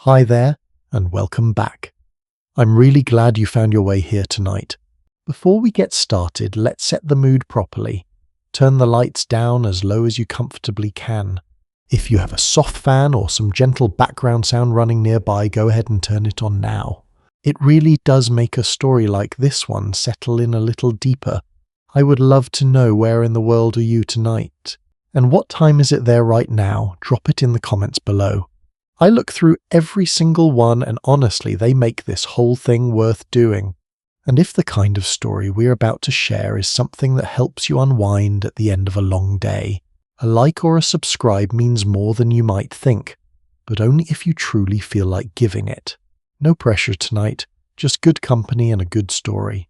Hi there, and welcome back. I'm really glad you found your way here tonight. Before we get started, let's set the mood properly. Turn the lights down as low as you comfortably can. If you have a soft fan or some gentle background sound running nearby, go ahead and turn it on now. It really does make a story like this one settle in a little deeper. I would love to know where in the world are you tonight? And what time is it there right now? Drop it in the comments below. I look through every single one and honestly they make this whole thing worth doing. And if the kind of story we're about to share is something that helps you unwind at the end of a long day, a like or a subscribe means more than you might think, but only if you truly feel like giving it. No pressure tonight, just good company and a good story.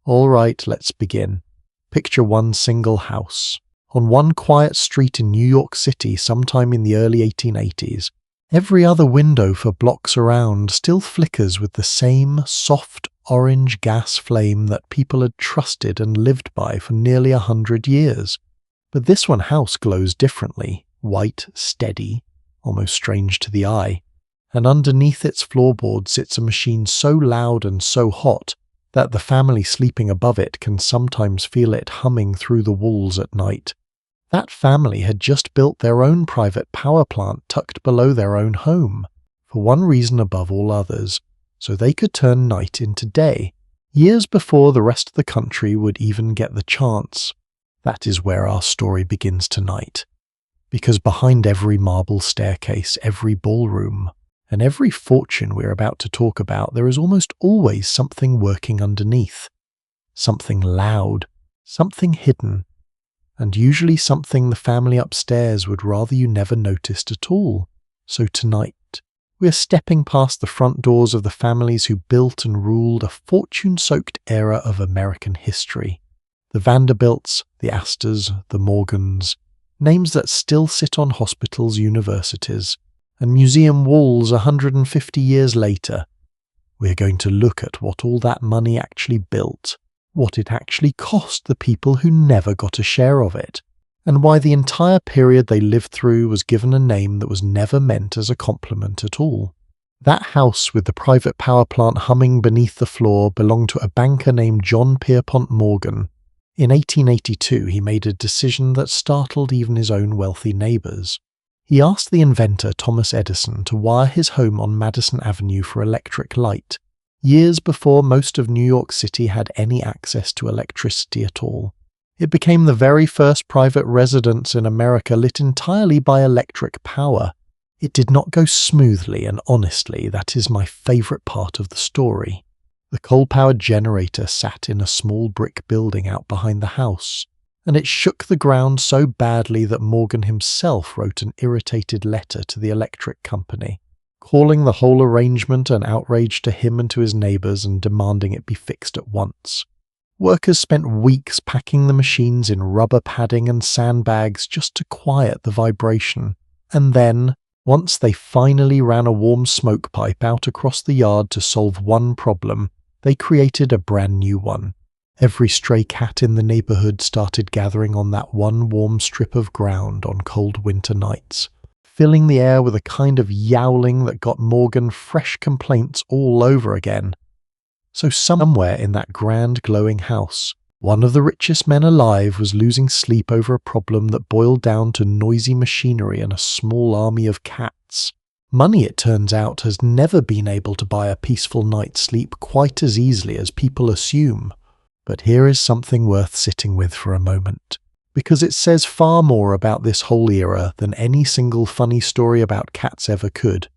Alright, let's begin. Picture one single house. On one quiet street in New York City sometime in the early 1880s, every other window for blocks around still flickers with the same soft orange gas flame that people had trusted and lived by for nearly 100 years. But this one house glows differently, white, steady, almost strange to the eye. And underneath its floorboard sits a machine so loud and so hot that the family sleeping above it can sometimes feel it humming through the walls at night. That family had just built their own private power plant tucked below their own home, for one reason above all others, so they could turn night into day, years before the rest of the country would even get the chance. That is where our story begins tonight, because behind every marble staircase, every ballroom, and every fortune we're about to talk about, there is almost always something working underneath. Something loud, something hidden, and usually something the family upstairs would rather you never noticed at all. So tonight, we're stepping past the front doors of the families who built and ruled a fortune-soaked era of American history. The Vanderbilts, the Astors, the Morgans, names that still sit on hospitals, universities, and museum walls 150 years later. We're going to look at what all that money actually built, what it actually cost the people who never got a share of it, and why the entire period they lived through was given a name that was never meant as a compliment at all. That house with the private power plant humming beneath the floor belonged to a banker named John Pierpont Morgan. In 1882, he made a decision that startled even his own wealthy neighbors. He asked the inventor Thomas Edison to wire his home on Madison Avenue for electric light, years before most of New York City had any access to electricity at all. It became the very first private residence in America lit entirely by electric power. It did not go smoothly, and honestly, that is my favorite part of the story. The coal-powered generator sat in a small brick building out behind the house, and it shook the ground so badly that Morgan himself wrote an irritated letter to the electric company, calling the whole arrangement an outrage to him and to his neighbors and demanding it be fixed at once. Workers spent weeks packing the machines in rubber padding and sandbags just to quiet the vibration, and then, once they finally ran a warm smoke pipe out across the yard to solve one problem, they created a brand new one. Every stray cat in the neighborhood started gathering on that one warm strip of ground on cold winter nights, filling the air with a kind of yowling that got Morgan fresh complaints all over again. So somewhere in that grand glowing house, one of the richest men alive was losing sleep over a problem that boiled down to noisy machinery and a small army of cats. Money, it turns out, has never been able to buy a peaceful night's sleep quite as easily as people assume. But here is something worth sitting with for a moment, because it says far more about this whole era than any single funny story about cats ever could.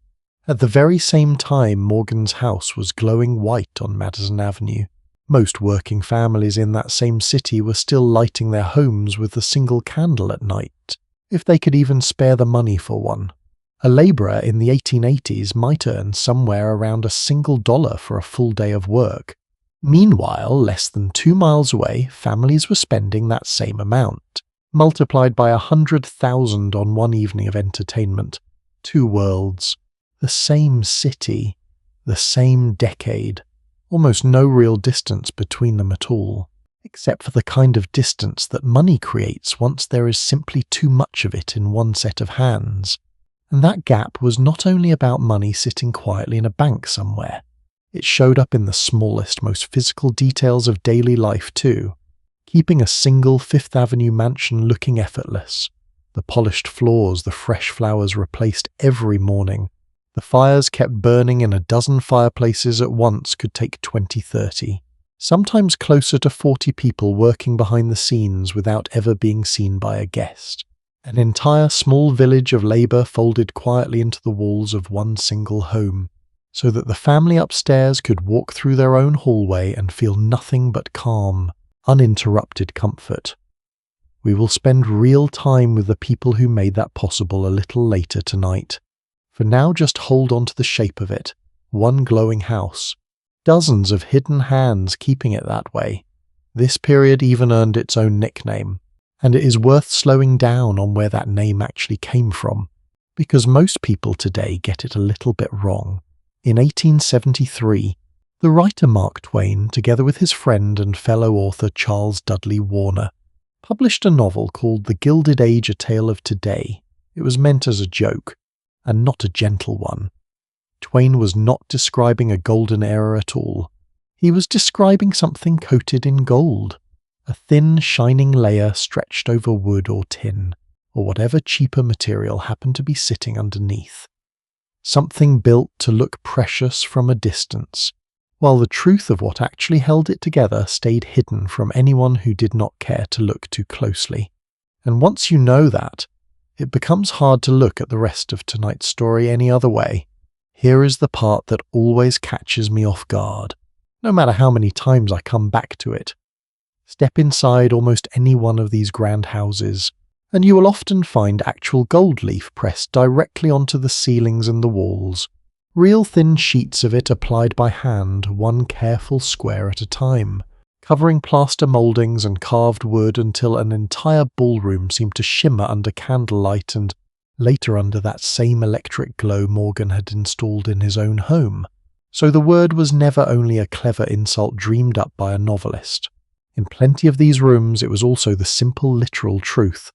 At the very same time Morgan's house was glowing white on Madison Avenue, most working families in that same city were still lighting their homes with a single candle at night, if they could even spare the money for one. A laborer in the 1880s might earn somewhere around $1 for a full day of work. Meanwhile, less than 2 miles away, families were spending that same amount, multiplied by 100,000 on one evening of entertainment. Two worlds. The same city. The same decade. Almost no real distance between them at all, except for the kind of distance that money creates once there is simply too much of it in one set of hands. And that gap was not only about money sitting quietly in a bank somewhere. It showed up in the smallest, most physical details of daily life too. Keeping a single Fifth Avenue mansion looking effortless. The polished floors, the fresh flowers replaced every morning. The fires kept burning in a dozen fireplaces at once could take 20, 30. Sometimes closer to 40 people working behind the scenes without ever being seen by a guest. An entire small village of labour folded quietly into the walls of one single home, so that the family upstairs could walk through their own hallway and feel nothing but calm, uninterrupted comfort. We will spend real time with the people who made that possible a little later tonight. For now, just hold on to the shape of it, one glowing house. Dozens of hidden hands keeping it that way. This period even earned its own nickname, and it is worth slowing down on where that name actually came from, because most people today get it a little bit wrong. In 1873, the writer Mark Twain, together with his friend and fellow author Charles Dudley Warner, published a novel called The Gilded Age, A Tale of Today. It was meant as a joke, and not a gentle one. Twain was not describing a golden era at all. He was describing something coated in gold, a thin, shining layer stretched over wood or tin, or whatever cheaper material happened to be sitting underneath. Something built to look precious from a distance, while the truth of what actually held it together stayed hidden from anyone who did not care to look too closely. And once you know that, it becomes hard to look at the rest of tonight's story any other way. Here is the part that always catches me off guard, no matter how many times I come back to it. Step inside almost any one of these grand houses, and you will often find actual gold leaf pressed directly onto the ceilings and the walls. Real thin sheets of it applied by hand, one careful square at a time, covering plaster mouldings and carved wood until an entire ballroom seemed to shimmer under candlelight and later under that same electric glow Morgan had installed in his own home. So the word was never only a clever insult dreamed up by a novelist. In plenty of these rooms it was also the simple literal truth,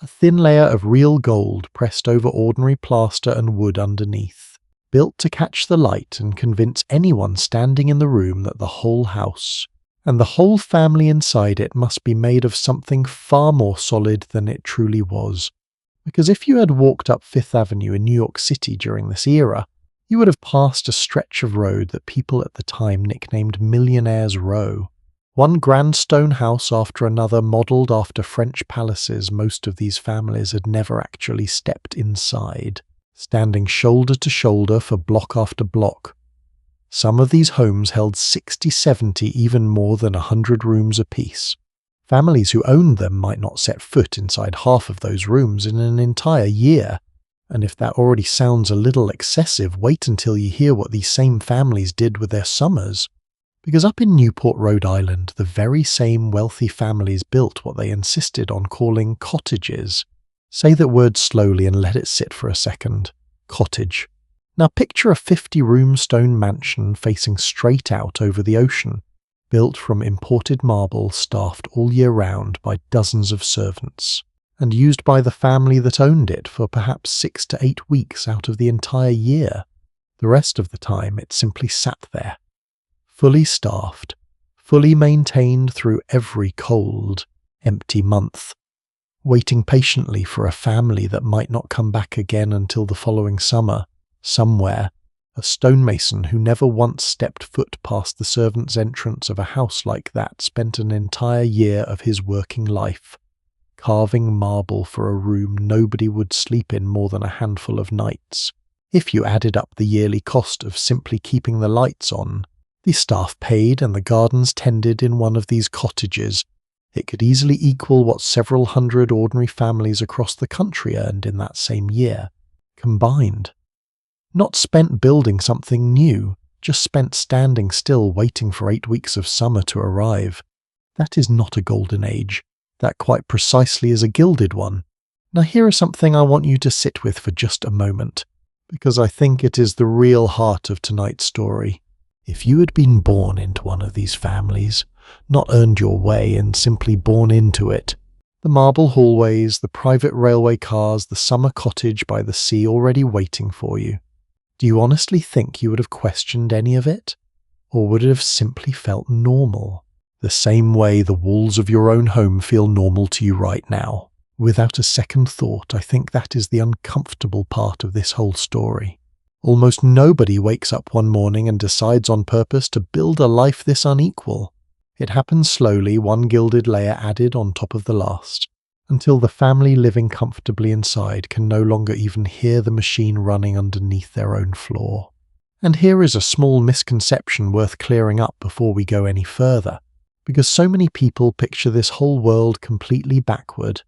a thin layer of real gold pressed over ordinary plaster and wood underneath, built to catch the light and convince anyone standing in the room that the whole house, and the whole family inside it must be made of something far more solid than it truly was. Because if you had walked up Fifth Avenue in New York City during this era, you would have passed a stretch of road that people at the time nicknamed Millionaires' Row. One grand stone house after another modelled after French palaces most of these families had never actually stepped inside, standing shoulder to shoulder for block after block. Some of these homes held 60, 70, even more than 100 rooms apiece. Families who owned them might not set foot inside half of those rooms in an entire year. And if that already sounds a little excessive, wait until you hear what these same families did with their summers. Because up in Newport, Rhode Island, the very same wealthy families built what they insisted on calling cottages. Say that word slowly and let it sit for a second. Cottage. Now picture a 50-room stone mansion facing straight out over the ocean, built from imported marble, staffed all year round by dozens of servants, and used by the family that owned it for perhaps 6 to 8 weeks out of the entire year. The rest of the time it simply sat there, fully staffed, fully maintained through every cold, empty month, waiting patiently for a family that might not come back again until the following summer. Somewhere, a stonemason who never once stepped foot past the servants' entrance of a house like that spent an entire year of his working life, carving marble for a room nobody would sleep in more than a handful of nights. If you added up the yearly cost of simply keeping the lights on, the staff paid and the gardens tended in one of these cottages, it could easily equal what several hundred ordinary families across the country earned in that same year, combined. Not spent building something new, just spent standing still waiting for 8 weeks of summer to arrive. That is not a golden age. That quite precisely is a gilded one. Now here is something I want you to sit with for just a moment, because I think it is the real heart of tonight's story. If you had been born into one of these families, not earned your way and simply born into it, The marble hallways, the private railway cars, the summer cottage by the sea already waiting for you. Do you honestly think you would have questioned any of it? Or would it have simply felt normal? The same way the walls of your own home feel normal to you right now. Without a second thought, I think that is the uncomfortable part of this whole story. Almost nobody wakes up one morning and decides on purpose to build a life this unequal. It happens slowly, one gilded layer added on top of the last, until the family living comfortably inside can no longer even hear the machine running underneath their own floor. And here is a small misconception worth clearing up before we go any further, because so many people picture this whole world completely backward.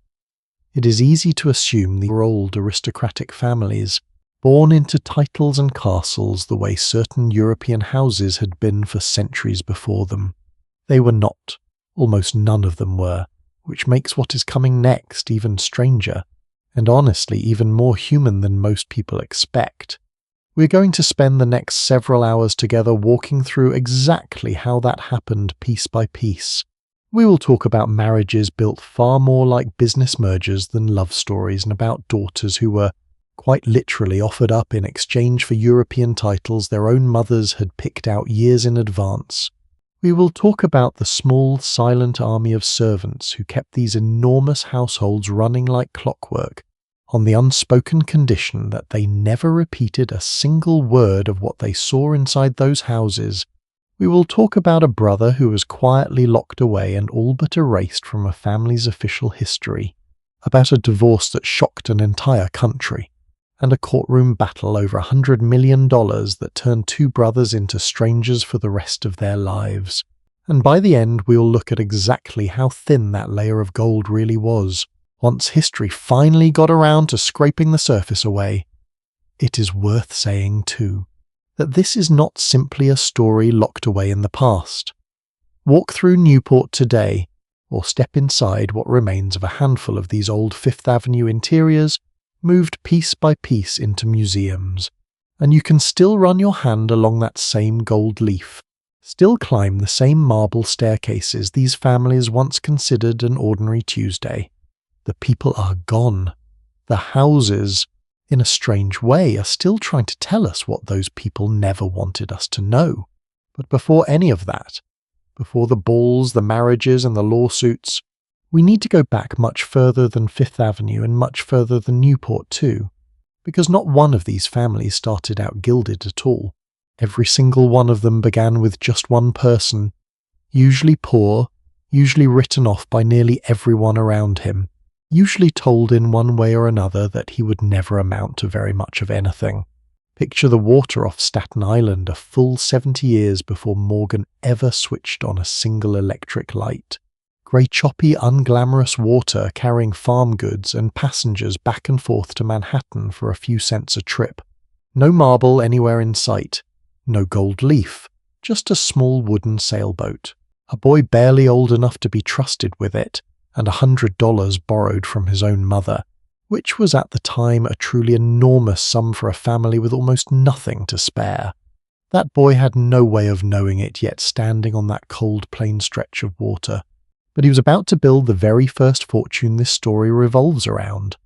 It is easy to assume the old aristocratic families, born into titles and castles the way certain European houses had been for centuries before them. They were not. Almost none of them were, which makes what is coming next even stranger, and honestly even more human than most people expect. We're going to spend the next several hours together walking through exactly how that happened piece by piece. We will talk about marriages built far more like business mergers than love stories, and about daughters who were quite literally offered up in exchange for European titles their own mothers had picked out years in advance. We will talk about the small, silent army of servants who kept these enormous households running like clockwork, on the unspoken condition that they never repeated a single word of what they saw inside those houses. We will talk about a brother who was quietly locked away and all but erased from a family's official history, about a divorce that shocked an entire country, and a courtroom battle over $100 million that turned two brothers into strangers for the rest of their lives. And by the end, we'll look at exactly how thin that layer of gold really was. Once history finally got around to scraping the surface away. It is worth saying, too, that this is not simply a story locked away in the past. Walk through Newport today, or step inside what remains of a handful of these old Fifth Avenue interiors, moved piece by piece into museums, and you can still run your hand along that same gold leaf, still climb the same marble staircases these families once considered an ordinary Tuesday. The people are gone. The houses, in a strange way, are still trying to tell us what those people never wanted us to know. But before any of that, before the balls, the marriages, and the lawsuits, we need to go back much further than Fifth Avenue and much further than Newport too, because not one of these families started out gilded at all. Every single one of them began with just one person, usually poor, usually written off by nearly everyone around him, usually told in one way or another that he would never amount to very much of anything. Picture the water off Staten Island a full 70 years before Morgan ever switched on a single electric light. Grey choppy, unglamorous water carrying farm goods and passengers back and forth to Manhattan for a few cents a trip. No marble anywhere in sight. No gold leaf. Just a small wooden sailboat. A boy barely old enough to be trusted with it, and $100 borrowed from his own mother, which was at the time a truly enormous sum for a family with almost nothing to spare. That boy had no way of knowing it yet, standing on that cold plain stretch of water. But he was about to build the very first fortune this story revolves around.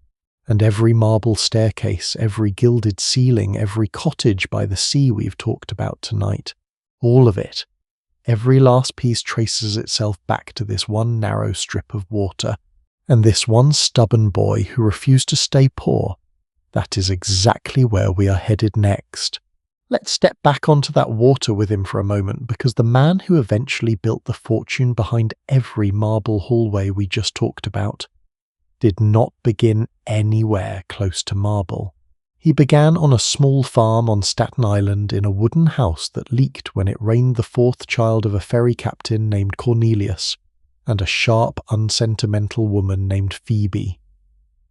And every marble staircase, every gilded ceiling, every cottage by the sea we've talked about tonight, all of it, every last piece traces itself back to this one narrow strip of water, and this one stubborn boy who refused to stay poor. That is exactly where we are headed next. Let's step back onto that water with him for a moment, because the man who eventually built the fortune behind every marble hallway we just talked about did not begin anywhere close to marble. He began on a small farm on Staten Island in a wooden house that leaked when it rained, the fourth child of a ferry captain named Cornelius and a sharp, unsentimental woman named Phoebe.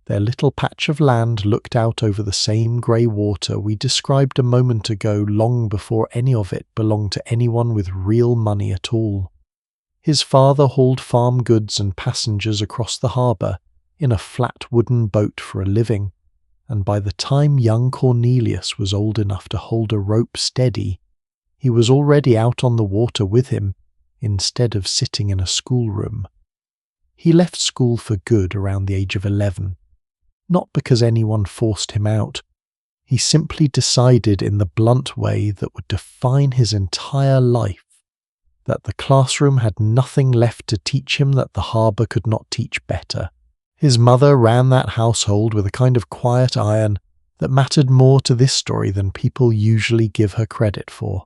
Their little patch of land looked out over the same grey water we described a moment ago, long before any of it belonged to anyone with real money at all. His father hauled farm goods and passengers across the harbour in a flat wooden boat for a living, and by the time young Cornelius was old enough to hold a rope steady, he was already out on the water with him, instead of sitting in a schoolroom. He left school for good around the age of 11, not because anyone forced him out. He simply decided in the blunt way that would define his entire life that the classroom had nothing left to teach him that the harbour could not teach better. His mother ran that household with a kind of quiet iron that mattered more to this story than people usually give her credit for.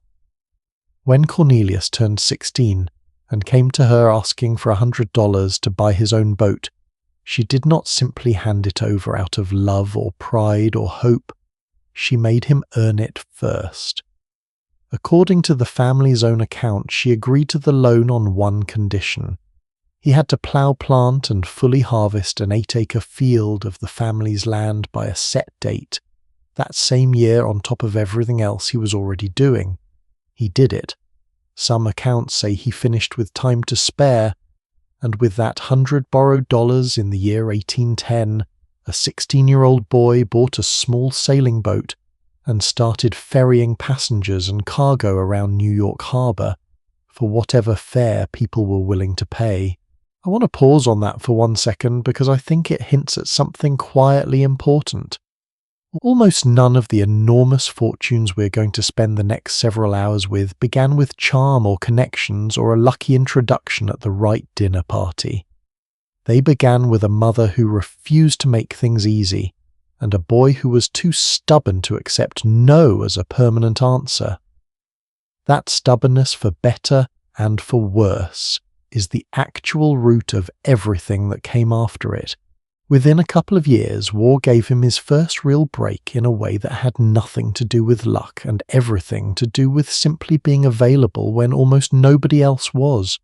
When Cornelius turned 16 and came to her asking for $100 to buy his own boat, she did not simply hand it over out of love or pride or hope. She made him earn it first. According to the family's own account, she agreed to the loan on one condition. He had to plough, plant and fully harvest an 8-acre field of the family's land by a set date, that same year on top of everything else he was already doing. He did it. Some accounts say he finished with time to spare, and with that 100 borrowed dollars in the year 1810, a 16-year-old boy bought a small sailing boat and started ferrying passengers and cargo around New York Harbor for whatever fare people were willing to pay. I want to pause on that for 1 second because I think it hints at something quietly important. Almost none of the enormous fortunes we're going to spend the next several hours with began with charm or connections or a lucky introduction at the right dinner party. They began with a mother who refused to make things easy, and a boy who was too stubborn to accept no as a permanent answer. That stubbornness, for better and for worse, is the actual root of everything that came after it. Within a couple of years, war gave him his first real break in a way that had nothing to do with luck and everything to do with simply being available when almost nobody else was.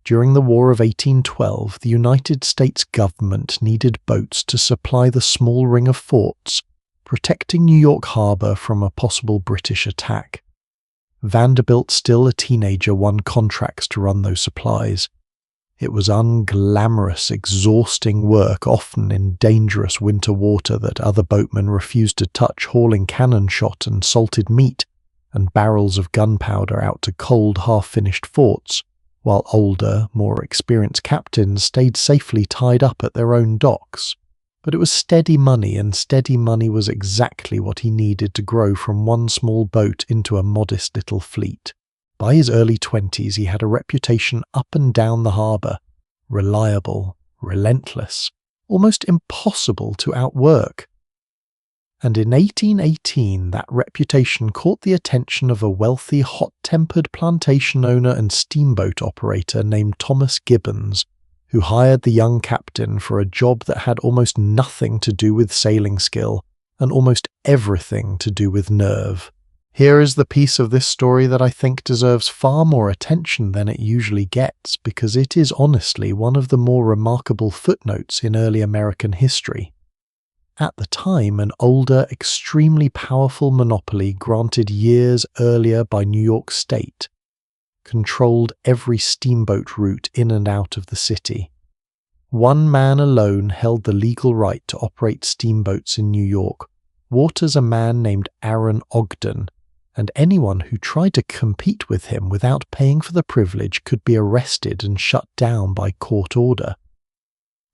During the War of 1812, the United States government needed boats to supply the small ring of forts, protecting New York Harbor from a possible British attack. Vanderbilt, still a teenager, won contracts to run those supplies. It was unglamorous, exhausting work, often in dangerous winter water that other boatmen refused to touch, hauling cannon shot and salted meat and barrels of gunpowder out to cold, half-finished forts, while older, more experienced captains stayed safely tied up at their own docks. But it was steady money, and steady money was exactly what he needed to grow from one small boat into a modest little fleet. By his early 20s, he had a reputation up and down the harbour, reliable, relentless, almost impossible to outwork. And in 1818, that reputation caught the attention of a wealthy, hot-tempered plantation owner and steamboat operator named Thomas Gibbons, who hired the young captain for a job that had almost nothing to do with sailing skill and almost everything to do with nerve. Here is the piece of this story that I think deserves far more attention than it usually gets, because it is honestly one of the more remarkable footnotes in early American history. At the time, an older, extremely powerful monopoly granted years earlier by New York State controlled every steamboat route in and out of the city. One man alone held the legal right to operate steamboats in New York, waters a man named Aaron Ogden, and anyone who tried to compete with him without paying for the privilege could be arrested and shut down by court order.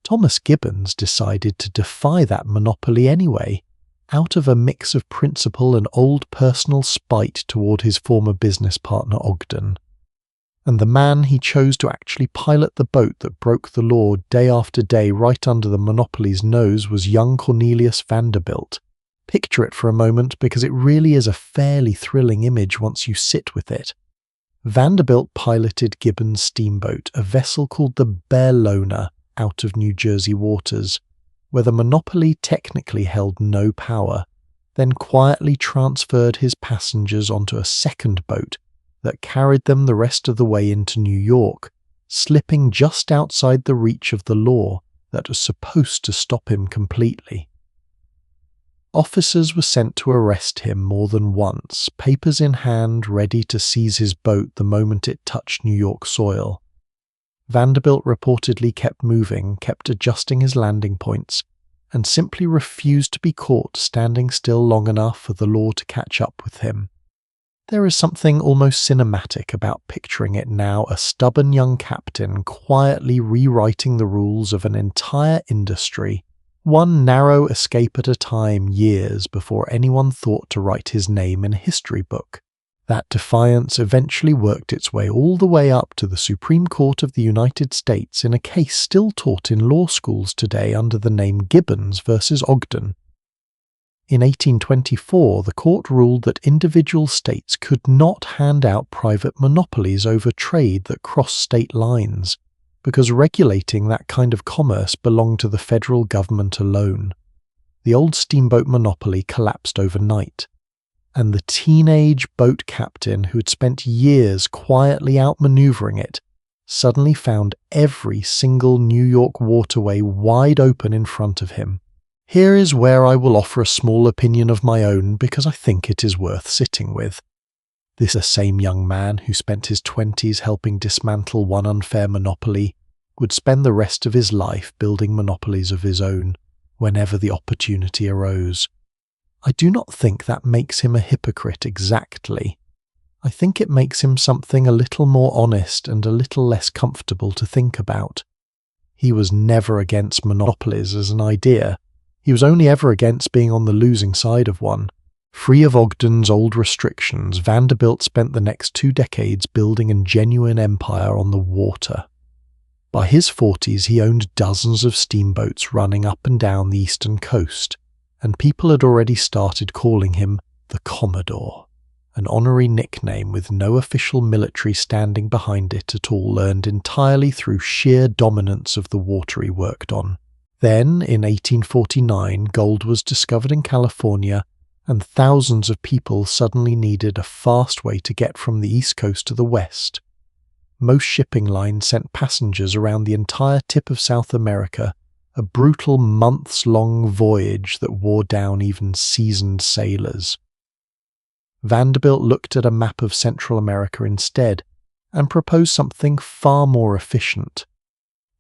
Thomas Gibbons decided to defy that monopoly anyway, out of a mix of principle and old personal spite toward his former business partner Ogden. And the man he chose to actually pilot the boat that broke the law day after day right under the monopoly's nose was young Cornelius Vanderbilt. Picture it for a moment, because it really is a fairly thrilling image once you sit with it. Vanderbilt piloted Gibbons' steamboat, a vessel called the Bellona, out of New Jersey waters, where the monopoly technically held no power, then quietly transferred his passengers onto a second boat that carried them the rest of the way into New York, slipping just outside the reach of the law that was supposed to stop him completely. Officers were sent to arrest him more than once, papers in hand, ready to seize his boat the moment it touched New York soil. Vanderbilt reportedly kept moving, kept adjusting his landing points, and simply refused to be caught standing still long enough for the law to catch up with him. There is something almost cinematic about picturing it now, a stubborn young captain quietly rewriting the rules of an entire industry, one narrow escape at a time, years before anyone thought to write his name in a history book. That defiance eventually worked its way all the way up to the Supreme Court of the United States in a case still taught in law schools today under the name Gibbons versus Ogden. In 1824, the court ruled that individual states could not hand out private monopolies over trade that crossed state lines, because regulating that kind of commerce belonged to the federal government alone. The old steamboat monopoly collapsed overnight, and the teenage boat captain who had spent years quietly outmaneuvering it suddenly found every single New York waterway wide open in front of him. Here is where I will offer a small opinion of my own because I think it is worth sitting with. This is the same young man who spent his 20s helping dismantle one unfair monopoly would spend the rest of his life building monopolies of his own whenever the opportunity arose. I do not think that makes him a hypocrite exactly. I think it makes him something a little more honest and a little less comfortable to think about. He was never against monopolies as an idea. He was only ever against being on the losing side of one. Free of Ogden's old restrictions, Vanderbilt spent the next 2 decades building a genuine empire on the water. By his 40s, he owned dozens of steamboats running up and down the eastern coast, and people had already started calling him the Commodore, an honorary nickname with no official military standing behind it at all, earned entirely through sheer dominance of the water he worked on. Then, in 1849, gold was discovered in California, and thousands of people suddenly needed a fast way to get from the East Coast to the West. Most shipping lines sent passengers around the entire tip of South America, a brutal months-long voyage that wore down even seasoned sailors. Vanderbilt looked at a map of Central America instead, and proposed something far more efficient.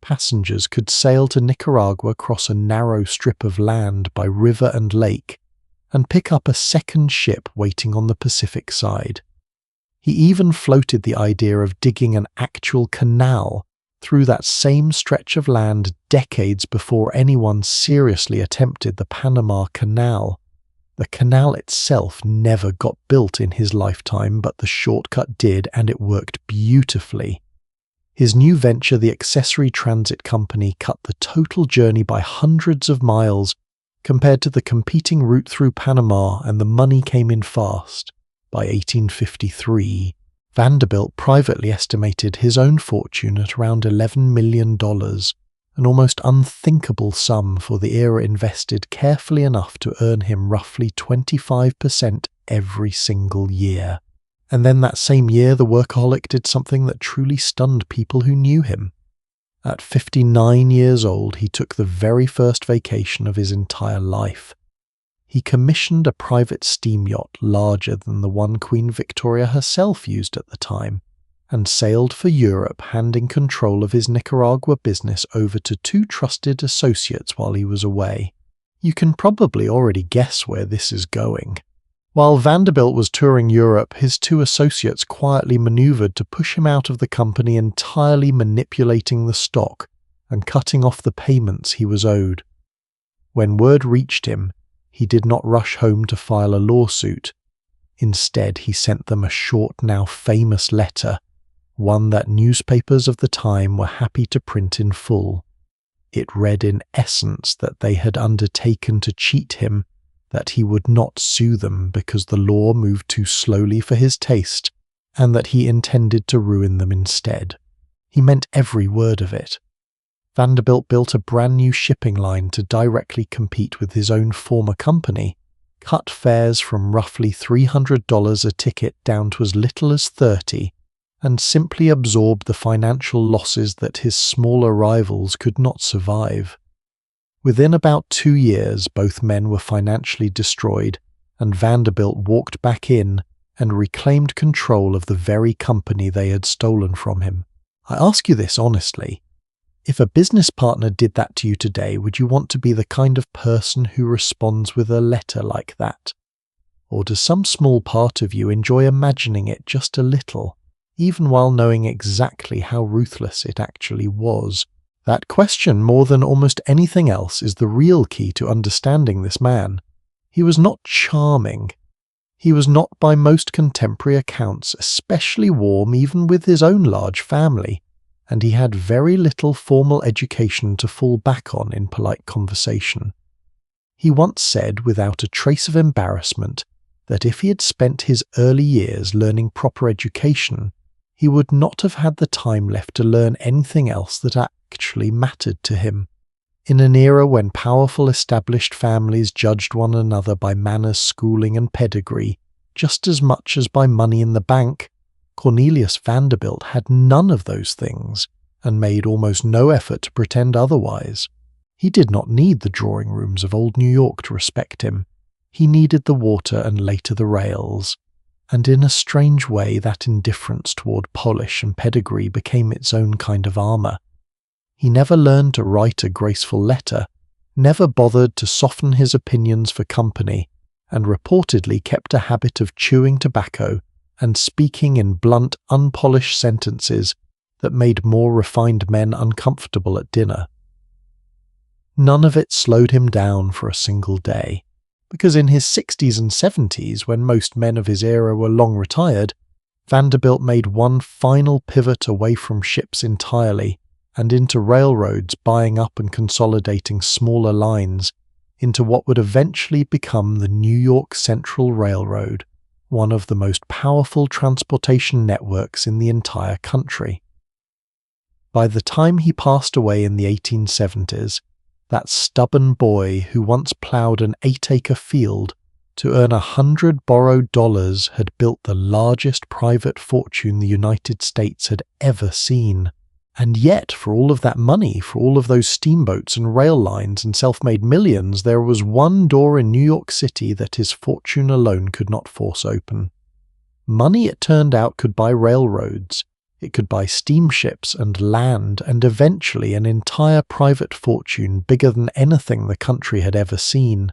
Passengers could sail to Nicaragua across a narrow strip of land by river and lake, and pick up a second ship waiting on the Pacific side. He even floated the idea of digging an actual canal through that same stretch of land decades before anyone seriously attempted the Panama Canal. The canal itself never got built in his lifetime, but the shortcut did, and it worked beautifully. His new venture, the Accessory Transit Company, cut the total journey by hundreds of miles compared to the competing route through Panama, and the money came in fast. By 1853, Vanderbilt privately estimated his own fortune at around $11 million, an almost unthinkable sum for the era, invested carefully enough to earn him roughly 25% every single year. And then that same year, the workaholic did something that truly stunned people who knew him. At 59 years old, he took the very first vacation of his entire life. He commissioned a private steam yacht larger than the one Queen Victoria herself used at the time, and sailed for Europe, handing control of his Nicaragua business over to 2 trusted associates while he was away. You can probably already guess where this is going. While Vanderbilt was touring Europe, his 2 associates quietly maneuvered to push him out of the company, entirely manipulating the stock and cutting off the payments he was owed. When word reached him, he did not rush home to file a lawsuit. Instead, he sent them a short, now famous letter, one that newspapers of the time were happy to print in full. It read in essence that they had undertaken to cheat him, that he would not sue them because the law moved too slowly for his taste, and that he intended to ruin them instead. He meant every word of it. Vanderbilt built a brand new shipping line to directly compete with his own former company, cut fares from roughly $300 a ticket down to as little as $30, and simply absorbed the financial losses that his smaller rivals could not survive. Within about 2 years, both men were financially destroyed, and Vanderbilt walked back in and reclaimed control of the very company they had stolen from him. I ask you this honestly. If a business partner did that to you today, would you want to be the kind of person who responds with a letter like that? Or does some small part of you enjoy imagining it just a little, even while knowing exactly how ruthless it actually was? That question, more than almost anything else, is the real key to understanding this man. He was not charming. He was not, by most contemporary accounts, especially warm even with his own large family, and he had very little formal education to fall back on in polite conversation. He once said, without a trace of embarrassment, that if he had spent his early years learning proper education, he would not have had the time left to learn anything else that actually mattered to him. In an era when powerful established families judged one another by manners, schooling and pedigree, just as much as by money in the bank, Cornelius Vanderbilt had none of those things, and made almost no effort to pretend otherwise. He did not need the drawing rooms of old New York to respect him. He needed the water and later the rails, and in a strange way that indifference toward polish and pedigree became its own kind of armour. He never learned to write a graceful letter, never bothered to soften his opinions for company, and reportedly kept a habit of chewing tobacco and speaking in blunt, unpolished sentences that made more refined men uncomfortable at dinner. None of it slowed him down for a single day, because in his 60s and 70s, when most men of his era were long retired, Vanderbilt made one final pivot away from ships entirely and into railroads, buying up and consolidating smaller lines into what would eventually become the New York Central Railroad, one of the most powerful transportation networks in the entire country. By the time he passed away in the 1870s, that stubborn boy who once ploughed an 8-acre field to earn $100 borrowed had built the largest private fortune the United States had ever seen. And yet, for all of that money, for all of those steamboats and rail lines and self-made millions, there was one door in New York City that his fortune alone could not force open. Money, it turned out, could buy railroads. It could buy steamships and land, and eventually an entire private fortune bigger than anything the country had ever seen.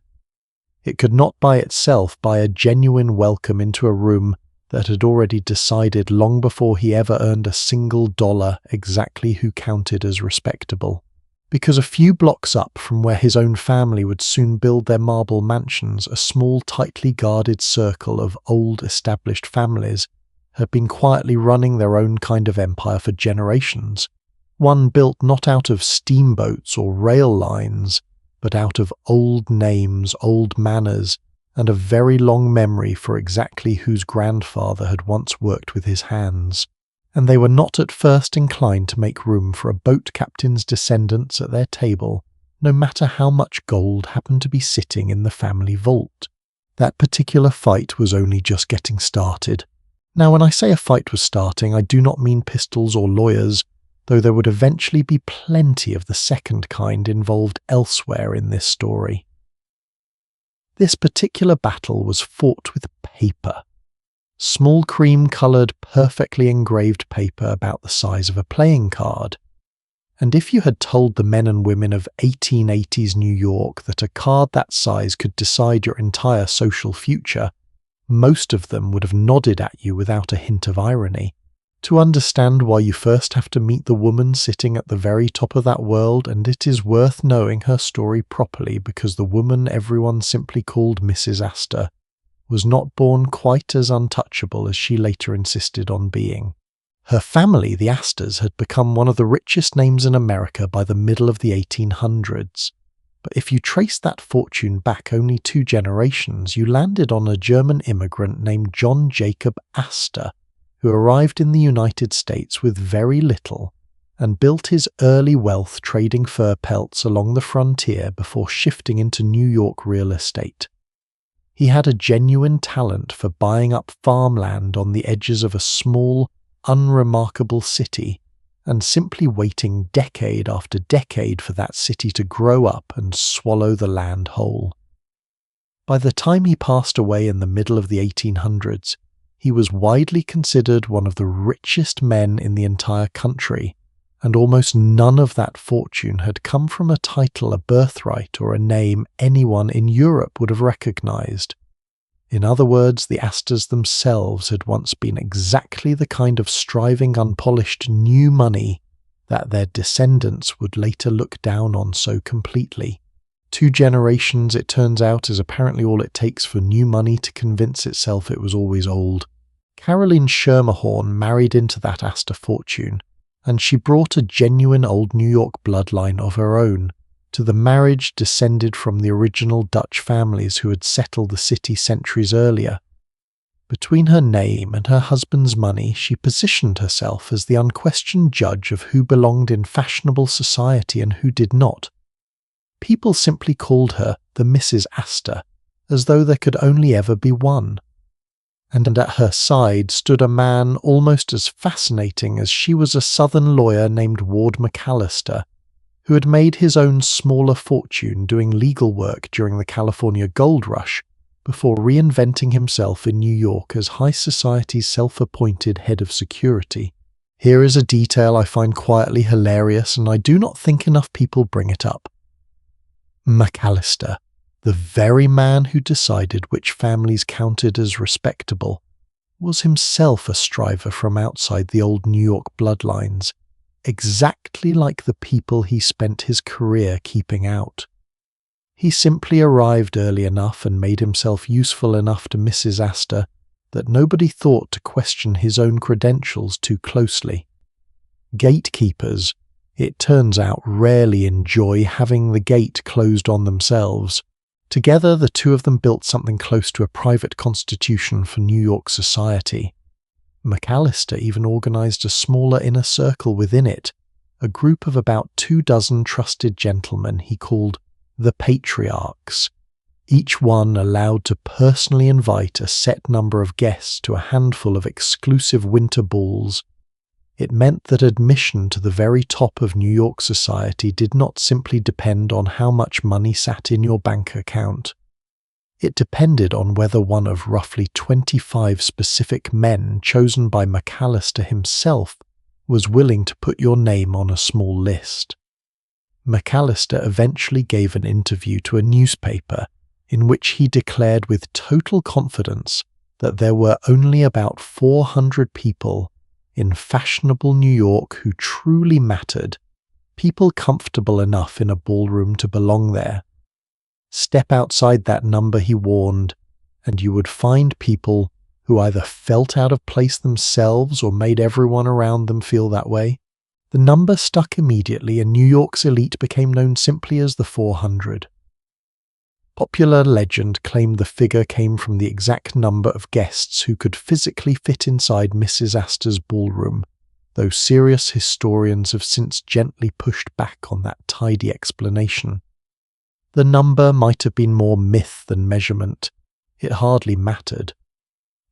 It could not by itself buy a genuine welcome into a room that had already decided long before he ever earned a single dollar exactly who counted as respectable. Because a few blocks up from where his own family would soon build their marble mansions, a small tightly guarded circle of old established families had been quietly running their own kind of empire for generations, one built not out of steamboats or rail lines, but out of old names, old manners, and a very long memory for exactly whose grandfather had once worked with his hands. And they were not at first inclined to make room for a boat captain's descendants at their table, no matter how much gold happened to be sitting in the family vault. That particular fight was only just getting started. Now, when I say a fight was starting, I do not mean pistols or lawyers, though there would eventually be plenty of the second kind involved elsewhere in this story. This particular battle was fought with paper. Small cream-coloured, perfectly engraved paper about the size of a playing card. And if you had told the men and women of 1880s New York that a card that size could decide your entire social future, most of them would have nodded at you without a hint of irony. To understand why, you first have to meet the woman sitting at the very top of that world, and it is worth knowing her story properly, because the woman everyone simply called Mrs. Astor was not born quite as untouchable as she later insisted on being. Her family, the Astors, had become one of the richest names in America by the middle of the 1800s. But if you trace that fortune back only 2 generations, you landed on a German immigrant named John Jacob Astor, who arrived in the United States with very little and built his early wealth trading fur pelts along the frontier before shifting into New York real estate. He had a genuine talent for buying up farmland on the edges of a small, unremarkable city and simply waiting decade after decade for that city to grow up and swallow the land whole. By the time he passed away in the middle of the 1800s, he was widely considered one of the richest men in the entire country, and almost none of that fortune had come from a title, a birthright, or a name anyone in Europe would have recognized. In other words, the Astors themselves had once been exactly the kind of striving, unpolished new money that their descendants would later look down on so completely. 2 generations, it turns out, is apparently all it takes for new money to convince itself it was always old. Caroline Schermerhorn married into that Astor fortune, and she brought a genuine old New York bloodline of her own to the marriage descended from the original Dutch families who had settled the city centuries earlier. Between her name and her husband's money, she positioned herself as the unquestioned judge of who belonged in fashionable society and who did not. People simply called her the Mrs. Astor, as though there could only ever be one. And at her side stood a man almost as fascinating as she was, a Southern lawyer named Ward McAllister, who had made his own smaller fortune doing legal work during the California gold rush before reinventing himself in New York as high society's self-appointed head of security. Here is a detail I find quietly hilarious, and I do not think enough people bring it up. McAllister, the very man who decided which families counted as respectable, was himself a striver from outside the old New York bloodlines, exactly like the people he spent his career keeping out. He simply arrived early enough and made himself useful enough to Mrs. Astor that nobody thought to question his own credentials too closely. Gatekeepers, it turns out, rarely enjoy having the gate closed on themselves. Together, the two of them built something close to a private constitution for New York society. McAllister even organized a smaller inner circle within it, a group of about 24 trusted gentlemen he called the Patriarchs, each one allowed to personally invite a set number of guests to a handful of exclusive winter balls. It meant that admission to the very top of New York society did not simply depend on how much money sat in your bank account. It depended on whether one of roughly 25 specific men chosen by McAllister himself was willing to put your name on a small list. McAllister eventually gave an interview to a newspaper in which he declared with total confidence that there were only about 400 people in fashionable New York who truly mattered, people comfortable enough in a ballroom to belong there. Step outside that number, he warned, and you would find people who either felt out of place themselves or made everyone around them feel that way. The number stuck immediately, and New York's elite became known simply as the 400. Popular legend claimed the figure came from the exact number of guests who could physically fit inside Mrs. Astor's ballroom, though serious historians have since gently pushed back on that tidy explanation. The number might have been more myth than measurement. It hardly mattered.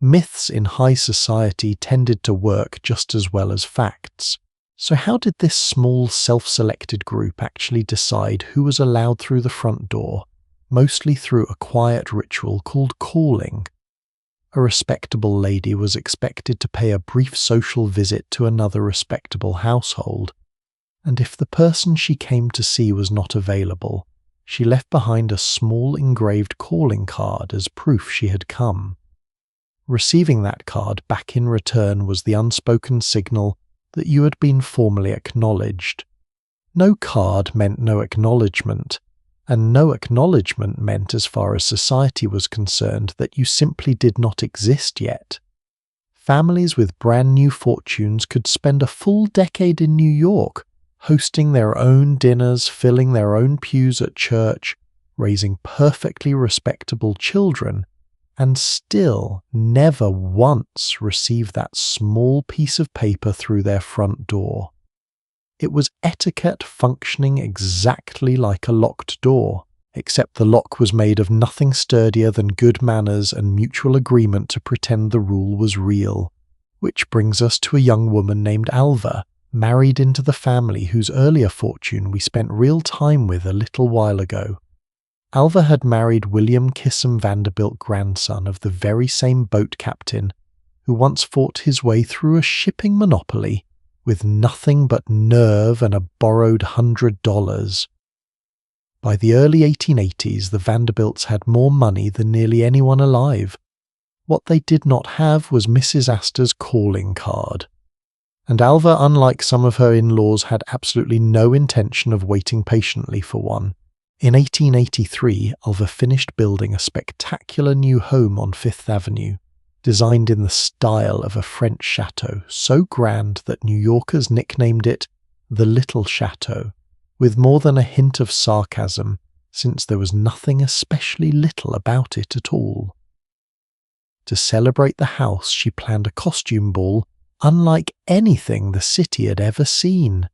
Myths in high society tended to work just as well as facts. So how did this small self-selected group actually decide who was allowed through the front door, mostly through a quiet ritual called calling? A respectable lady was expected to pay a brief social visit to another respectable household, and if the person she came to see was not available, she left behind a small engraved calling card as proof she had come. Receiving that card back in return was the unspoken signal that you had been formally acknowledged. No card meant no acknowledgement, and no acknowledgement meant, as far as society was concerned, that you simply did not exist yet. Families with brand new fortunes could spend a full decade in New York, hosting their own dinners, filling their own pews at church, raising perfectly respectable children, and still never once receive that small piece of paper through their front door. It was etiquette functioning exactly like a locked door, except the lock was made of nothing sturdier than good manners and mutual agreement to pretend the rule was real. Which brings us to a young woman named Alva, married into the family whose earlier fortune we spent real time with a little while ago. Alva had married William Kissam Vanderbilt, grandson of the very same boat captain who once fought his way through a shipping monopoly with nothing but nerve and a borrowed $100. By the early 1880s, the Vanderbilts had more money than nearly anyone alive, What they did not have was Mrs. Astor's calling card. And Alva, unlike some of her in-laws, had absolutely no intention of waiting patiently for one. In 1883, Alva finished building a spectacular new home on Fifth Avenue, designed in the style of a French chateau, so grand that New Yorkers nicknamed it the Little Chateau, with more than a hint of sarcasm, since there was nothing especially little about it at all. To celebrate the house, she planned a costume ball unlike anything the city had ever seen,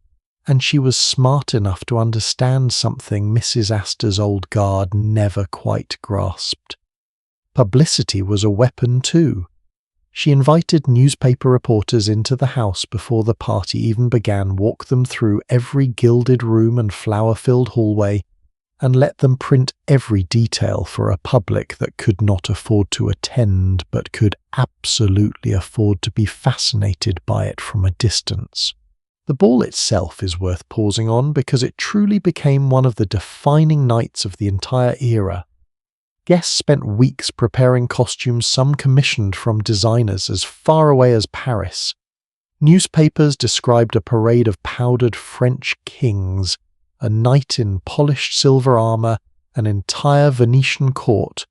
and she was smart enough to understand something Mrs. Astor's old guard never quite grasped. Publicity was a weapon too. She invited newspaper reporters into the house before the party even began, walked them through every gilded room and flower-filled hallway, and let them print every detail for a public that could not afford to attend but could absolutely afford to be fascinated by it from a distance. The ball itself is worth pausing on because it truly became one of the defining nights of the entire era. Guests spent weeks preparing costumes, some commissioned from designers as far away as Paris. Newspapers described a parade of powdered French kings, a knight in polished silver armor, an entire Venetian court,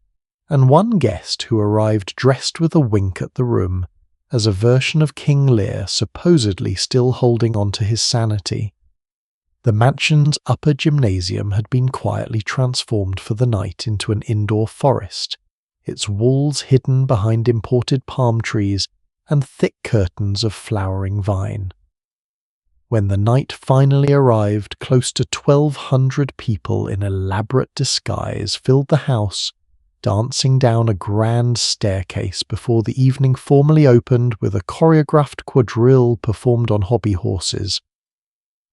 and one guest who arrived dressed with a wink at the room, as a version of King Lear, supposedly still holding on to his sanity. The mansion's upper gymnasium had been quietly transformed for the night into an indoor forest, its walls hidden behind imported palm trees and thick curtains of flowering vine. When the night finally arrived, close to 1,200 people in elaborate disguise filled the house, dancing down a grand staircase before the evening formally opened with a choreographed quadrille performed on hobby horses.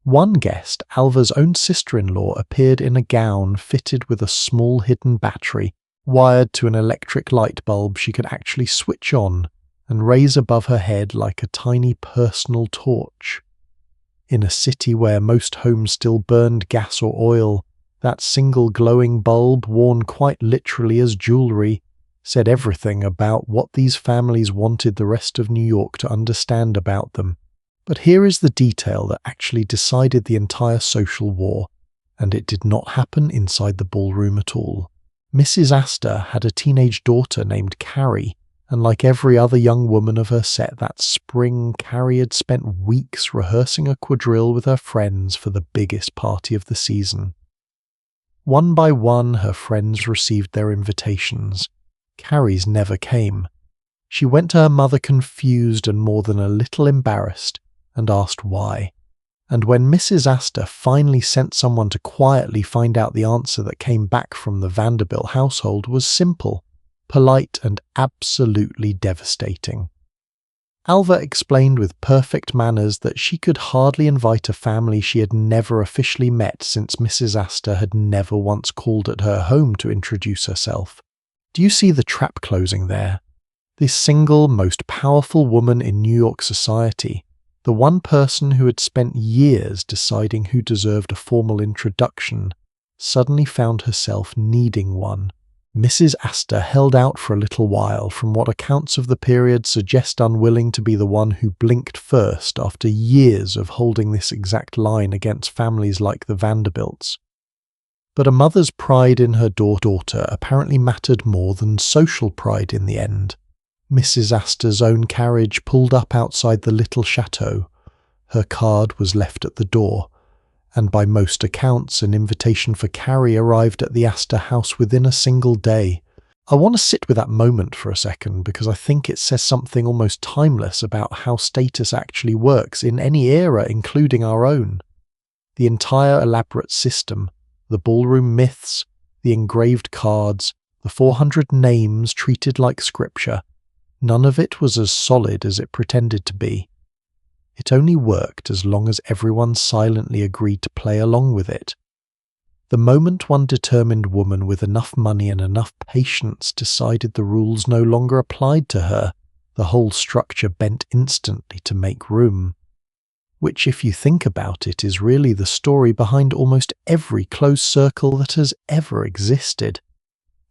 One guest, Alva's own sister-in-law, appeared in a gown fitted with a small hidden battery, wired to an electric light bulb she could actually switch on and raise above her head like a tiny personal torch. In a city where most homes still burned gas or oil, that single glowing bulb, worn quite literally as jewelry, said everything about what these families wanted the rest of New York to understand about them. But here is the detail that actually decided the entire social war, and it did not happen inside the ballroom at all. Mrs. Astor had a teenage daughter named Carrie, and like every other young woman of her set that spring, Carrie had spent weeks rehearsing a quadrille with her friends for the biggest party of the season. One by one, her friends received their invitations. Carrie's never came. She went to her mother confused and more than a little embarrassed, and asked why. And when Mrs. Astor finally sent someone to quietly find out, the answer that came back from the Vanderbilt household was simple, polite, and absolutely devastating. Alva explained with perfect manners that she could hardly invite a family she had never officially met, since Mrs. Astor had never once called at her home to introduce herself. Do you see the trap closing there? This single, most powerful woman in New York society, the one person who had spent years deciding who deserved a formal introduction, suddenly found herself needing one. Mrs. Astor held out for a little while, from what accounts of the period suggest unwilling to be the one who blinked first after years of holding this exact line against families like the Vanderbilts. But a mother's pride in her daughter apparently mattered more than social pride in the end. Mrs. Astor's own carriage pulled up outside the little chateau. Her card was left at the door, and by most accounts an invitation for Carrie arrived at the Astor house within a single day. I want to sit with that moment for a second because I think it says something almost timeless about how status actually works in any era, including our own. The entire elaborate system, the ballroom myths, the engraved cards, the 400 names treated like scripture, none of it was as solid as it pretended to be. It only worked as long as everyone silently agreed to play along with it. The moment one determined woman with enough money and enough patience decided the rules no longer applied to her, the whole structure bent instantly to make room. Which, if you think about it, is really the story behind almost every closed circle that has ever existed.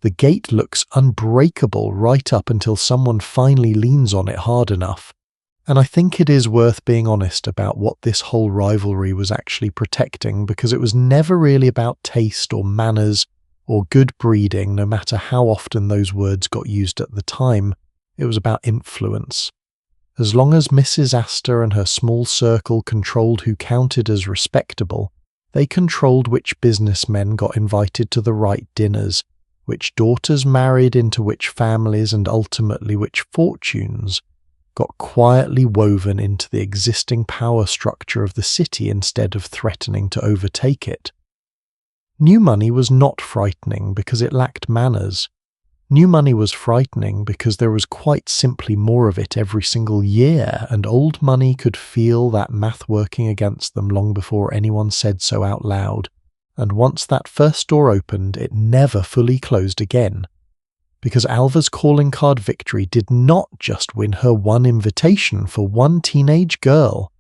The gate looks unbreakable right up until someone finally leans on it hard enough. And I think it is worth being honest about what this whole rivalry was actually protecting, because it was never really about taste or manners or good breeding, no matter how often those words got used at the time. It was about influence. As long as Mrs. Astor and her small circle controlled who counted as respectable, they controlled which businessmen got invited to the right dinners, which daughters married into which families, and ultimately which fortunes got quietly woven into the existing power structure of the city instead of threatening to overtake it. New money was not frightening because it lacked manners. New money was frightening because there was quite simply more of it every single year, and old money could feel that math working against them long before anyone said so out loud. And once that first door opened, it never fully closed again. Because Alva's calling card victory did not just win her one invitation for one teenage girl.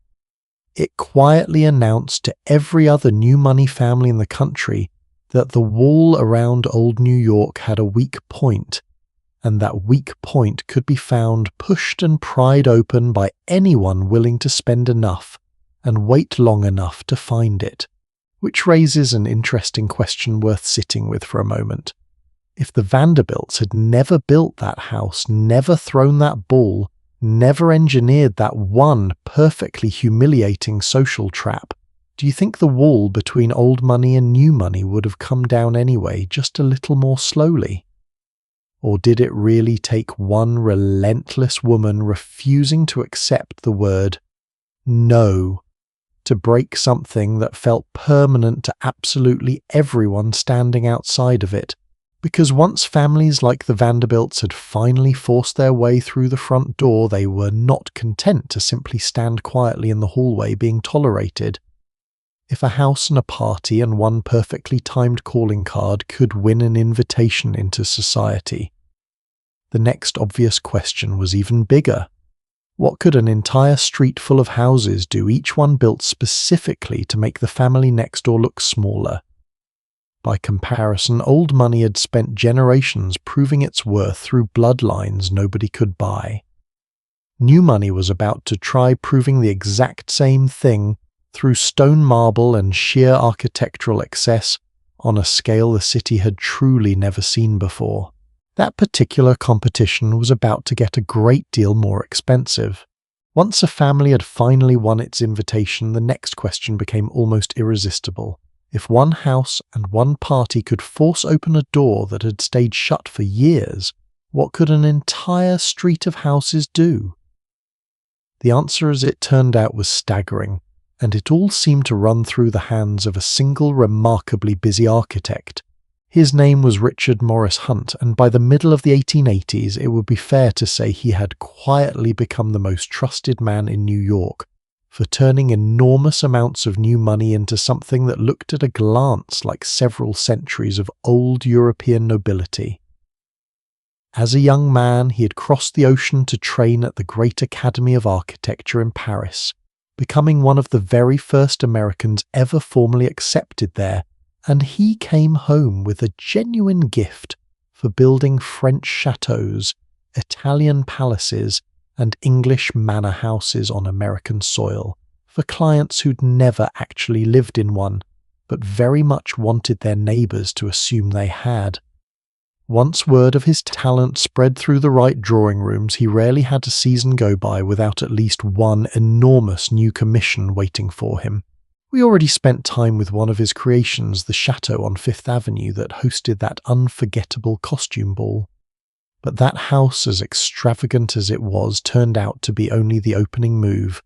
It quietly announced to every other new money family in the country that the wall around old New York had a weak point, and that weak point could be found, pushed and pried open by anyone willing to spend enough and wait long enough to find it. Which raises an interesting question worth sitting with for a moment. If the Vanderbilts had never built that house, never thrown that ball, never engineered that one perfectly humiliating social trap, do you think the wall between old money and new money would have come down anyway, just a little more slowly? Or did it really take one relentless woman refusing to accept the word no to break something that felt permanent to absolutely everyone standing outside of it? Because once families like the Vanderbilts had finally forced their way through the front door, they were not content to simply stand quietly in the hallway being tolerated. If a house and a party and one perfectly timed calling card could win an invitation into society, the next obvious question was even bigger. What could an entire street full of houses do, each one built specifically to make the family next door look smaller? By comparison, old money had spent generations proving its worth through bloodlines nobody could buy. New money was about to try proving the exact same thing through stone marble and sheer architectural excess on a scale the city had truly never seen before. That particular competition was about to get a great deal more expensive. Once a family had finally won its invitation, the next question became almost irresistible. If one house and one party could force open a door that had stayed shut for years, what could an entire street of houses do? The answer, as it turned out, was staggering, and it all seemed to run through the hands of a single remarkably busy architect. His name was Richard Morris Hunt, and by the middle of the 1880s it would be fair to say he had quietly become the most trusted man in New York for turning enormous amounts of new money into something that looked at a glance like several centuries of old European nobility. As a young man, he had crossed the ocean to train at the Great Academy of Architecture in Paris, becoming one of the very first Americans ever formally accepted there, and he came home with a genuine gift for building French chateaux, Italian palaces, and English manor houses on American soil, for clients who'd never actually lived in one, but very much wanted their neighbours to assume they had. Once word of his talent spread through the right drawing rooms, he rarely had a season go by without at least one enormous new commission waiting for him. We already spent time with one of his creations, the chateau on Fifth Avenue that hosted that unforgettable costume ball. But that house, as extravagant as it was, turned out to be only the opening move,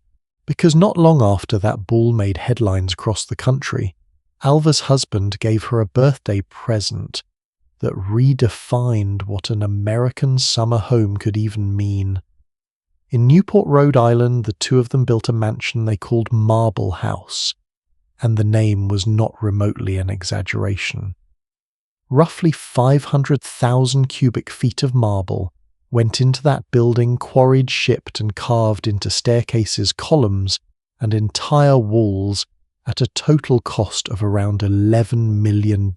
because not long after that ball made headlines across the country, Alva's husband gave her a birthday present that redefined what an American summer home could even mean. In Newport, Rhode Island, the two of them built a mansion they called Marble House, and the name was not remotely an exaggeration. Roughly 500,000 cubic feet of marble went into that building, quarried, shipped, and carved into staircases, columns, and entire walls at a total cost of around $11 million.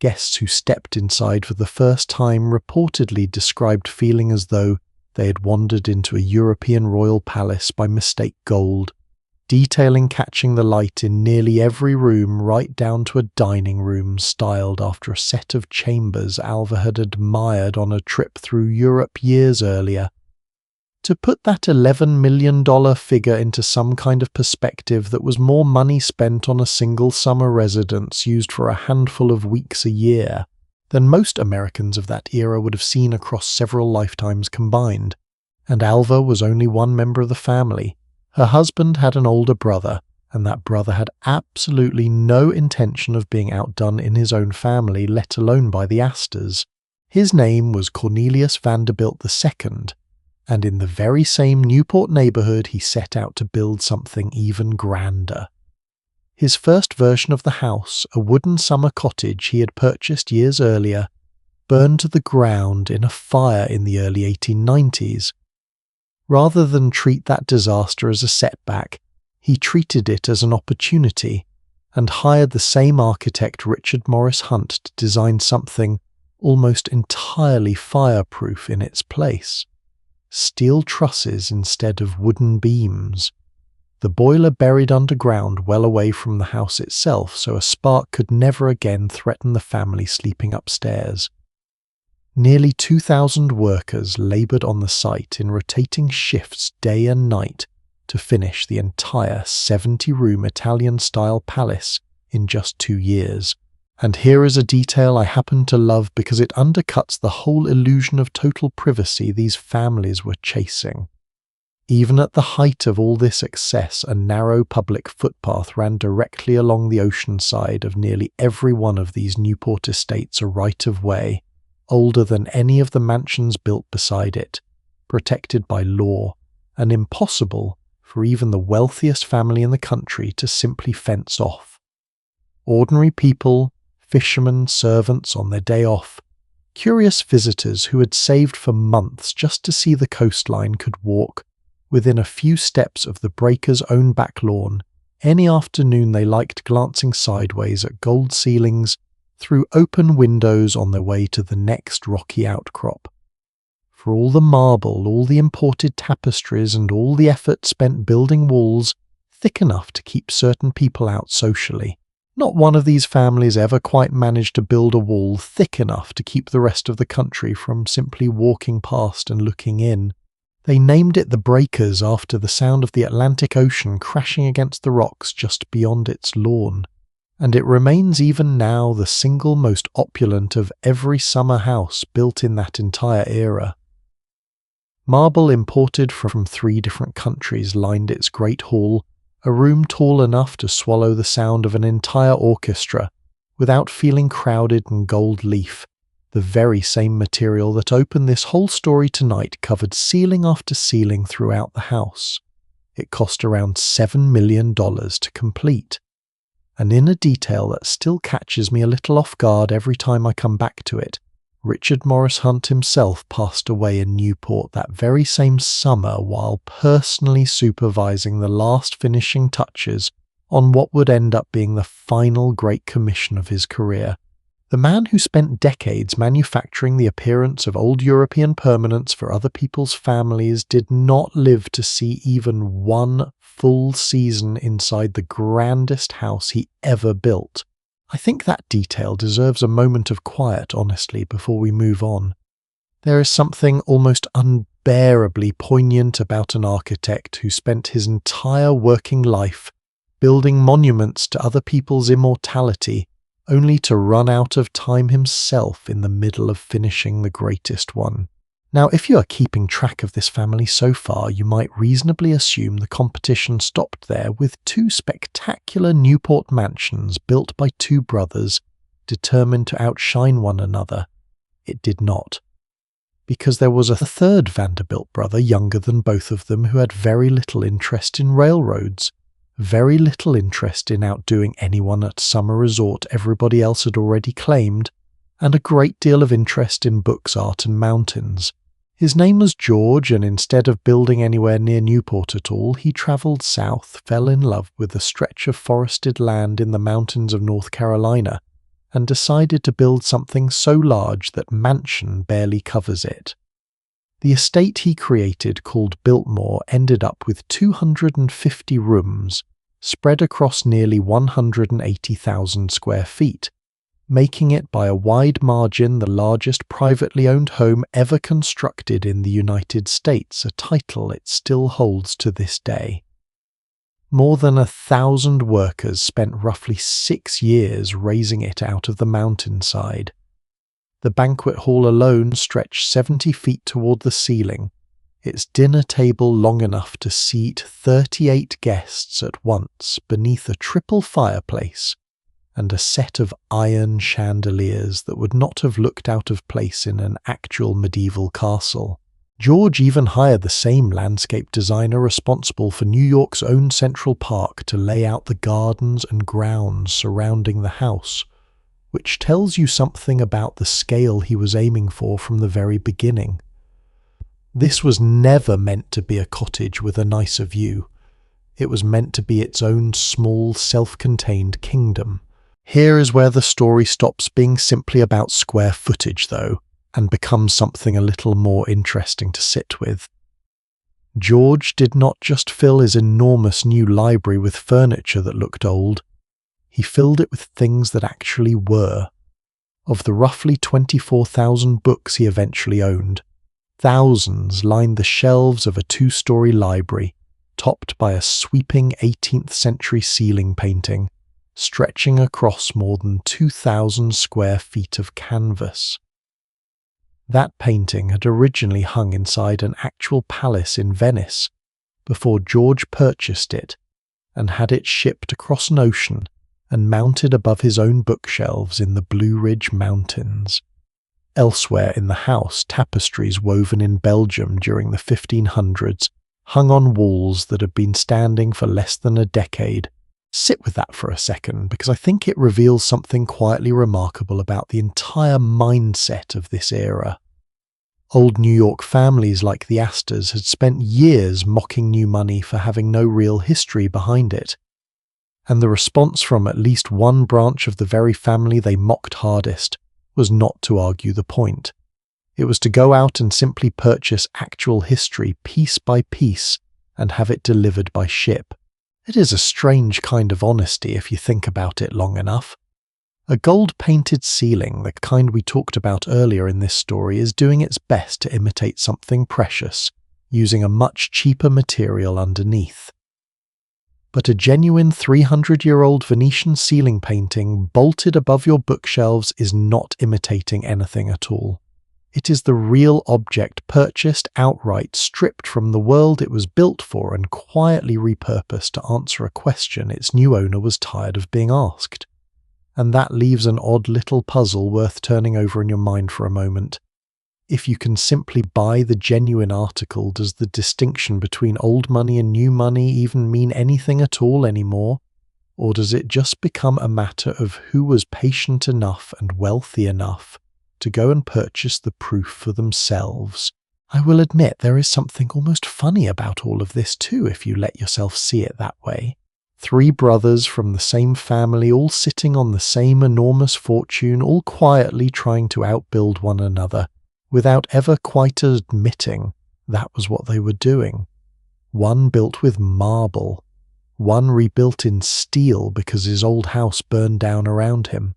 Guests who stepped inside for the first time reportedly described feeling as though they had wandered into a European royal palace by mistake gold, detailing catching the light in nearly every room right down to a dining room styled after a set of chambers Alva had admired on a trip through Europe years earlier. To put that $11 million figure into some kind of perspective, that was more money spent on a single summer residence used for a handful of weeks a year than most Americans of that era would have seen across several lifetimes combined. And Alva was only one member of the family. Her husband had an older brother, and that brother had absolutely no intention of being outdone in his own family, let alone by the Astors. His name was Cornelius Vanderbilt II, and in the very same Newport neighborhood he set out to build something even grander. His first version of the house, a wooden summer cottage he had purchased years earlier, burned to the ground in a fire in the early 1890s. Rather than treat that disaster as a setback, he treated it as an opportunity and hired the same architect Richard Morris Hunt to design something almost entirely fireproof in its place. Steel trusses instead of wooden beams. The boiler buried underground well away from the house itself, so a spark could never again threaten the family sleeping upstairs. Nearly 2,000 workers laboured on the site in rotating shifts day and night to finish the entire 70-room Italian-style palace in just 2 years. And here is a detail I happen to love because it undercuts the whole illusion of total privacy these families were chasing. Even at the height of all this excess, a narrow public footpath ran directly along the ocean side of nearly every one of these Newport estates, a right-of-way, older than any of the mansions built beside it, protected by law, and impossible for even the wealthiest family in the country to simply fence off. Ordinary people, fishermen, servants on their day off, curious visitors who had saved for months just to see the coastline could walk within a few steps of the breaker's own back lawn any afternoon they liked, glancing sideways at gold ceilings through open windows on their way to the next rocky outcrop. For all the marble, all the imported tapestries, and all the effort spent building walls thick enough to keep certain people out socially, not one of these families ever quite managed to build a wall thick enough to keep the rest of the country from simply walking past and looking in. They named it the Breakers after the sound of the Atlantic Ocean crashing against the rocks just beyond its lawn, and it remains even now the single most opulent of every summer house built in that entire era. Marble imported from 3 different countries lined its great hall, a room tall enough to swallow the sound of an entire orchestra without feeling crowded, and gold leaf, the very same material that opened this whole story tonight, covered ceiling after ceiling throughout the house. It cost around $7 million to complete. And in a detail that still catches me a little off guard every time I come back to it, Richard Morris Hunt himself passed away in Newport that very same summer while personally supervising the last finishing touches on what would end up being the final great commission of his career. The man who spent decades manufacturing the appearance of old European permanents for other people's families did not live to see even one full season inside the grandest house he ever built. I think that detail deserves a moment of quiet, honestly, before we move on. There is something almost unbearably poignant about an architect who spent his entire working life building monuments to other people's immortality, only to run out of time himself in the middle of finishing the greatest one. Now, if you are keeping track of this family so far, you might reasonably assume the competition stopped there with 2 spectacular Newport mansions built by 2 brothers determined to outshine one another. It did not. Because there was a 3rd Vanderbilt brother younger than both of them who had very little interest in railroads, very little interest in outdoing anyone at summer resort everybody else had already claimed, and a great deal of interest in books, art, and mountains. His name was George, and instead of building anywhere near Newport at all, he travelled south, fell in love with a stretch of forested land in the mountains of North Carolina, and decided to build something so large that mansion barely covers it. The estate he created, called Biltmore, ended up with 250 rooms spread across nearly 180,000 square feet, making it by a wide margin the largest privately owned home ever constructed in the United States, a title it still holds to this day. More than 1,000 workers spent roughly 6 years raising it out of the mountainside. The banquet hall alone stretched 70 feet toward the ceiling, its dinner table long enough to seat 38 guests at once beneath a triple fireplace and a set of iron chandeliers that would not have looked out of place in an actual medieval castle. George even hired the same landscape designer responsible for New York's own Central Park to lay out the gardens and grounds surrounding the house, which tells you something about the scale he was aiming for from the very beginning. This was never meant to be a cottage with a nicer view. It was meant to be its own small, self-contained kingdom. Here is where the story stops being simply about square footage, though, and becomes something a little more interesting to sit with. George did not just fill his enormous new library with furniture that looked old. He filled it with things that actually were. Of the roughly 24,000 books he eventually owned, thousands lined the shelves of a 2-story library, topped by a sweeping 18th century ceiling painting, stretching across more than 2,000 square feet of canvas. That painting had originally hung inside an actual palace in Venice before George purchased it and had it shipped across an ocean and mounted above his own bookshelves in the Blue Ridge Mountains. Elsewhere in the house, tapestries woven in Belgium during the 1500s hung on walls that had been standing for less than a decade. Sit with that for a second, because I think it reveals something quietly remarkable about the entire mindset of this era. Old New York families like the Astors had spent years mocking new money for having no real history behind it, and the response from at least one branch of the very family they mocked hardest was not to argue the point. It was to go out and simply purchase actual history piece by piece and have it delivered by ship. It is a strange kind of honesty if you think about it long enough. A gold-painted ceiling, the kind we talked about earlier in this story, is doing its best to imitate something precious, using a much cheaper material underneath. But a genuine 300-year-old Venetian ceiling painting bolted above your bookshelves is not imitating anything at all. It is the real object purchased outright, stripped from the world it was built for and quietly repurposed to answer a question its new owner was tired of being asked. And that leaves an odd little puzzle worth turning over in your mind for a moment. If you can simply buy the genuine article, does the distinction between old money and new money even mean anything at all anymore? Or does it just become a matter of who was patient enough and wealthy enough to go and purchase the proof for themselves? I will admit there is something almost funny about all of this too, if you let yourself see it that way. 3 brothers from the same family, all sitting on the same enormous fortune, all quietly trying to outbuild one another, without ever quite admitting that was what they were doing. One built with marble, one rebuilt in steel because his old house burned down around him.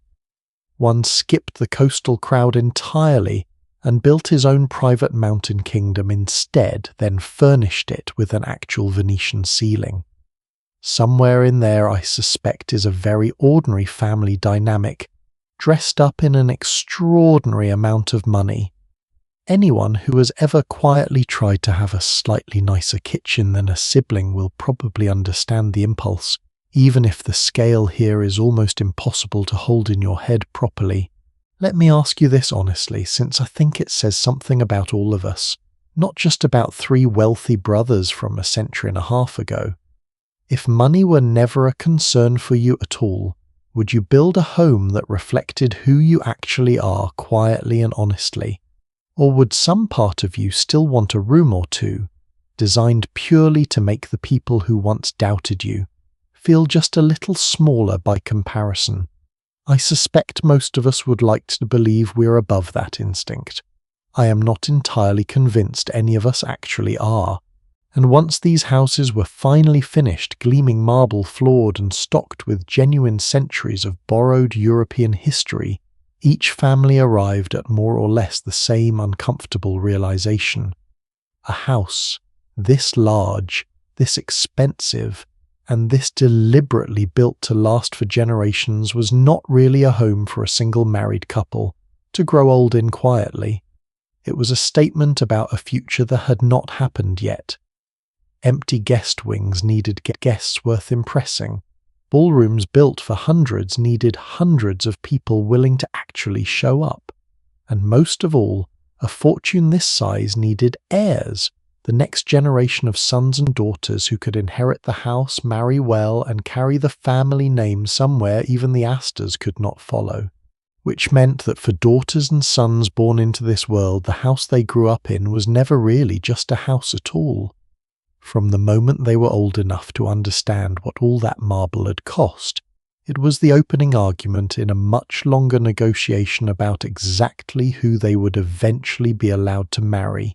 One skipped the coastal crowd entirely and built his own private mountain kingdom instead, then furnished it with an actual Venetian ceiling. Somewhere in there, I suspect, is a very ordinary family dynamic, dressed up in an extraordinary amount of money. Anyone who has ever quietly tried to have a slightly nicer kitchen than a sibling will probably understand the impulse, even if the scale here is almost impossible to hold in your head properly. Let me ask you this honestly, since I think it says something about all of us, not just about 3 wealthy brothers from a century and a half ago. If money were never a concern for you at all, would you build a home that reflected who you actually are quietly and honestly? Or would some part of you still want a room or two, designed purely to make the people who once doubted you feel just a little smaller by comparison? I suspect most of us would like to believe we're above that instinct. I am not entirely convinced any of us actually are. And once these houses were finally finished, gleaming marble floored and stocked with genuine centuries of borrowed European history, each family arrived at more or less the same uncomfortable realization. A house this large, this expensive, and this deliberately built to last for generations was not really a home for a single married couple to grow old in quietly. It was a statement about a future that had not happened yet. Empty guest wings needed guests worth impressing. Ballrooms built for hundreds needed hundreds of people willing to actually show up. And most of all, a fortune this size needed heirs, the next generation of sons and daughters who could inherit the house, marry well, and carry the family name somewhere even the Astors could not follow. Which meant that for daughters and sons born into this world, the house they grew up in was never really just a house at all. From the moment they were old enough to understand what all that marble had cost, it was the opening argument in a much longer negotiation about exactly who they would eventually be allowed to marry,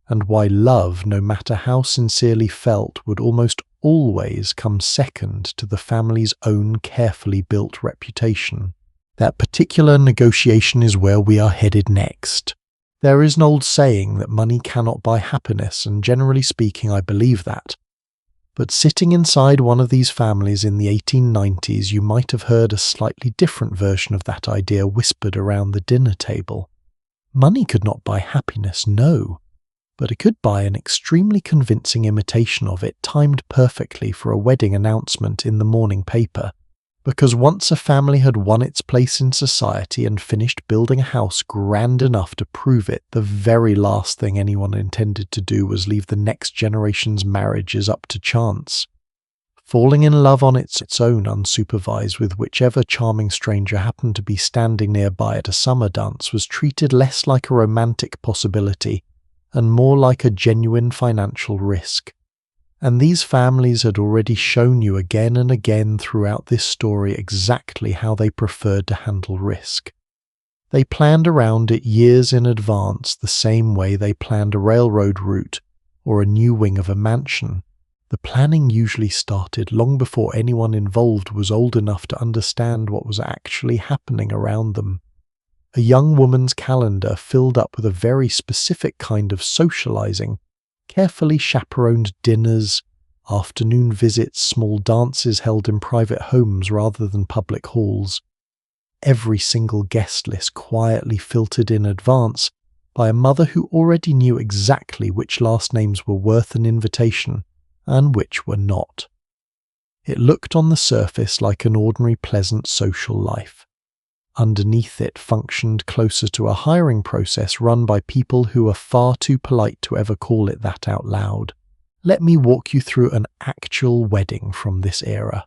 and why love, no matter how sincerely felt, would almost always come second to the family's own carefully built reputation. That particular negotiation is where we are headed next. There is an old saying that money cannot buy happiness, and generally speaking I believe that. But sitting inside one of these families in the 1890s, you might have heard a slightly different version of that idea whispered around the dinner table. Money could not buy happiness, no, but it could buy an extremely convincing imitation of it, timed perfectly for a wedding announcement in the morning paper. Because once a family had won its place in society and finished building a house grand enough to prove it, the very last thing anyone intended to do was leave the next generation's marriages up to chance. Falling in love on its own unsupervised with whichever charming stranger happened to be standing nearby at a summer dance was treated less like a romantic possibility and more like a genuine financial risk. And these families had already shown you again and again throughout this story exactly how they preferred to handle risk. They planned around it years in advance, the same way they planned a railroad route or a new wing of a mansion. The planning usually started long before anyone involved was old enough to understand what was actually happening around them. A young woman's calendar filled up with a very specific kind of socializing, carefully chaperoned dinners, afternoon visits, small dances held in private homes rather than public halls. Every single guest list quietly filtered in advance by a mother who already knew exactly which last names were worth an invitation and which were not. It looked on the surface like an ordinary pleasant social life. Underneath it functioned closer to a hiring process run by people who are far too polite to ever call it that out loud. Let me walk you through an actual wedding from this era,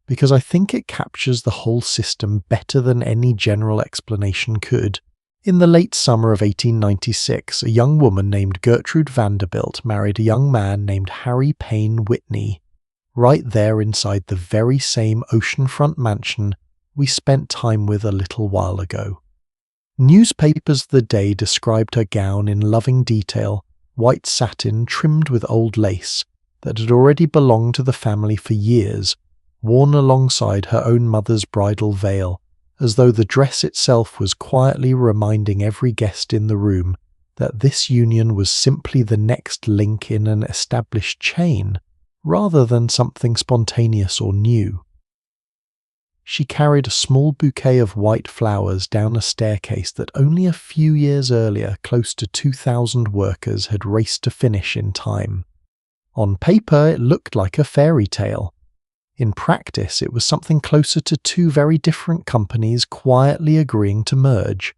because I think it captures the whole system better than any general explanation could. In the late summer of 1896, a young woman named Gertrude Vanderbilt married a young man named Harry Payne Whitney, right there inside the very same oceanfront mansion we spent time with a little while ago. Newspapers of the day described her gown in loving detail, white satin trimmed with old lace that had already belonged to the family for years, worn alongside her own mother's bridal veil, as though the dress itself was quietly reminding every guest in the room that this union was simply the next link in an established chain, rather than something spontaneous or new. She carried a small bouquet of white flowers down a staircase that only a few years earlier close to 2,000 workers had raced to finish in time. On paper, it looked like a fairy tale. In practice, it was something closer to two very different companies quietly agreeing to merge.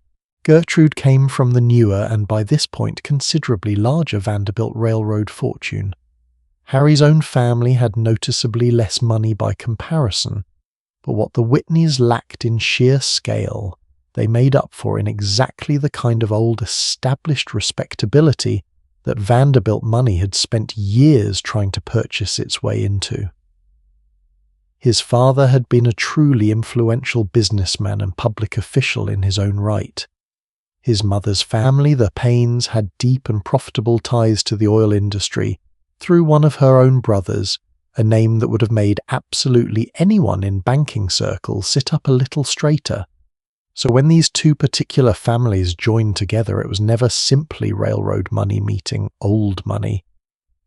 Gertrude came from the newer and by this point considerably larger Vanderbilt Railroad fortune. Harry's own family had noticeably less money by comparison, but what the Whitneys lacked in sheer scale, they made up for in exactly the kind of old established respectability that Vanderbilt money had spent years trying to purchase its way into. His father had been a truly influential businessman and public official in his own right. His mother's family, the Paynes, had deep and profitable ties to the oil industry through one of her own brothers, a name that would have made absolutely anyone in banking circles sit up a little straighter. So when these two particular families joined together, it was never simply railroad money meeting old money.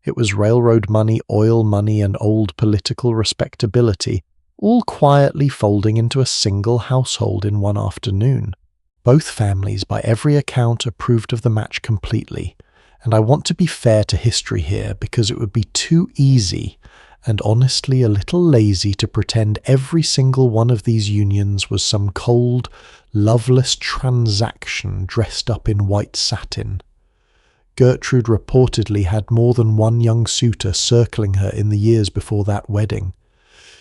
It was railroad money, oil money, and old political respectability, all quietly folding into a single household in one afternoon. Both families, by every account, approved of the match completely, and I want to be fair to history here because it would be too easy and honestly a little lazy to pretend every single one of these unions was some cold, loveless transaction dressed up in white satin. Gertrude reportedly had more than one young suitor circling her in the years before that wedding.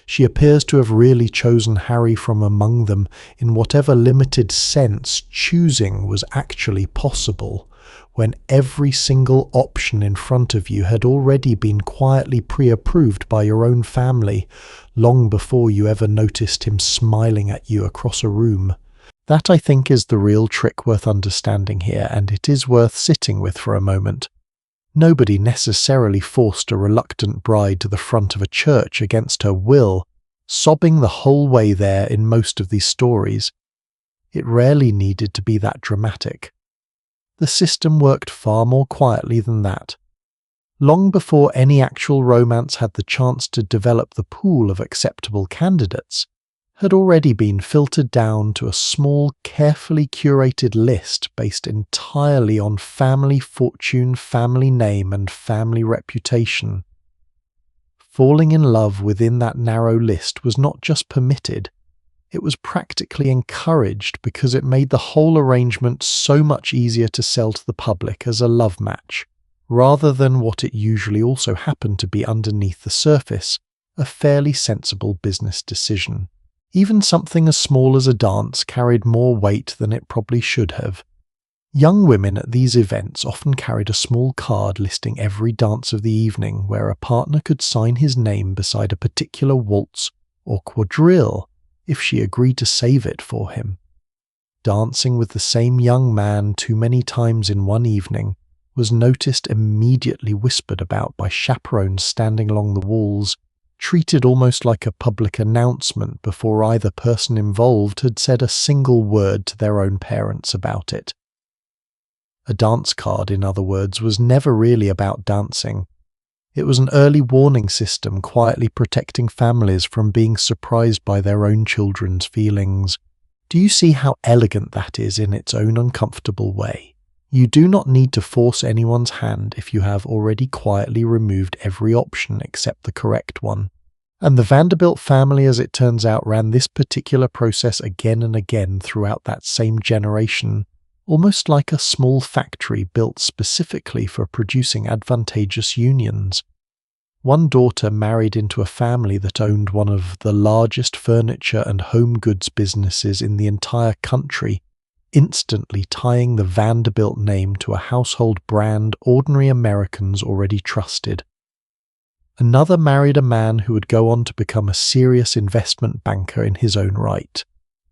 She appears to have really chosen Harry from among them in whatever limited sense choosing was actually possible, when every single option in front of you had already been quietly pre-approved by your own family, long before you ever noticed him smiling at you across a room. That, I think, is the real trick worth understanding here, and it is worth sitting with for a moment. Nobody necessarily forced a reluctant bride to the front of a church against her will, sobbing the whole way there in most of these stories. It rarely needed to be that dramatic. The system worked far more quietly than that. Long before any actual romance had the chance to develop the pool of acceptable candidates, had already been filtered down to a small, carefully curated list based entirely on family fortune, family name, and family reputation. Falling in love within that narrow list was not just permitted, it was practically encouraged because it made the whole arrangement so much easier to sell to the public as a love match, rather than what it usually also happened to be underneath the surface, a fairly sensible business decision. Even something as small as a dance carried more weight than it probably should have. Young women at these events often carried a small card listing every dance of the evening where a partner could sign his name beside a particular waltz or quadrille if she agreed to save it for him. Dancing with the same young man too many times in one evening was noticed, immediately whispered about by chaperones standing along the walls, treated almost like a public announcement before either person involved had said a single word to their own parents about it. A dance card, in other words, was never really about dancing. It was an early warning system quietly protecting families from being surprised by their own children's feelings. Do you see how elegant that is in its own uncomfortable way? You do not need to force anyone's hand if you have already quietly removed every option except the correct one. And the Vanderbilt family, as it turns out, ran this particular process again and again throughout that same generation, almost like a small factory built specifically for producing advantageous unions. One daughter married into a family that owned one of the largest furniture and home goods businesses in the entire country, instantly tying the Vanderbilt name to a household brand ordinary Americans already trusted. Another married a man who would go on to become a serious investment banker in his own right,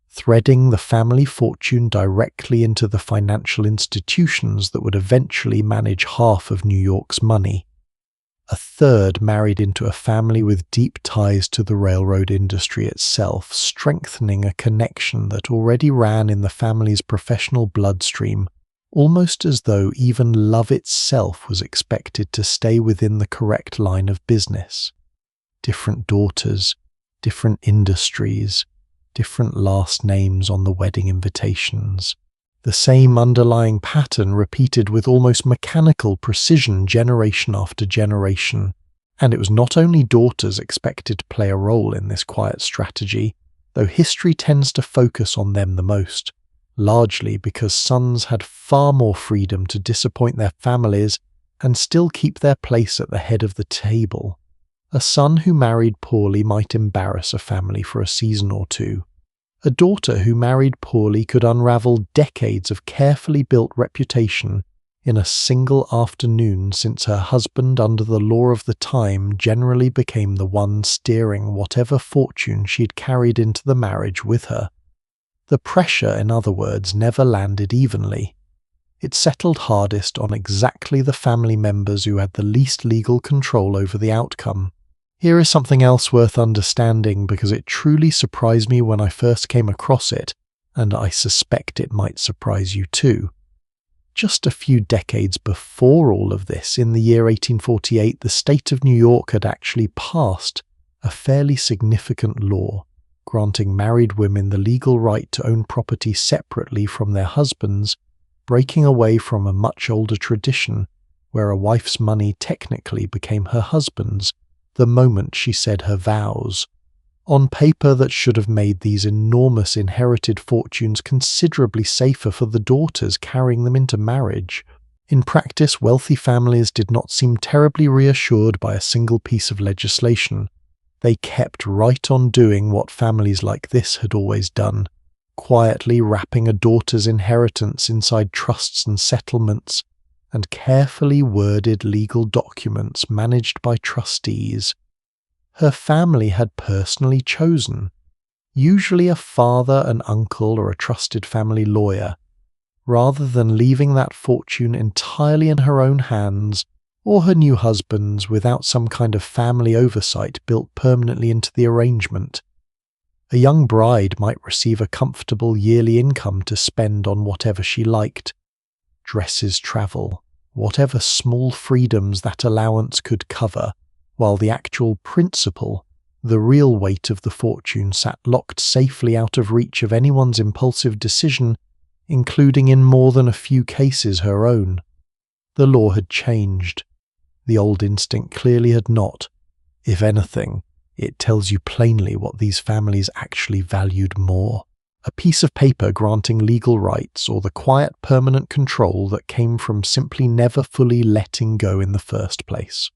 threading the family fortune directly into the financial institutions that would eventually manage half of New York's money. A third married into a family with deep ties to the railroad industry itself, strengthening a connection that already ran in the family's professional bloodstream, almost as though even love itself was expected to stay within the correct line of business. Different daughters, different industries, different last names on the wedding invitations. The same underlying pattern repeated with almost mechanical precision generation after generation. And it was not only daughters expected to play a role in this quiet strategy, though history tends to focus on them the most, largely because sons had far more freedom to disappoint their families and still keep their place at the head of the table. A son who married poorly might embarrass a family for a season or two. A daughter who married poorly could unravel decades of carefully built reputation in a single afternoon, since her husband, under the law of the time, generally became the one steering whatever fortune she'd carried into the marriage with her. The pressure, in other words, never landed evenly. It settled hardest on exactly the family members who had the least legal control over the outcome. Here is something else worth understanding, because it truly surprised me when I first came across it, and I suspect it might surprise you too. Just a few decades before all of this, in the year 1848, the state of New York had actually passed a fairly significant law granting married women the legal right to own property separately from their husbands, breaking away from a much older tradition where a wife's money technically became her husband's the moment she said her vows. On paper, that should have made these enormous inherited fortunes considerably safer for the daughters carrying them into marriage. In practice, wealthy families did not seem terribly reassured by a single piece of legislation. They kept right on doing what families like this had always done, quietly wrapping a daughter's inheritance inside trusts and settlements, and carefully worded legal documents managed by trustees. Her family had personally chosen, usually a father, an uncle, or a trusted family lawyer, rather than leaving that fortune entirely in her own hands or her new husband's without some kind of family oversight built permanently into the arrangement. A young bride might receive a comfortable yearly income to spend on whatever she liked: dresses, travel, whatever small freedoms that allowance could cover, while the actual principal, the real weight of the fortune, sat locked safely out of reach of anyone's impulsive decision, including in more than a few cases her own. The law had changed. The old instinct clearly had not. If anything, it tells you plainly what these families actually valued more: a piece of paper granting legal rights, or the quiet permanent control that came from simply never fully letting go in the first place.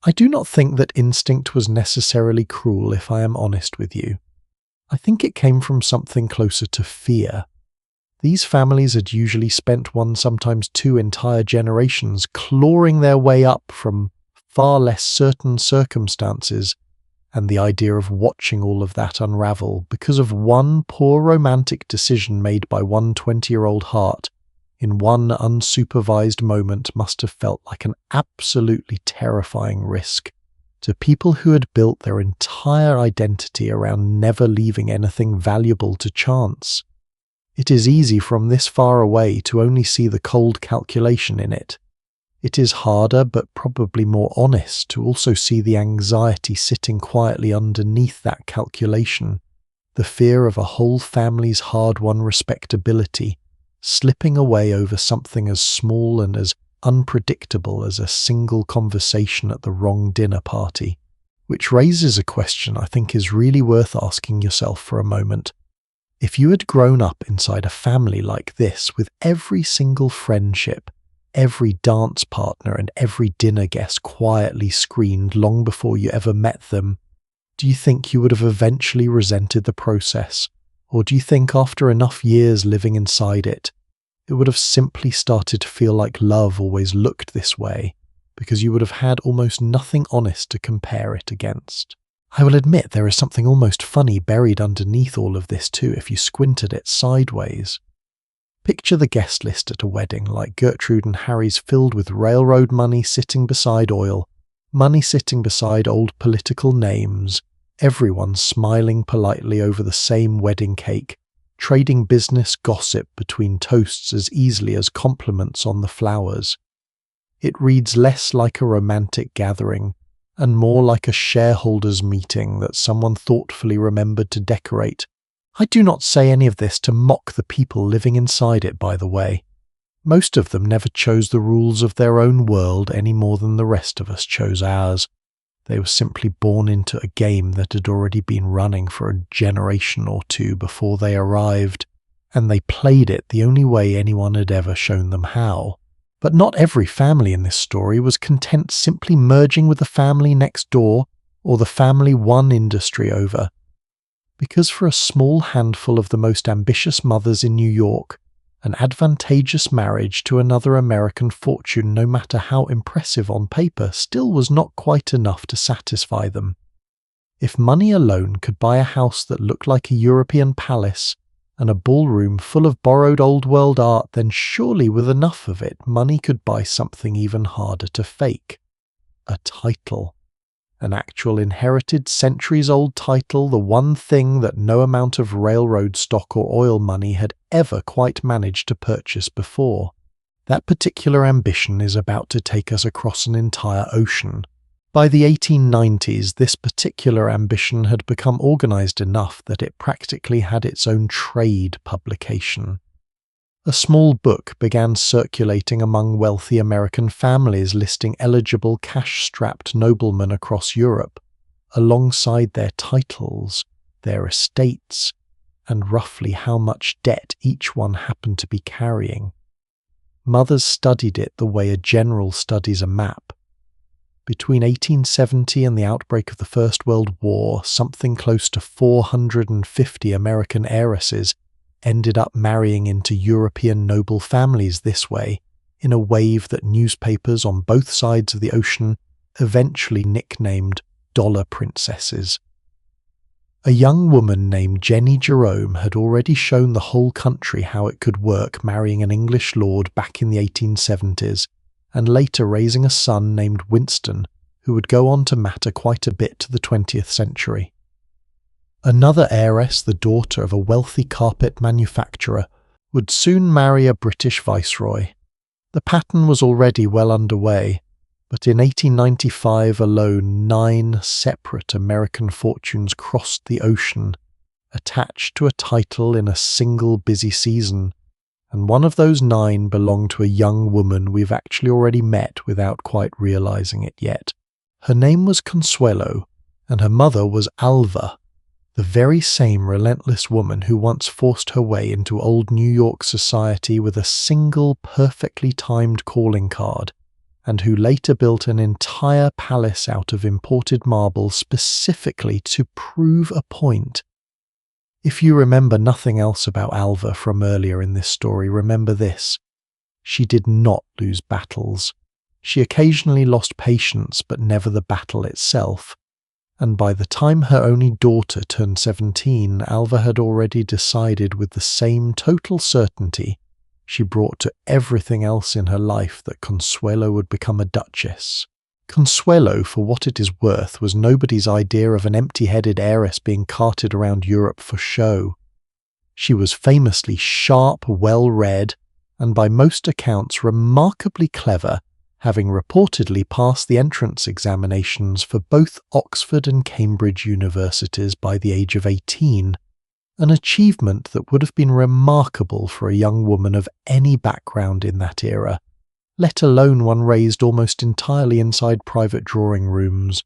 I do not think that instinct was necessarily cruel, if I am honest with you. I think it came from something closer to fear. These families had usually spent one, sometimes two entire generations clawing their way up from far less certain circumstances, and the idea of watching all of that unravel because of one poor romantic decision made by one 20-year-old heart in one unsupervised moment must have felt like an absolutely terrifying risk to people who had built their entire identity around never leaving anything valuable to chance. It is easy from this far away to only see the cold calculation in it. It is harder, but probably more honest, to also see the anxiety sitting quietly underneath that calculation, the fear of a whole family's hard-won respectability slipping away over something as small and as unpredictable as a single conversation at the wrong dinner party, which raises a question I think is really worth asking yourself for a moment. If you had grown up inside a family like this, with every single friendship, every dance partner, and every dinner guest quietly screened long before you ever met them, do you think you would have eventually resented the process? Or do you think after enough years living inside it, it would have simply started to feel like love always looked this way, because you would have had almost nothing honest to compare it against? I will admit there is something almost funny buried underneath all of this too if you squint at it sideways. Picture the guest list at a wedding, like Gertrude and Harry's, filled with railroad money sitting beside oil, money sitting beside old political names, everyone smiling politely over the same wedding cake, trading business gossip between toasts as easily as compliments on the flowers. It reads less like a romantic gathering and more like a shareholders' meeting that someone thoughtfully remembered to decorate. I do not say any of this to mock the people living inside it, by the way. Most of them never chose the rules of their own world any more than the rest of us chose ours. They were simply born into a game that had already been running for a generation or two before they arrived, and they played it the only way anyone had ever shown them how. But not every family in this story was content simply merging with the family next door or the family one industry over. Because for a small handful of the most ambitious mothers in New York, an advantageous marriage to another American fortune, no matter how impressive on paper, still was not quite enough to satisfy them. If money alone could buy a house that looked like a European palace and a ballroom full of borrowed old-world art, then surely with enough of it, money could buy something even harder to fake. A title. An actual inherited centuries-old title, the one thing that no amount of railroad stock or oil money had ever quite managed to purchase before. That particular ambition is about to take us across an entire ocean. By the 1890s, this particular ambition had become organized enough that it practically had its own trade publication. A small book began circulating among wealthy American families listing eligible cash-strapped noblemen across Europe, alongside their titles, their estates, and roughly how much debt each one happened to be carrying. Mothers studied it the way a general studies a map. Between 1870 and the outbreak of the First World War, something close to 450 American heiresses ended up marrying into European noble families this way, in a wave that newspapers on both sides of the ocean eventually nicknamed dollar princesses. A young woman named Jenny Jerome had already shown the whole country how it could work marrying an English lord back in the 1870s, and later raising a son named Winston, who would go on to matter quite a bit to the 20th century. Another heiress, the daughter of a wealthy carpet manufacturer, would soon marry a British viceroy. The pattern was already well underway, but in 1895 alone 9 separate American fortunes crossed the ocean, attached to a title in a single busy season, and one of those 9 belonged to a young woman we've actually already met without quite realizing it yet. Her name was Consuelo, and her mother was Alva, the very same relentless woman who once forced her way into old New York society with a single perfectly timed calling card, and who later built an entire palace out of imported marble specifically to prove a point. If you remember nothing else about Alva from earlier in this story, remember this. She did not lose battles. She occasionally lost patience, but never the battle itself. And by the time her only daughter turned 17, Alva had already decided with the same total certainty she brought to everything else in her life that Consuelo would become a duchess. Consuelo, for what it is worth, was nobody's idea of an empty-headed heiress being carted around Europe for show. She was famously sharp, well-read, and by most accounts remarkably clever, having reportedly passed the entrance examinations for both Oxford and Cambridge universities by the age of 18, an achievement that would have been remarkable for a young woman of any background in that era, let alone one raised almost entirely inside private drawing rooms.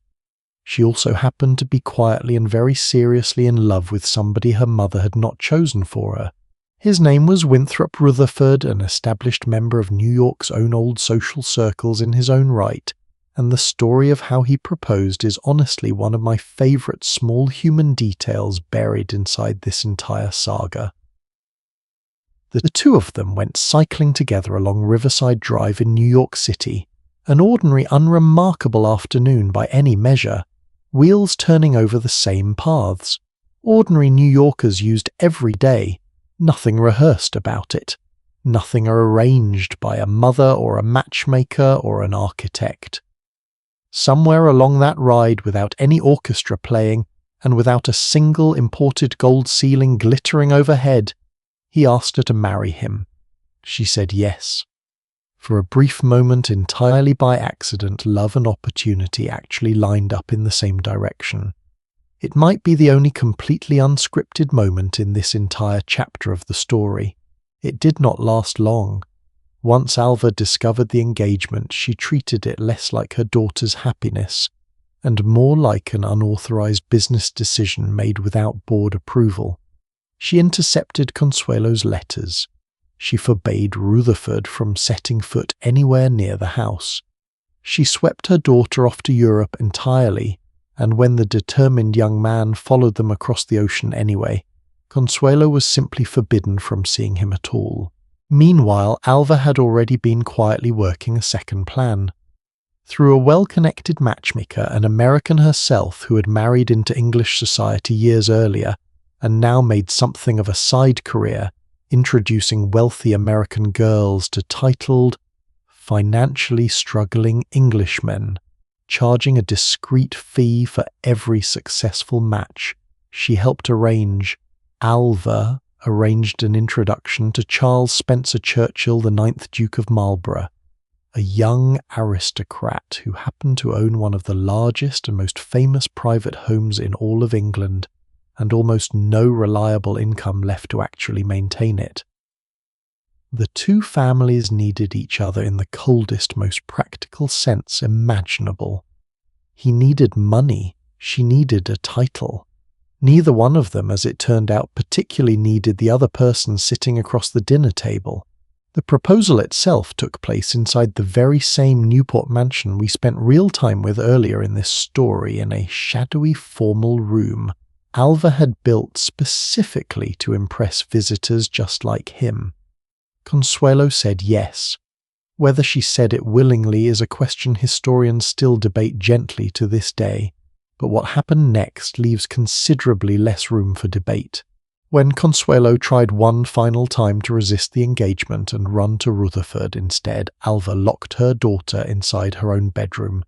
She also happened to be quietly and very seriously in love with somebody her mother had not chosen for her. His name was Winthrop Rutherford, an established member of New York's own old social circles in his own right, and the story of how he proposed is honestly one of my favourite small human details buried inside this entire saga. The two of them went cycling together along Riverside Drive in New York City, an ordinary, unremarkable afternoon by any measure, wheels turning over the same paths. Ordinary New Yorkers used every day, nothing rehearsed about it, nothing arranged by a mother or a matchmaker or an architect. Somewhere along that ride, without any orchestra playing, and without a single imported gold ceiling glittering overhead, he asked her to marry him. She said yes. For a brief moment, entirely by accident, love and opportunity actually lined up in the same direction. It might be the only completely unscripted moment in this entire chapter of the story. It did not last long. Once Alva discovered the engagement, she treated it less like her daughter's happiness, and more like an unauthorized business decision made without board approval. She intercepted Consuelo's letters. She forbade Rutherford from setting foot anywhere near the house. She swept her daughter off to Europe entirely, and when the determined young man followed them across the ocean anyway, Consuelo was simply forbidden from seeing him at all. Meanwhile, Alva had already been quietly working a second plan. Through a well-connected matchmaker, an American herself who had married into English society years earlier and now made something of a side career, introducing wealthy American girls to titled, financially struggling Englishmen, charging a discreet fee for every successful match, she helped arrange. Alva arranged an introduction to Charles Spencer Churchill, the 9th Duke of Marlborough, a young aristocrat who happened to own one of the largest and most famous private homes in all of England, and almost no reliable income left to actually maintain it. The two families needed each other in the coldest, most practical sense imaginable. He needed money, she needed a title. Neither one of them, as it turned out, particularly needed the other person sitting across the dinner table. The proposal itself took place inside the very same Newport mansion we spent real time with earlier in this story, in a shadowy formal room Alva had built specifically to impress visitors just like him. Consuelo said yes. Whether she said it willingly is a question historians still debate gently to this day, but what happened next leaves considerably less room for debate. When Consuelo tried one final time to resist the engagement and run to Rutherford instead, Alva locked her daughter inside her own bedroom,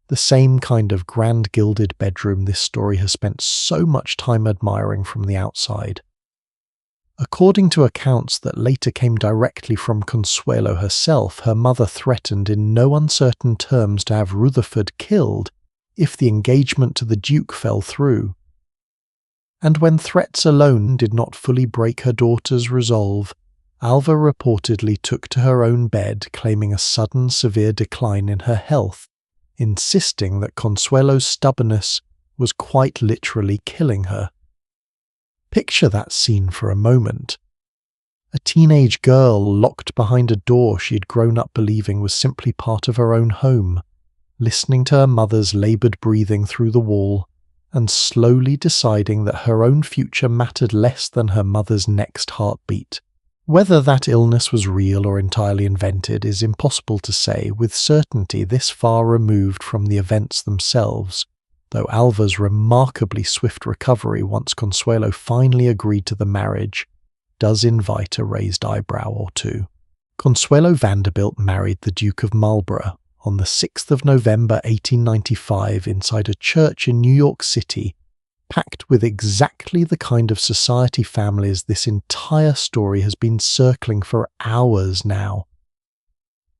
the same kind of grand gilded bedroom this story has spent so much time admiring from the outside. According to accounts that later came directly from Consuelo herself, her mother threatened in no uncertain terms to have Rutherford killed if the engagement to the Duke fell through. And when threats alone did not fully break her daughter's resolve, Alva reportedly took to her own bed, claiming a sudden severe decline in her health, insisting that Consuelo's stubbornness was quite literally killing her. Picture that scene for a moment. A teenage girl locked behind a door she had grown up believing was simply part of her own home, listening to her mother's laboured breathing through the wall, and slowly deciding that her own future mattered less than her mother's next heartbeat. Whether that illness was real or entirely invented is impossible to say with certainty this far removed from the events themselves, though Alva's remarkably swift recovery once Consuelo finally agreed to the marriage does invite a raised eyebrow or two. Consuelo Vanderbilt married the Duke of Marlborough on the 6th of November 1895 inside a church in New York City, packed with exactly the kind of society families this entire story has been circling for hours now.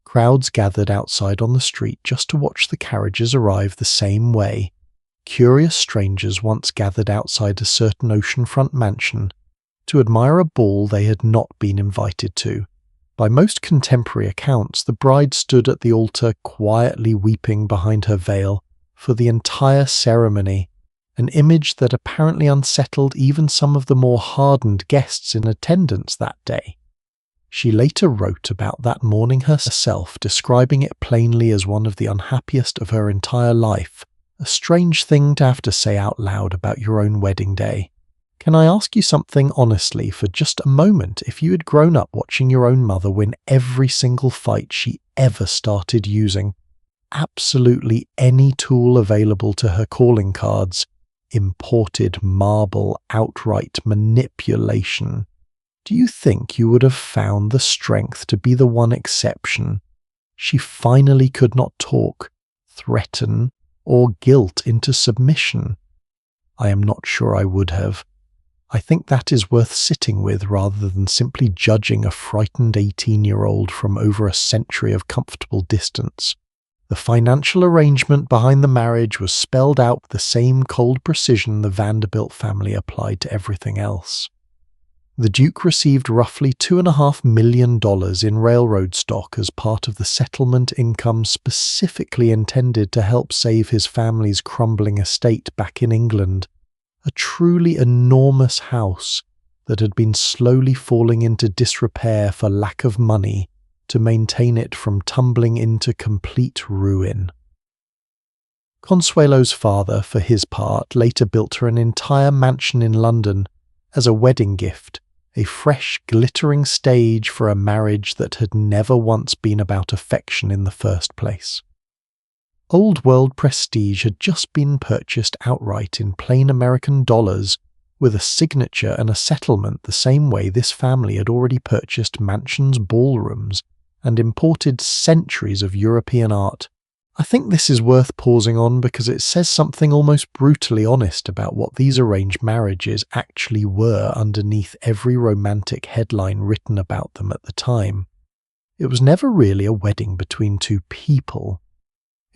Crowds gathered outside on the street just to watch the carriages arrive the same way. Curious strangers once gathered outside a certain oceanfront mansion to admire a ball they had not been invited to. By most contemporary accounts, the bride stood at the altar quietly weeping behind her veil for the entire ceremony, an image that apparently unsettled even some of the more hardened guests in attendance that day. She later wrote about that morning herself, describing it plainly as one of the unhappiest of her entire life, a strange thing to have to say out loud about your own wedding day. Can I ask you something honestly for just a moment? If you had grown up watching your own mother win every single fight she ever started using, absolutely any tool available to her calling cards, imported marble outright manipulation, do you think you would have found the strength to be the one exception? She finally could not talk, threaten, or guilt into submission. I am not sure I would have. I think that is worth sitting with rather than simply judging a frightened 18-year-old from over a century of comfortable distance. The financial arrangement behind the marriage was spelled out with the same cold precision the Vanderbilt family applied to everything else. The Duke received roughly $2.5 million in railroad stock as part of the settlement income specifically intended to help save his family's crumbling estate back in England, a truly enormous house that had been slowly falling into disrepair for lack of money to maintain it from tumbling into complete ruin. Consuelo's father, for his part, later built her an entire mansion in London as a wedding gift, a fresh, glittering stage for a marriage that had never once been about affection in the first place. Old world prestige had just been purchased outright in plain American dollars, with a signature and a settlement the same way this family had already purchased mansions, ballrooms, and imported centuries of European art. I think this is worth pausing on because it says something almost brutally honest about what these arranged marriages actually were underneath every romantic headline written about them at the time. It was never really a wedding between two people.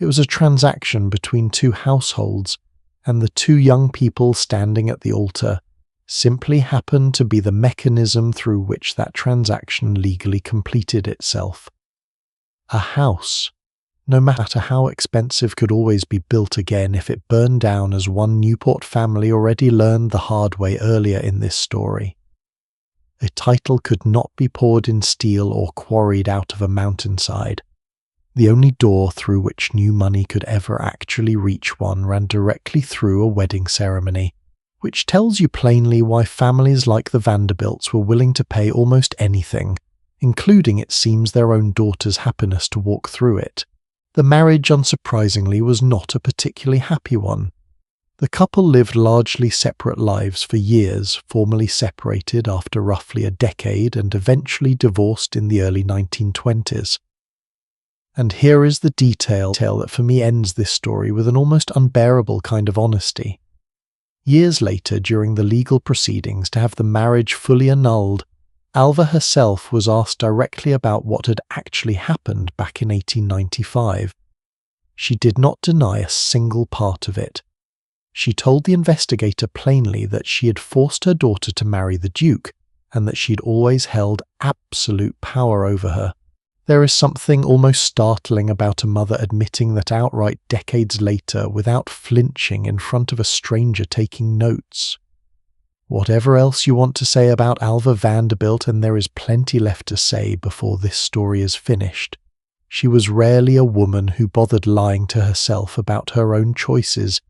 It was a transaction between two households, and the two young people standing at the altar simply happened to be the mechanism through which that transaction legally completed itself. A house, no matter how expensive, could always be built again if it burned down, as one Newport family already learned the hard way earlier in this story. A title could not be poured in steel or quarried out of a mountainside. The only door through which new money could ever actually reach one ran directly through a wedding ceremony, which tells you plainly why families like the Vanderbilts were willing to pay almost anything, including, it seems, their own daughter's happiness to walk through it. The marriage, unsurprisingly, was not a particularly happy one. The couple lived largely separate lives for years, formally separated after roughly a decade and eventually divorced in the early 1920s. And here is the detail that for me ends this story with an almost unbearable kind of honesty. Years later, during the legal proceedings to have the marriage fully annulled, Alva herself was asked directly about what had actually happened back in 1895. She did not deny a single part of it. She told the investigator plainly that she had forced her daughter to marry the Duke, and that she'd always held absolute power over her. There is something almost startling about a mother admitting that outright decades later without flinching in front of a stranger taking notes. Whatever else you want to say about Alva Vanderbilt, and there is plenty left to say before this story is finished, she was rarely a woman who bothered lying to herself about her own choices,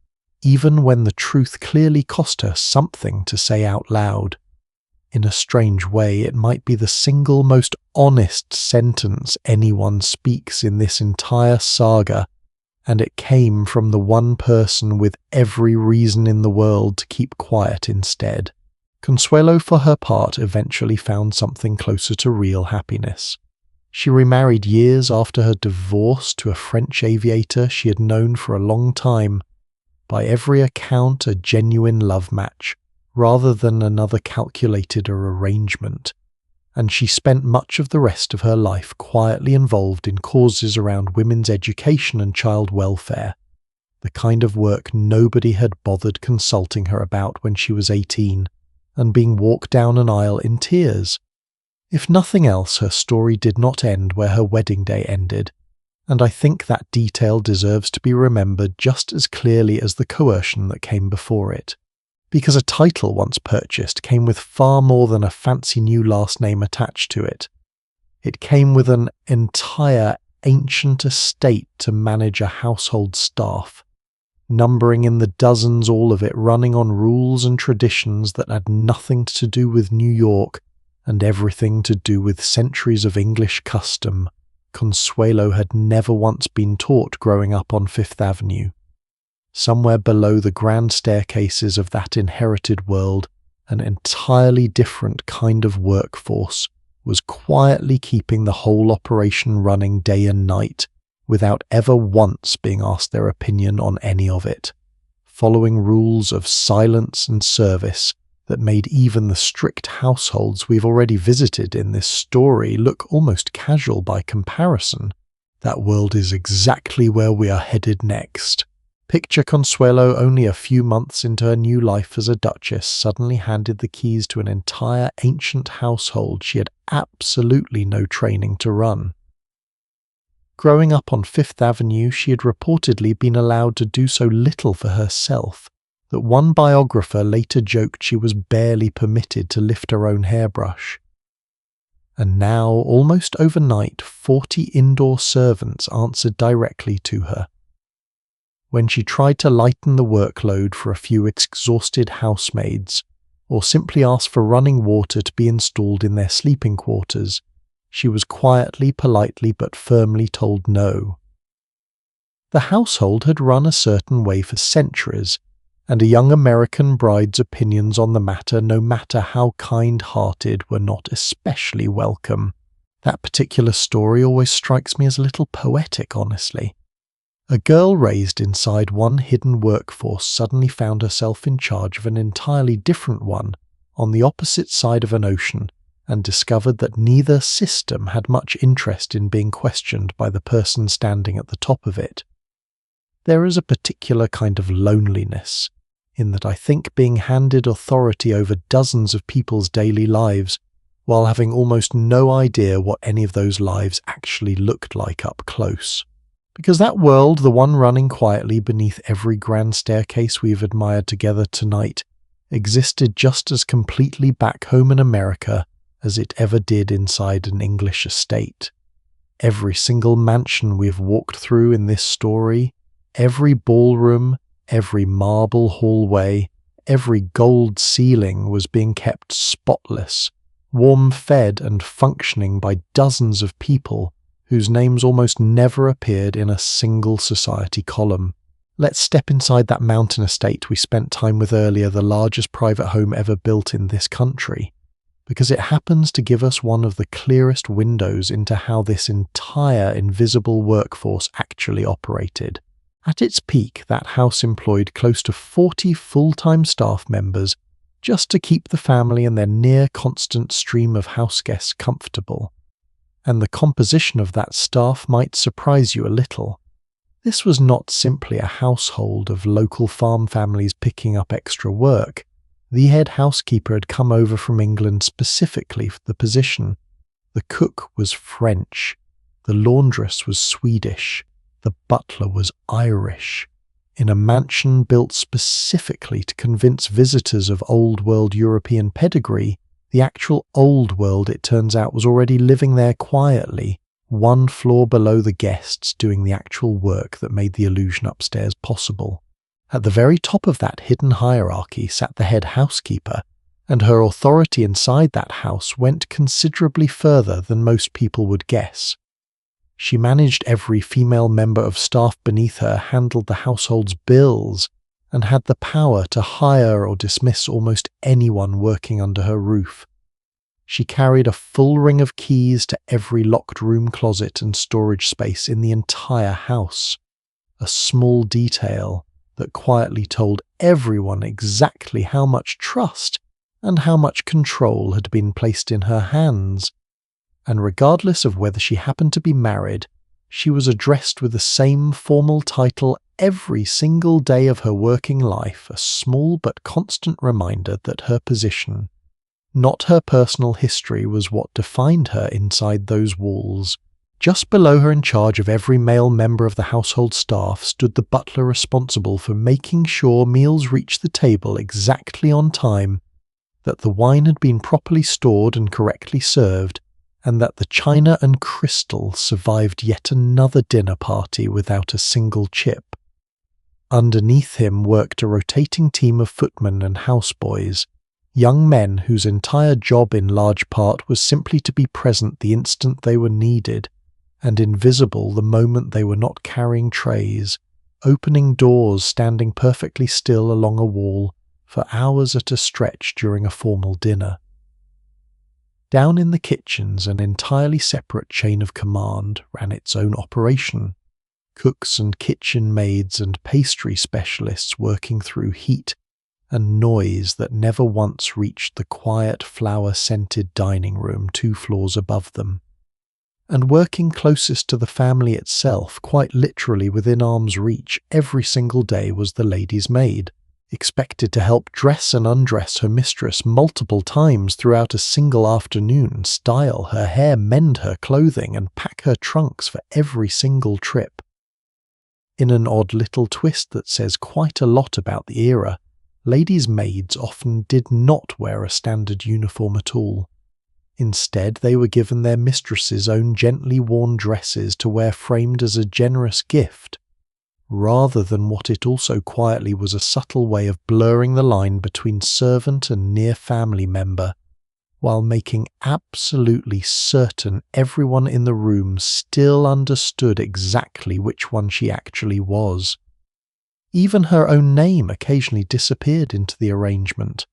even when the truth clearly cost her something to say out loud. In a strange way, it might be the single most honest sentence anyone speaks in this entire saga, and it came from the one person with every reason in the world to keep quiet instead. Consuelo, for her part, eventually found something closer to real happiness. She remarried years after her divorce to a French aviator she had known for a long time, by every account a genuine love match, rather than another calculated arrangement, and she spent much of the rest of her life quietly involved in causes around women's education and child welfare, the kind of work nobody had bothered consulting her about when she was 18, and being walked down an aisle in tears. If nothing else, her story did not end where her wedding day ended, and I think that detail deserves to be remembered just as clearly as the coercion that came before it. Because a title once purchased came with far more than a fancy new last name attached to it. It came with an entire ancient estate to manage a household staff, numbering in the dozens, all of it running on rules and traditions that had nothing to do with New York and everything to do with centuries of English custom Consuelo had never once been taught growing up on Fifth Avenue. Somewhere below the grand staircases of that inherited world, an entirely different kind of workforce was quietly keeping the whole operation running day and night, without ever once being asked their opinion on any of it, following rules of silence and service that made even the strict households we've already visited in this story look almost casual by comparison. That world is exactly where we are headed next. Picture Consuelo, only a few months into her new life as a duchess, suddenly handed the keys to an entire ancient household she had absolutely no training to run. Growing up on Fifth Avenue, she had reportedly been allowed to do so little for herself that one biographer later joked she was barely permitted to lift her own hairbrush. And now, almost overnight, 40 indoor servants answered directly to her. When she tried to lighten the workload for a few exhausted housemaids, or simply asked for running water to be installed in their sleeping quarters, she was quietly, politely, but firmly told no. The household had run a certain way for centuries, and a young American bride's opinions on the matter, no matter how kind-hearted, were not especially welcome. That particular story always strikes me as a little poetic, honestly. A girl raised inside one hidden workforce suddenly found herself in charge of an entirely different one on the opposite side of an ocean, and discovered that neither system had much interest in being questioned by the person standing at the top of it. There is a particular kind of loneliness in that I think being handed authority over dozens of people's daily lives, while having almost no idea what any of those lives actually looked like up close. Because that world, the one running quietly beneath every grand staircase we've admired together tonight, existed just as completely back home in America as it ever did inside an English estate. Every single mansion we've walked through in this story, every ballroom, every marble hallway, every gold ceiling was being kept spotless, warm-fed and functioning by dozens of people whose names almost never appeared in a single society column. Let's step inside that mountain estate we spent time with earlier, the largest private home ever built in this country, because it happens to give us one of the clearest windows into how this entire invisible workforce actually operated. At its peak, that house employed close to 40 full-time staff members just to keep the family and their near-constant stream of house guests comfortable. And the composition of that staff might surprise you a little. This was not simply a household of local farm families picking up extra work. The head housekeeper had come over from England specifically for the position. The cook was French. The laundress was Swedish. The butler was Irish. In a mansion built specifically to convince visitors of old-world European pedigree, the actual old world, it turns out, was already living there quietly, one floor below the guests, doing the actual work that made the illusion upstairs possible. At the very top of that hidden hierarchy sat the head housekeeper, and her authority inside that house went considerably further than most people would guess. She managed every female member of staff beneath her, handled the household's bills, and had the power to hire or dismiss almost anyone working under her roof. She carried a full ring of keys to every locked room, closet, and storage space in the entire house, a small detail that quietly told everyone exactly how much trust and how much control had been placed in her hands. And regardless of whether she happened to be married, she was addressed with the same formal title every single day of her working life, a small but constant reminder that her position, not her personal history, was what defined her inside those walls. Just below her, in charge of every male member of the household staff, stood the butler responsible for making sure meals reached the table exactly on time, that the wine had been properly stored and correctly served, and that the china and crystal survived yet another dinner party without a single chip. Underneath him worked a rotating team of footmen and houseboys, young men whose entire job in large part was simply to be present the instant they were needed, and invisible the moment they were not carrying trays, opening doors, standing perfectly still along a wall for hours at a stretch during a formal dinner. Down in the kitchens, an entirely separate chain of command ran its own operation. Cooks and kitchen maids and pastry specialists working through heat and noise that never once reached the quiet, flower-scented dining room 2 floors above them. And working closest to the family itself, quite literally within arm's reach, every single day was the lady's maid, expected to help dress and undress her mistress multiple times throughout a single afternoon, style her hair, mend her clothing, and pack her trunks for every single trip. In an odd little twist that says quite a lot about the era, ladies' maids often did not wear a standard uniform at all. Instead, they were given their mistress's own gently worn dresses to wear framed as a generous gift, rather than what it also quietly was a subtle way of blurring the line between servant and near family member, while making absolutely certain everyone in the room still understood exactly which one she actually was. Even her own name occasionally disappeared into the arrangement.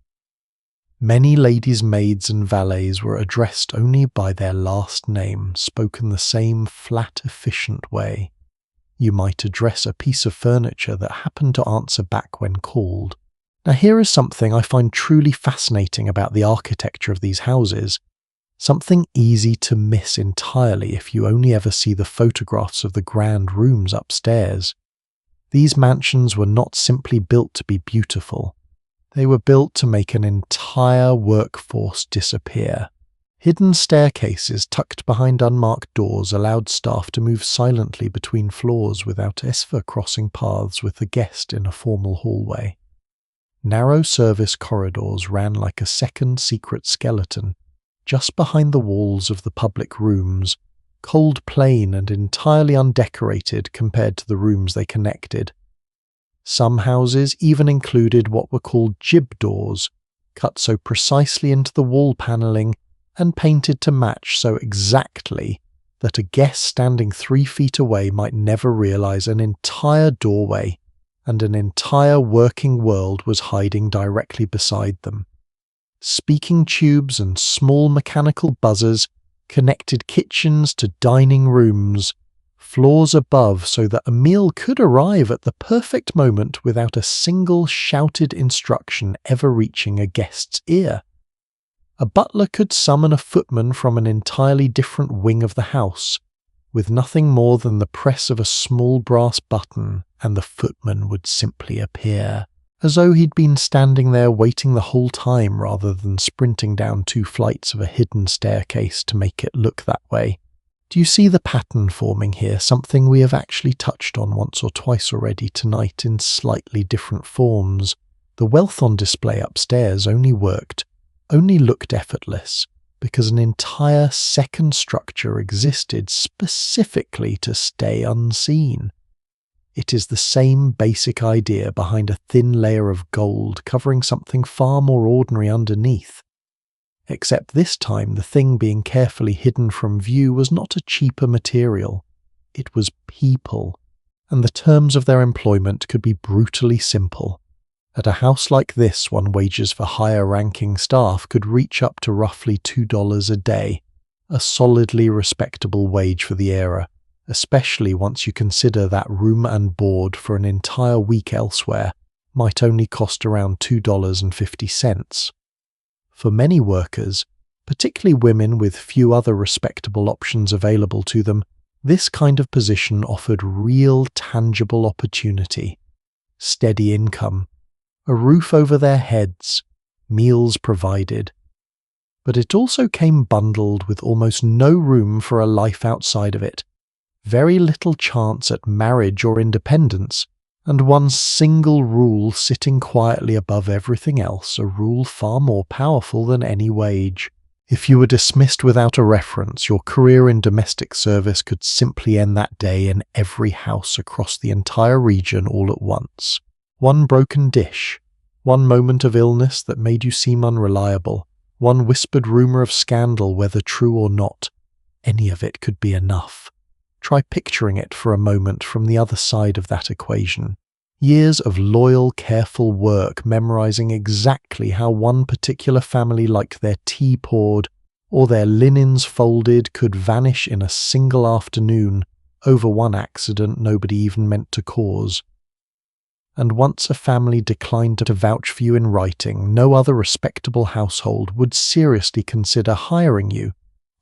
Many ladies' maids and valets were addressed only by their last name, spoken the same flat, efficient way. You might address a piece of furniture that happened to answer back when called. Now here is something I find truly fascinating about the architecture of these houses, something easy to miss entirely if you only ever see the photographs of the grand rooms upstairs. These mansions were not simply built to be beautiful. They were built to make an entire workforce disappear. Hidden staircases tucked behind unmarked doors allowed staff to move silently between floors without ever crossing paths with the guest in a formal hallway. Narrow service corridors ran like a second secret skeleton, just behind the walls of the public rooms, cold plain and entirely undecorated compared to the rooms they connected. Some houses even included what were called jib doors, cut so precisely into the wall panelling and painted to match so exactly that a guest standing 3 feet away might never realize an entire doorway and an entire working world was hiding directly beside them. Speaking tubes and small mechanical buzzers connected kitchens to dining rooms, floors above so that a meal could arrive at the perfect moment without a single shouted instruction ever reaching a guest's ear. A butler could summon a footman from an entirely different wing of the house, with nothing more than the press of a small brass button, and the footman would simply appear, as though he'd been standing there waiting the whole time rather than sprinting down 2 flights of a hidden staircase to make it look that way. Do you see the pattern forming here, something we have actually touched on once or twice already tonight in slightly different forms? The wealth on display upstairs only looked effortless, because an entire second structure existed specifically to stay unseen. It is the same basic idea behind a thin layer of gold covering something far more ordinary underneath. Except this time the thing being carefully hidden from view was not a cheaper material. It was people, and the terms of their employment could be brutally simple. At a house like this, wages for higher-ranking staff could reach up to roughly $2 a day, a solidly respectable wage for the era, especially once you consider that room and board for an entire week elsewhere might only cost around $2.50. For many workers, particularly women with few other respectable options available to them, this kind of position offered real tangible opportunity, steady income, a roof over their heads, meals provided. But it also came bundled with almost no room for a life outside of it, very little chance at marriage or independence, and one single rule sitting quietly above everything else, a rule far more powerful than any wage. If you were dismissed without a reference, your career in domestic service could simply end that day in every house across the entire region all at once. One broken dish, one moment of illness that made you seem unreliable, one whispered rumor of scandal, whether true or not, any of it could be enough. Try picturing it for a moment from the other side of that equation. Years of loyal, careful work memorizing exactly how one particular family liked their tea poured or their linens folded could vanish in a single afternoon over one accident nobody even meant to cause. And once a family declined to vouch for you in writing, no other respectable household would seriously consider hiring you,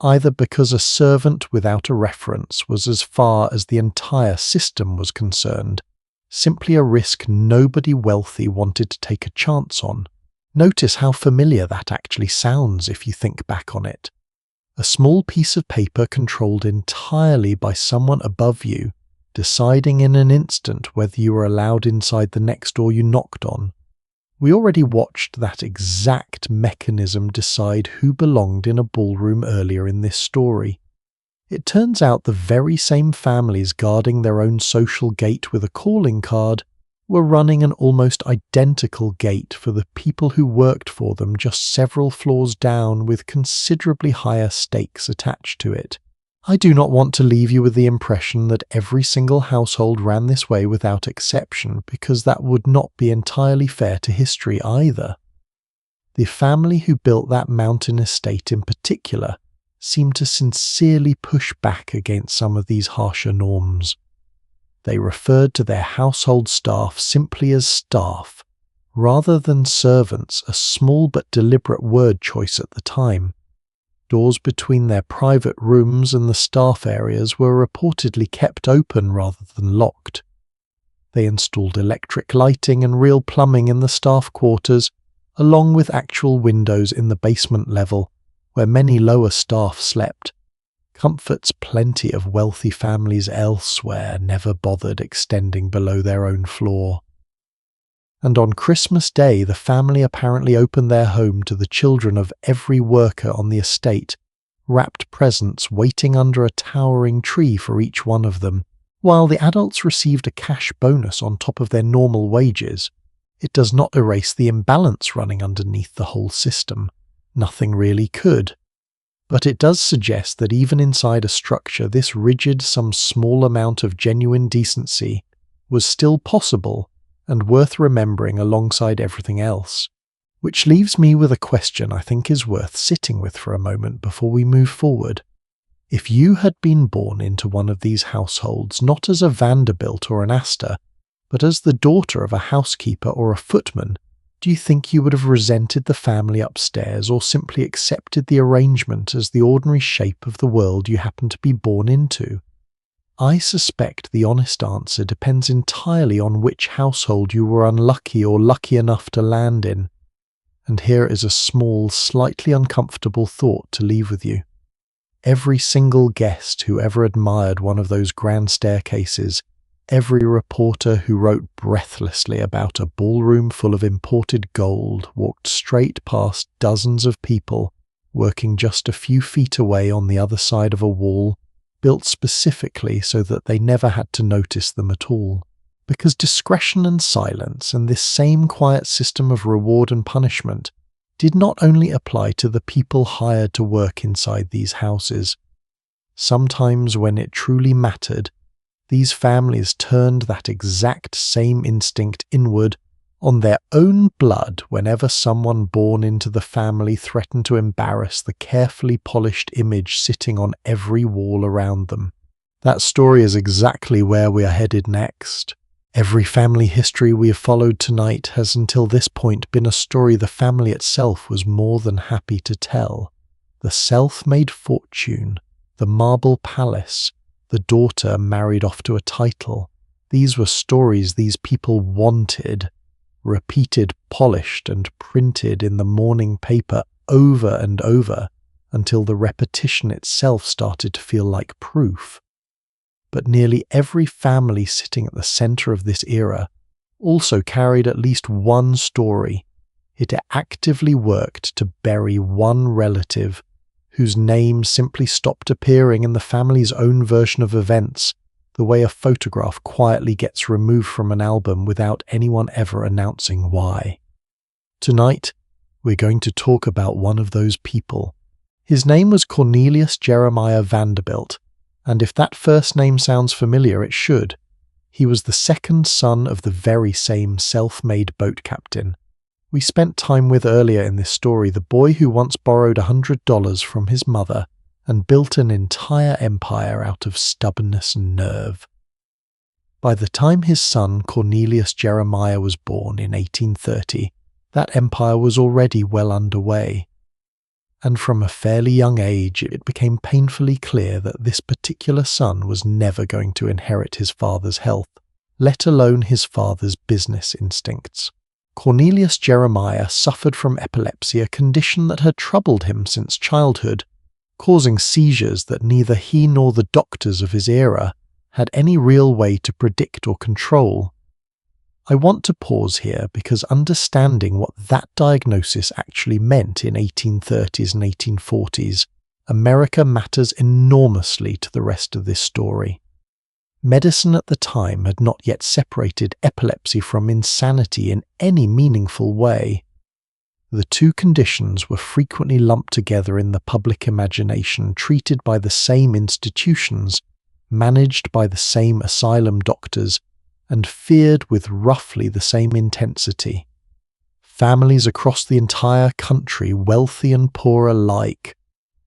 either because a servant without a reference was, as far as the entire system was concerned, simply a risk nobody wealthy wanted to take a chance on. Notice how familiar that actually sounds if you think back on it. A small piece of paper controlled entirely by someone above you, deciding in an instant whether you were allowed inside the next door you knocked on. We already watched that exact mechanism decide who belonged in a ballroom earlier in this story. It turns out the very same families guarding their own social gate with a calling card were running an almost identical gate for the people who worked for them just several floors down, with considerably higher stakes attached to it. I do not want to leave you with the impression that every single household ran this way without exception, because that would not be entirely fair to history either. The family who built that mountain estate in particular seemed to sincerely push back against some of these harsher norms. They referred to their household staff simply as staff, rather than servants, a small but deliberate word choice at the time. Doors between their private rooms and the staff areas were reportedly kept open rather than locked. They installed electric lighting and real plumbing in the staff quarters, along with actual windows in the basement level, where many lower staff slept. Comforts plenty of wealthy families elsewhere never bothered extending below their own floor. And on Christmas Day, the family apparently opened their home to the children of every worker on the estate, wrapped presents waiting under a towering tree for each one of them, while the adults received a cash bonus on top of their normal wages. It does not erase the imbalance running underneath the whole system. Nothing really could. But it does suggest that even inside a structure this rigid, some small amount of genuine decency was still possible and worth remembering alongside everything else. Which leaves me with a question I think is worth sitting with for a moment before we move forward. If you had been born into one of these households not as a Vanderbilt or an Astor, but as the daughter of a housekeeper or a footman, do you think you would have resented the family upstairs or simply accepted the arrangement as the ordinary shape of the world you happen to be born into? I suspect the honest answer depends entirely on which household you were unlucky or lucky enough to land in. And here is a small, slightly uncomfortable thought to leave with you. Every single guest who ever admired one of those grand staircases, every reporter who wrote breathlessly about a ballroom full of imported gold walked straight past dozens of people working just a few feet away on the other side of a wall, built specifically so that they never had to notice them at all. Because discretion and silence and this same quiet system of reward and punishment did not only apply to the people hired to work inside these houses. Sometimes when it truly mattered, these families turned that exact same instinct inward on their own blood whenever someone born into the family threatened to embarrass the carefully polished image sitting on every wall around them. That story is exactly where we are headed next. Every family history we have followed tonight has until this point been a story the family itself was more than happy to tell. The self-made fortune, the marble palace, the daughter married off to a title. These were stories these people wanted, repeated, polished, and printed in the morning paper over and over until the repetition itself started to feel like proof. But nearly every family sitting at the center of this era also carried at least one story. It actively worked to bury one relative whose name simply stopped appearing in the family's own version of events, the way a photograph quietly gets removed from an album without anyone ever announcing why. Tonight, we're going to talk about one of those people. His name was Cornelius Jeremiah Vanderbilt, and if that first name sounds familiar, it should. He was the second son of the very same self-made boat captain we spent time with earlier in this story, the boy who once borrowed $100 from his mother and built an entire empire out of stubbornness and nerve. By the time his son Cornelius Jeremiah was born in 1830, that empire was already well underway. And from a fairly young age, it became painfully clear that this particular son was never going to inherit his father's health, let alone his father's business instincts. Cornelius Jeremiah suffered from epilepsy, a condition that had troubled him since childhood, causing seizures that neither he nor the doctors of his era had any real way to predict or control. I want to pause here because understanding what that diagnosis actually meant in 1830s and 1840s America matters enormously to the rest of this story. Medicine at the time had not yet separated epilepsy from insanity in any meaningful way. The two conditions were frequently lumped together in the public imagination, treated by the same institutions, managed by the same asylum doctors, and feared with roughly the same intensity. Families across the entire country, wealthy and poor alike,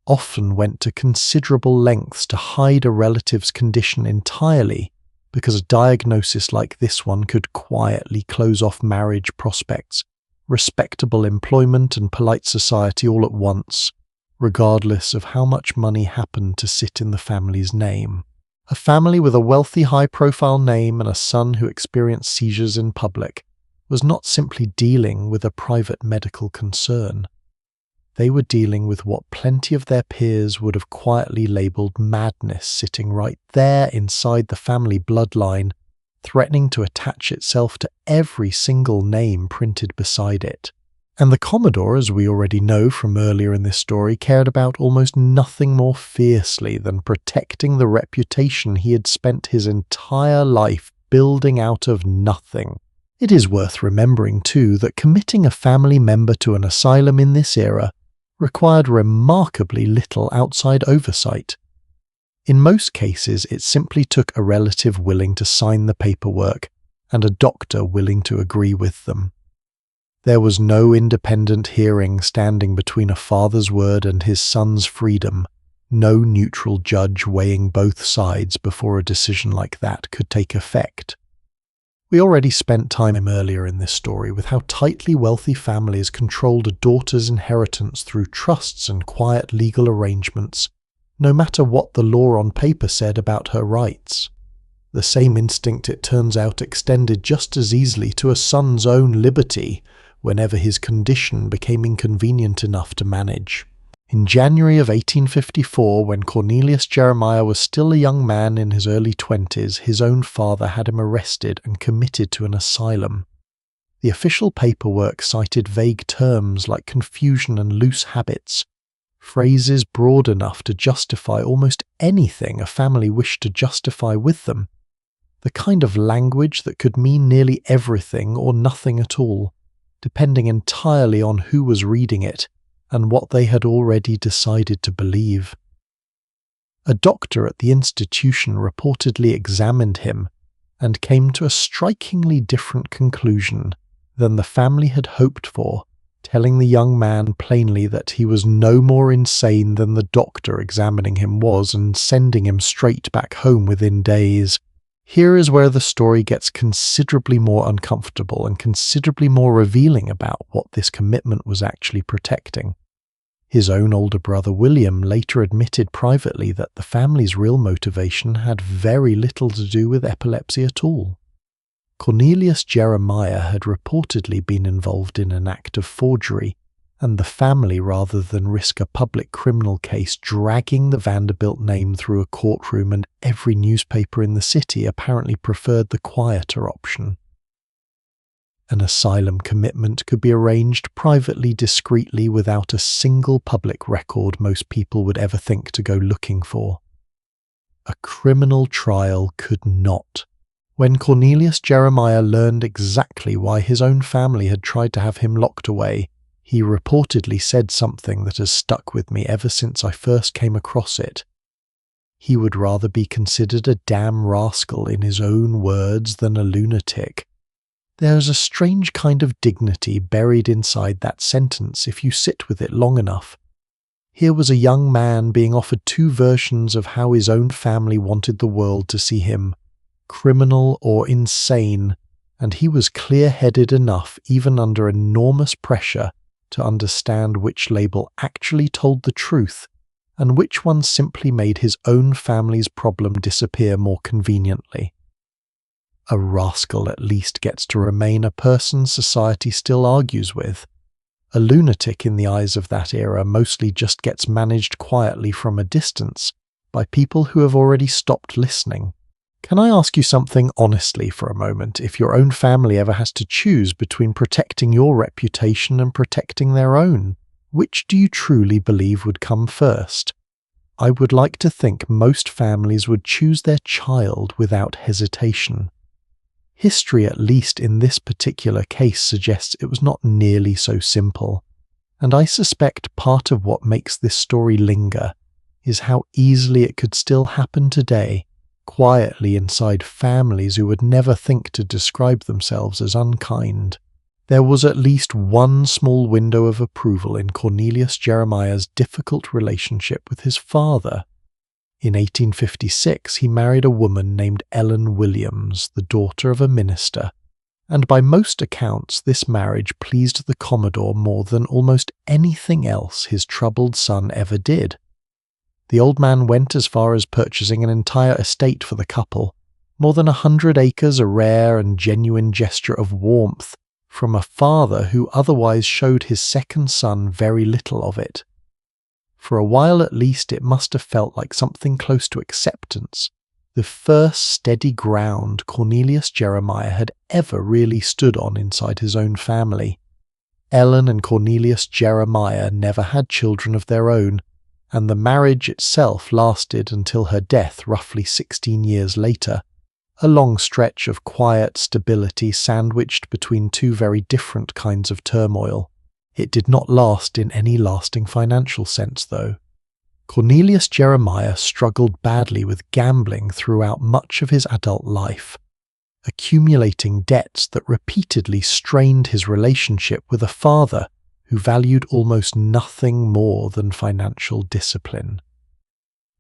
often went to considerable lengths to hide a relative's condition entirely, because a diagnosis like this one could quietly close off marriage prospects, respectable employment and polite society all at once, regardless of how much money happened to sit in the family's name. A family with a wealthy, high-profile name and a son who experienced seizures in public was not simply dealing with a private medical concern. They were dealing with what plenty of their peers would have quietly labelled madness, sitting right there inside the family bloodline, threatening to attach itself to every single name printed beside it. And the Commodore, as we already know from earlier in this story, cared about almost nothing more fiercely than protecting the reputation he had spent his entire life building out of nothing. It is worth remembering, too, that committing a family member to an asylum in this era required remarkably little outside oversight. In most cases, it simply took a relative willing to sign the paperwork and a doctor willing to agree with them. There was no independent hearing standing between a father's word and his son's freedom, no neutral judge weighing both sides before a decision like that could take effect. We already spent time earlier in this story with how tightly wealthy families controlled a daughter's inheritance through trusts and quiet legal arrangements, no matter what the law on paper said about her rights. The same instinct, it turns out, extended just as easily to a son's own liberty whenever his condition became inconvenient enough to manage. In January of 1854, when Cornelius Jeremiah was still a young man in his early 20s, his own father had him arrested and committed to an asylum. The official paperwork cited vague terms like confusion and loose habits, phrases broad enough to justify almost anything a family wished to justify with them, the kind of language that could mean nearly everything or nothing at all, depending entirely on who was reading it and what they had already decided to believe. A doctor at the institution reportedly examined him and came to a strikingly different conclusion than the family had hoped for, telling the young man plainly that he was no more insane than the doctor examining him was and sending him straight back home within days. Here is where the story gets considerably more uncomfortable and considerably more revealing about what this commitment was actually protecting. His own older brother William later admitted privately that the family's real motivation had very little to do with epilepsy at all. Cornelius Jeremiah had reportedly been involved in an act of forgery, and the family, rather than risk a public criminal case dragging the Vanderbilt name through a courtroom and every newspaper in the city, apparently preferred the quieter option. An asylum commitment could be arranged privately, discreetly, without a single public record most people would ever think to go looking for. A criminal trial could not. When Cornelius Jeremiah learned exactly why his own family had tried to have him locked away, he reportedly said something that has stuck with me ever since I first came across it. He would rather be considered a damn rascal, in his own words, than a lunatic. There is a strange kind of dignity buried inside that sentence if you sit with it long enough. Here was a young man being offered two versions of how his own family wanted the world to see him, criminal or insane, and he was clear-headed enough, even under enormous pressure, to understand which label actually told the truth and which one simply made his own family's problem disappear more conveniently. A rascal at least gets to remain a person society still argues with. A lunatic in the eyes of that era mostly just gets managed quietly from a distance by people who have already stopped listening. Can I ask you something honestly for a moment? If your own family ever has to choose between protecting your reputation and protecting their own, which do you truly believe would come first? I would like to think most families would choose their child without hesitation. History, at least in this particular case, suggests it was not nearly so simple, and I suspect part of what makes this story linger is how easily it could still happen today, quietly inside families who would never think to describe themselves as unkind. There was at least one small window of approval in Cornelius Jeremiah's difficult relationship with his father. In 1856, he married a woman named Ellen Williams, the daughter of a minister, and by most accounts this marriage pleased the Commodore more than almost anything else his troubled son ever did. The old man went as far as purchasing an entire estate for the couple, more than 100 acres, a rare and genuine gesture of warmth from a father who otherwise showed his second son very little of it. For a while at least it must have felt like something close to acceptance, the first steady ground Cornelius Jeremiah had ever really stood on inside his own family. Ellen and Cornelius Jeremiah never had children of their own, and the marriage itself lasted until her death roughly 16 years later, a long stretch of quiet stability sandwiched between two very different kinds of turmoil. It did not last in any lasting financial sense, though. Cornelius Jeremiah struggled badly with gambling throughout much of his adult life, accumulating debts that repeatedly strained his relationship with a father who valued almost nothing more than financial discipline.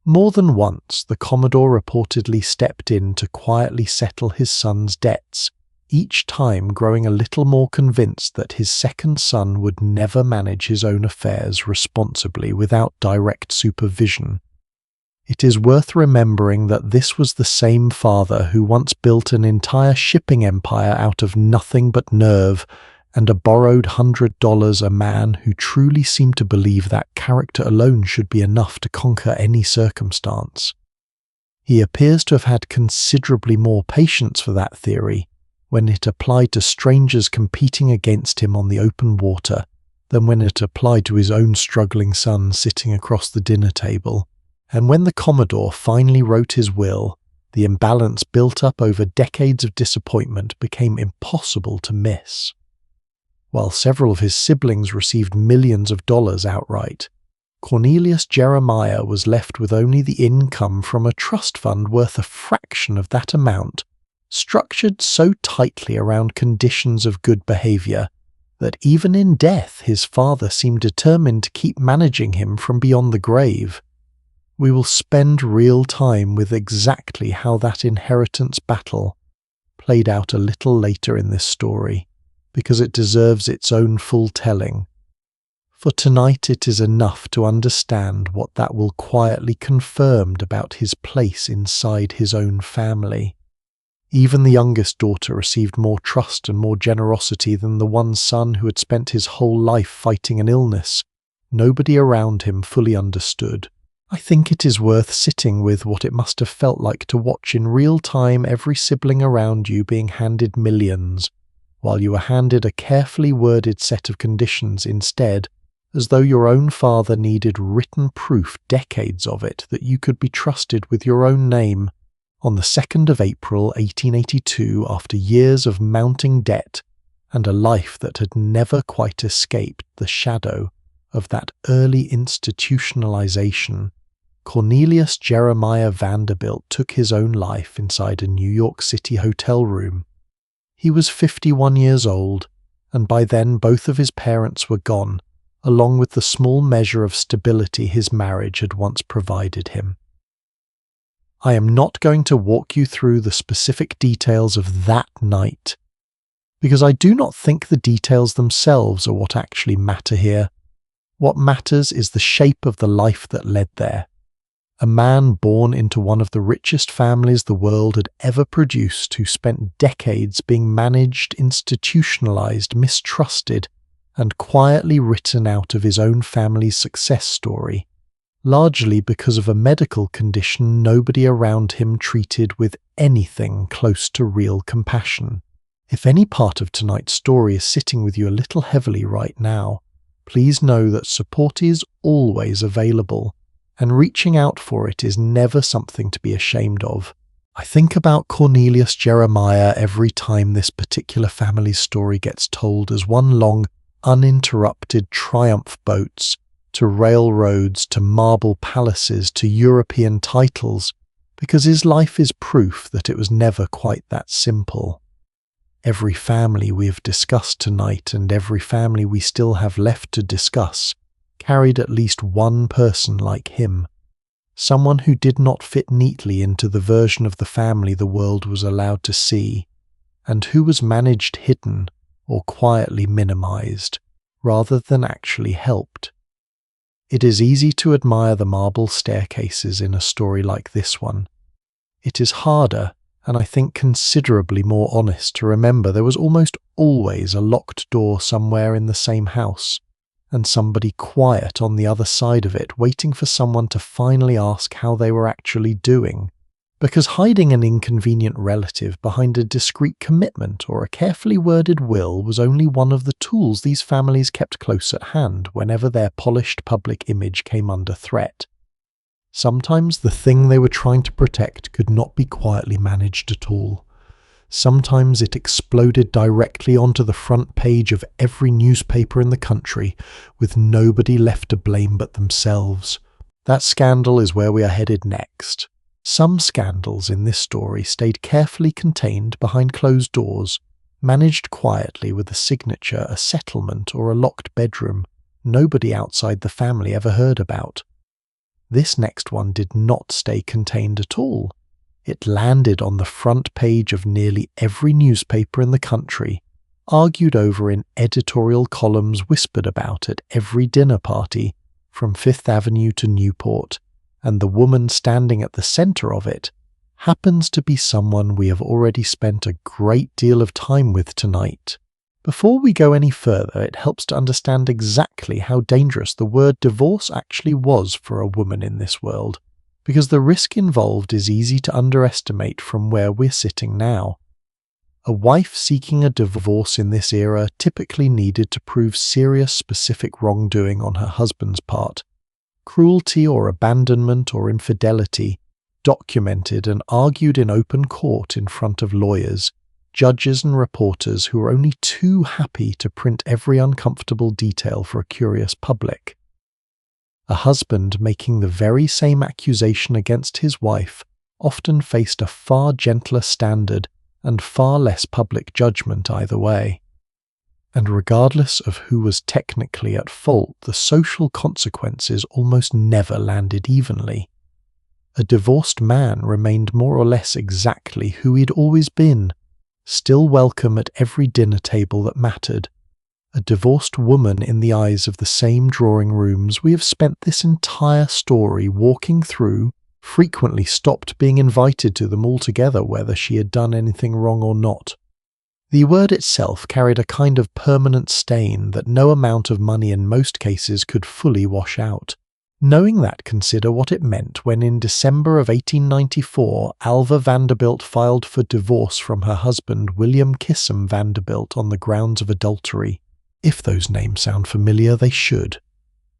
More than once, the Commodore reportedly stepped in to quietly settle his son's debts, each time growing a little more convinced that his second son would never manage his own affairs responsibly without direct supervision. It is worth remembering that this was the same father who once built an entire shipping empire out of nothing but nerve and a borrowed $100 a man who truly seemed to believe that character alone should be enough to conquer any circumstance. He appears to have had considerably more patience for that theory when it applied to strangers competing against him on the open water than when it applied to his own struggling son sitting across the dinner table. And when the Commodore finally wrote his will, the imbalance built up over decades of disappointment became impossible to miss. While several of his siblings received millions of dollars outright, Cornelius Jeremiah was left with only the income from a trust fund worth a fraction of that amount, structured so tightly around conditions of good behavior that even in death his father seemed determined to keep managing him from beyond the grave. We will spend real time with exactly how that inheritance battle played out a little later in this story, because it deserves its own full telling. For tonight it is enough to understand what that will quietly confirmed about his place inside his own family. Even the youngest daughter received more trust and more generosity than the one son who had spent his whole life fighting an illness nobody around him fully understood. I think it is worth sitting with what it must have felt like to watch in real time every sibling around you being handed millions, while you were handed a carefully worded set of conditions instead, as though your own father needed written proof, decades of it, that you could be trusted with your own name. On the 2nd of April 1882, after years of mounting debt and a life that had never quite escaped the shadow of that early institutionalization, Cornelius Jeremiah Vanderbilt took his own life inside a New York City hotel room. He was 51 years old, and by then both of his parents were gone, along with the small measure of stability his marriage had once provided him. I am not going to walk you through the specific details of that night, because I do not think the details themselves are what actually matter here. What matters is the shape of the life that led there. A man born into one of the richest families the world had ever produced, who spent decades being managed, institutionalized, mistrusted, and quietly written out of his own family's success story, largely because of a medical condition nobody around him treated with anything close to real compassion. If any part of tonight's story is sitting with you a little heavily right now, please know that support is always available, and reaching out for it is never something to be ashamed of. I think about Cornelius Jeremiah every time this particular family's story gets told as one long, uninterrupted triumph boats, to railroads, to marble palaces, to European titles, because his life is proof that it was never quite that simple. Every family we have discussed tonight, and every family we still have left to discuss, carried at least one person like him. Someone who did not fit neatly into the version of the family the world was allowed to see, and who was managed hidden or quietly minimized, rather than actually helped. It is easy to admire the marble staircases in a story like this one. It is harder, and I think considerably more honest, to remember there was almost always a locked door somewhere in the same house, and somebody quiet on the other side of it, waiting for someone to finally ask how they were actually doing. Because hiding an inconvenient relative behind a discreet commitment or a carefully worded will was only one of the tools these families kept close at hand whenever their polished public image came under threat. Sometimes the thing they were trying to protect could not be quietly managed at all. Sometimes it exploded directly onto the front page of every newspaper in the country, with nobody left to blame but themselves. That scandal is where we are headed next. Some scandals in this story stayed carefully contained behind closed doors, managed quietly with a signature, a settlement, or a locked bedroom nobody outside the family ever heard about. This next one did not stay contained at all. It landed on the front page of nearly every newspaper in the country, argued over in editorial columns, whispered about at every dinner party, from Fifth Avenue to Newport, and the woman standing at the center of it happens to be someone we have already spent a great deal of time with tonight. Before we go any further, it helps to understand exactly how dangerous the word divorce actually was for a woman in this world, because the risk involved is easy to underestimate from where we're sitting now. A wife seeking a divorce in this era typically needed to prove serious specific wrongdoing on her husband's part, cruelty or abandonment or infidelity, documented and argued in open court in front of lawyers, judges and reporters who were only too happy to print every uncomfortable detail for a curious public. A husband making the very same accusation against his wife often faced a far gentler standard and far less public judgment either way. And regardless of who was technically at fault, the social consequences almost never landed evenly. A divorced man remained more or less exactly who he'd always been, still welcome at every dinner table that mattered. A divorced woman in the eyes of the same drawing rooms we have spent this entire story walking through, frequently stopped being invited to them altogether whether she had done anything wrong or not. The word itself carried a kind of permanent stain that no amount of money in most cases could fully wash out. Knowing that, consider what it meant when in December of 1894 Alva Vanderbilt filed for divorce from her husband William Kissam Vanderbilt on the grounds of adultery. If those names sound familiar, they should.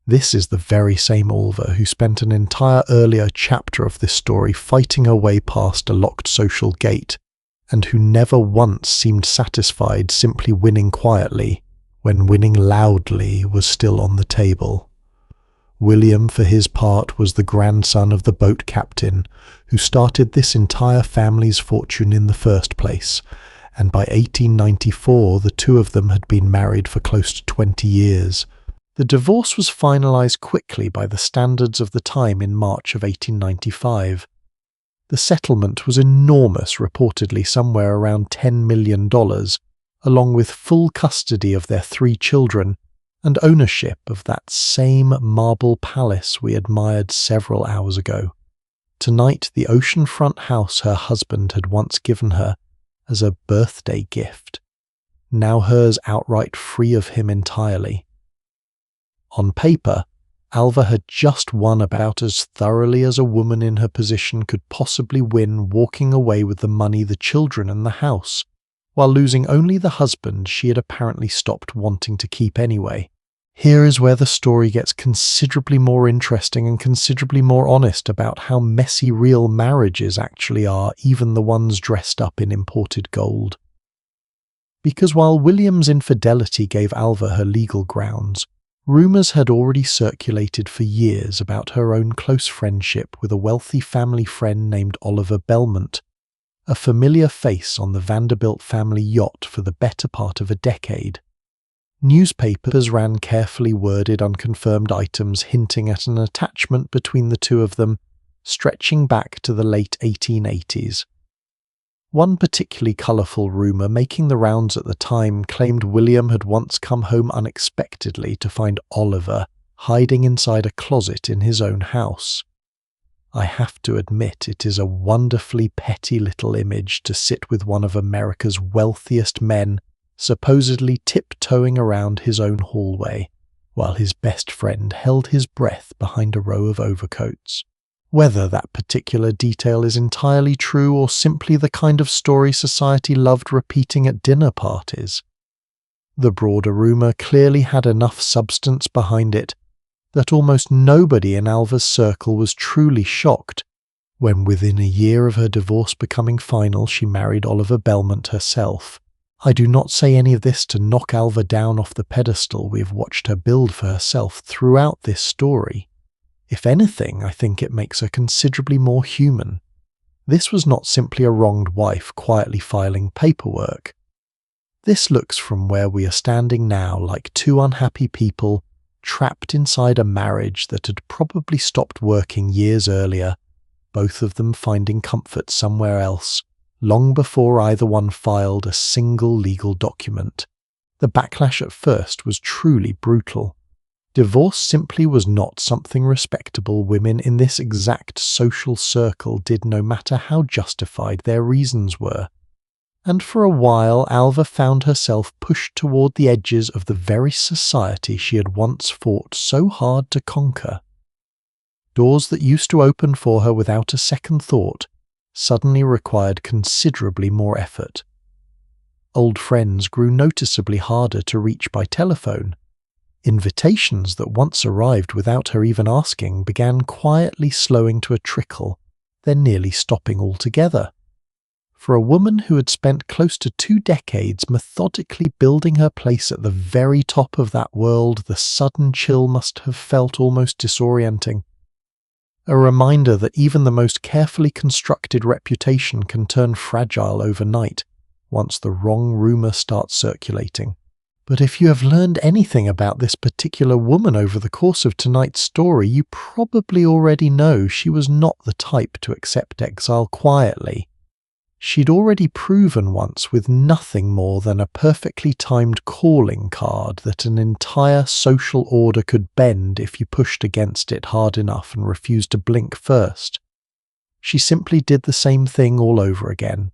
This is the very same Alva who spent an entire earlier chapter of this story fighting her way past a locked social gate, and who never once seemed satisfied simply winning quietly, when winning loudly was still on the table. William, for his part, was the grandson of the boat captain who started this entire family's fortune in the first place, and by 1894 the two of them had been married for close to 20 years. The divorce was finalized quickly by the standards of the time in March of 1895. The settlement was enormous, reportedly somewhere around $10 million, along with full custody of their 3 children and ownership of that same marble palace we admired several hours ago. Tonight, the oceanfront house her husband had once given her as a birthday gift, now hers outright free of him entirely. On paper, Alva had just won about as thoroughly as a woman in her position could possibly win, walking away with the money, the children, and the house, while losing only the husband she had apparently stopped wanting to keep anyway. Here is where the story gets considerably more interesting and considerably more honest about how messy real marriages actually are, even the ones dressed up in imported gold. Because while William's infidelity gave Alva her legal grounds, rumours had already circulated for years about her own close friendship with a wealthy family friend named Oliver Belmont, a familiar face on the Vanderbilt family yacht for the better part of a decade. Newspapers ran carefully worded unconfirmed items hinting at an attachment between the two of them, stretching back to the late 1880s. One particularly colourful rumour making the rounds at the time claimed William had once come home unexpectedly to find Oliver hiding inside a closet in his own house. I have to admit it is a wonderfully petty little image to sit with one of America's wealthiest men supposedly tiptoeing around his own hallway, while his best friend held his breath behind a row of overcoats. Whether that particular detail is entirely true or simply the kind of story society loved repeating at dinner parties, the broader rumour clearly had enough substance behind it that almost nobody in Alva's circle was truly shocked when within a year of her divorce becoming final she married Oliver Belmont herself. I do not say any of this to knock Alva down off the pedestal we have watched her build for herself throughout this story. If anything, I think it makes her considerably more human. This was not simply a wronged wife quietly filing paperwork. This looks from where we are standing now like two unhappy people trapped inside a marriage that had probably stopped working years earlier, both of them finding comfort somewhere else, long before either one filed a single legal document. The backlash at first was truly brutal. Divorce simply was not something respectable women in this exact social circle did, no matter how justified their reasons were. And for a while Alva found herself pushed toward the edges of the very society she had once fought so hard to conquer. Doors that used to open for her without a second thought suddenly required considerably more effort. Old friends grew noticeably harder to reach by telephone. Invitations that once arrived without her even asking began quietly slowing to a trickle, then nearly stopping altogether. For a woman who had spent close to 2 decades methodically building her place at the very top of that world, the sudden chill must have felt almost disorienting. A reminder that even the most carefully constructed reputation can turn fragile overnight once the wrong rumour starts circulating. But if you have learned anything about this particular woman over the course of tonight's story, you probably already know she was not the type to accept exile quietly. She'd already proven once with nothing more than a perfectly timed calling card that an entire social order could bend if you pushed against it hard enough and refused to blink first. She simply did the same thing all over again.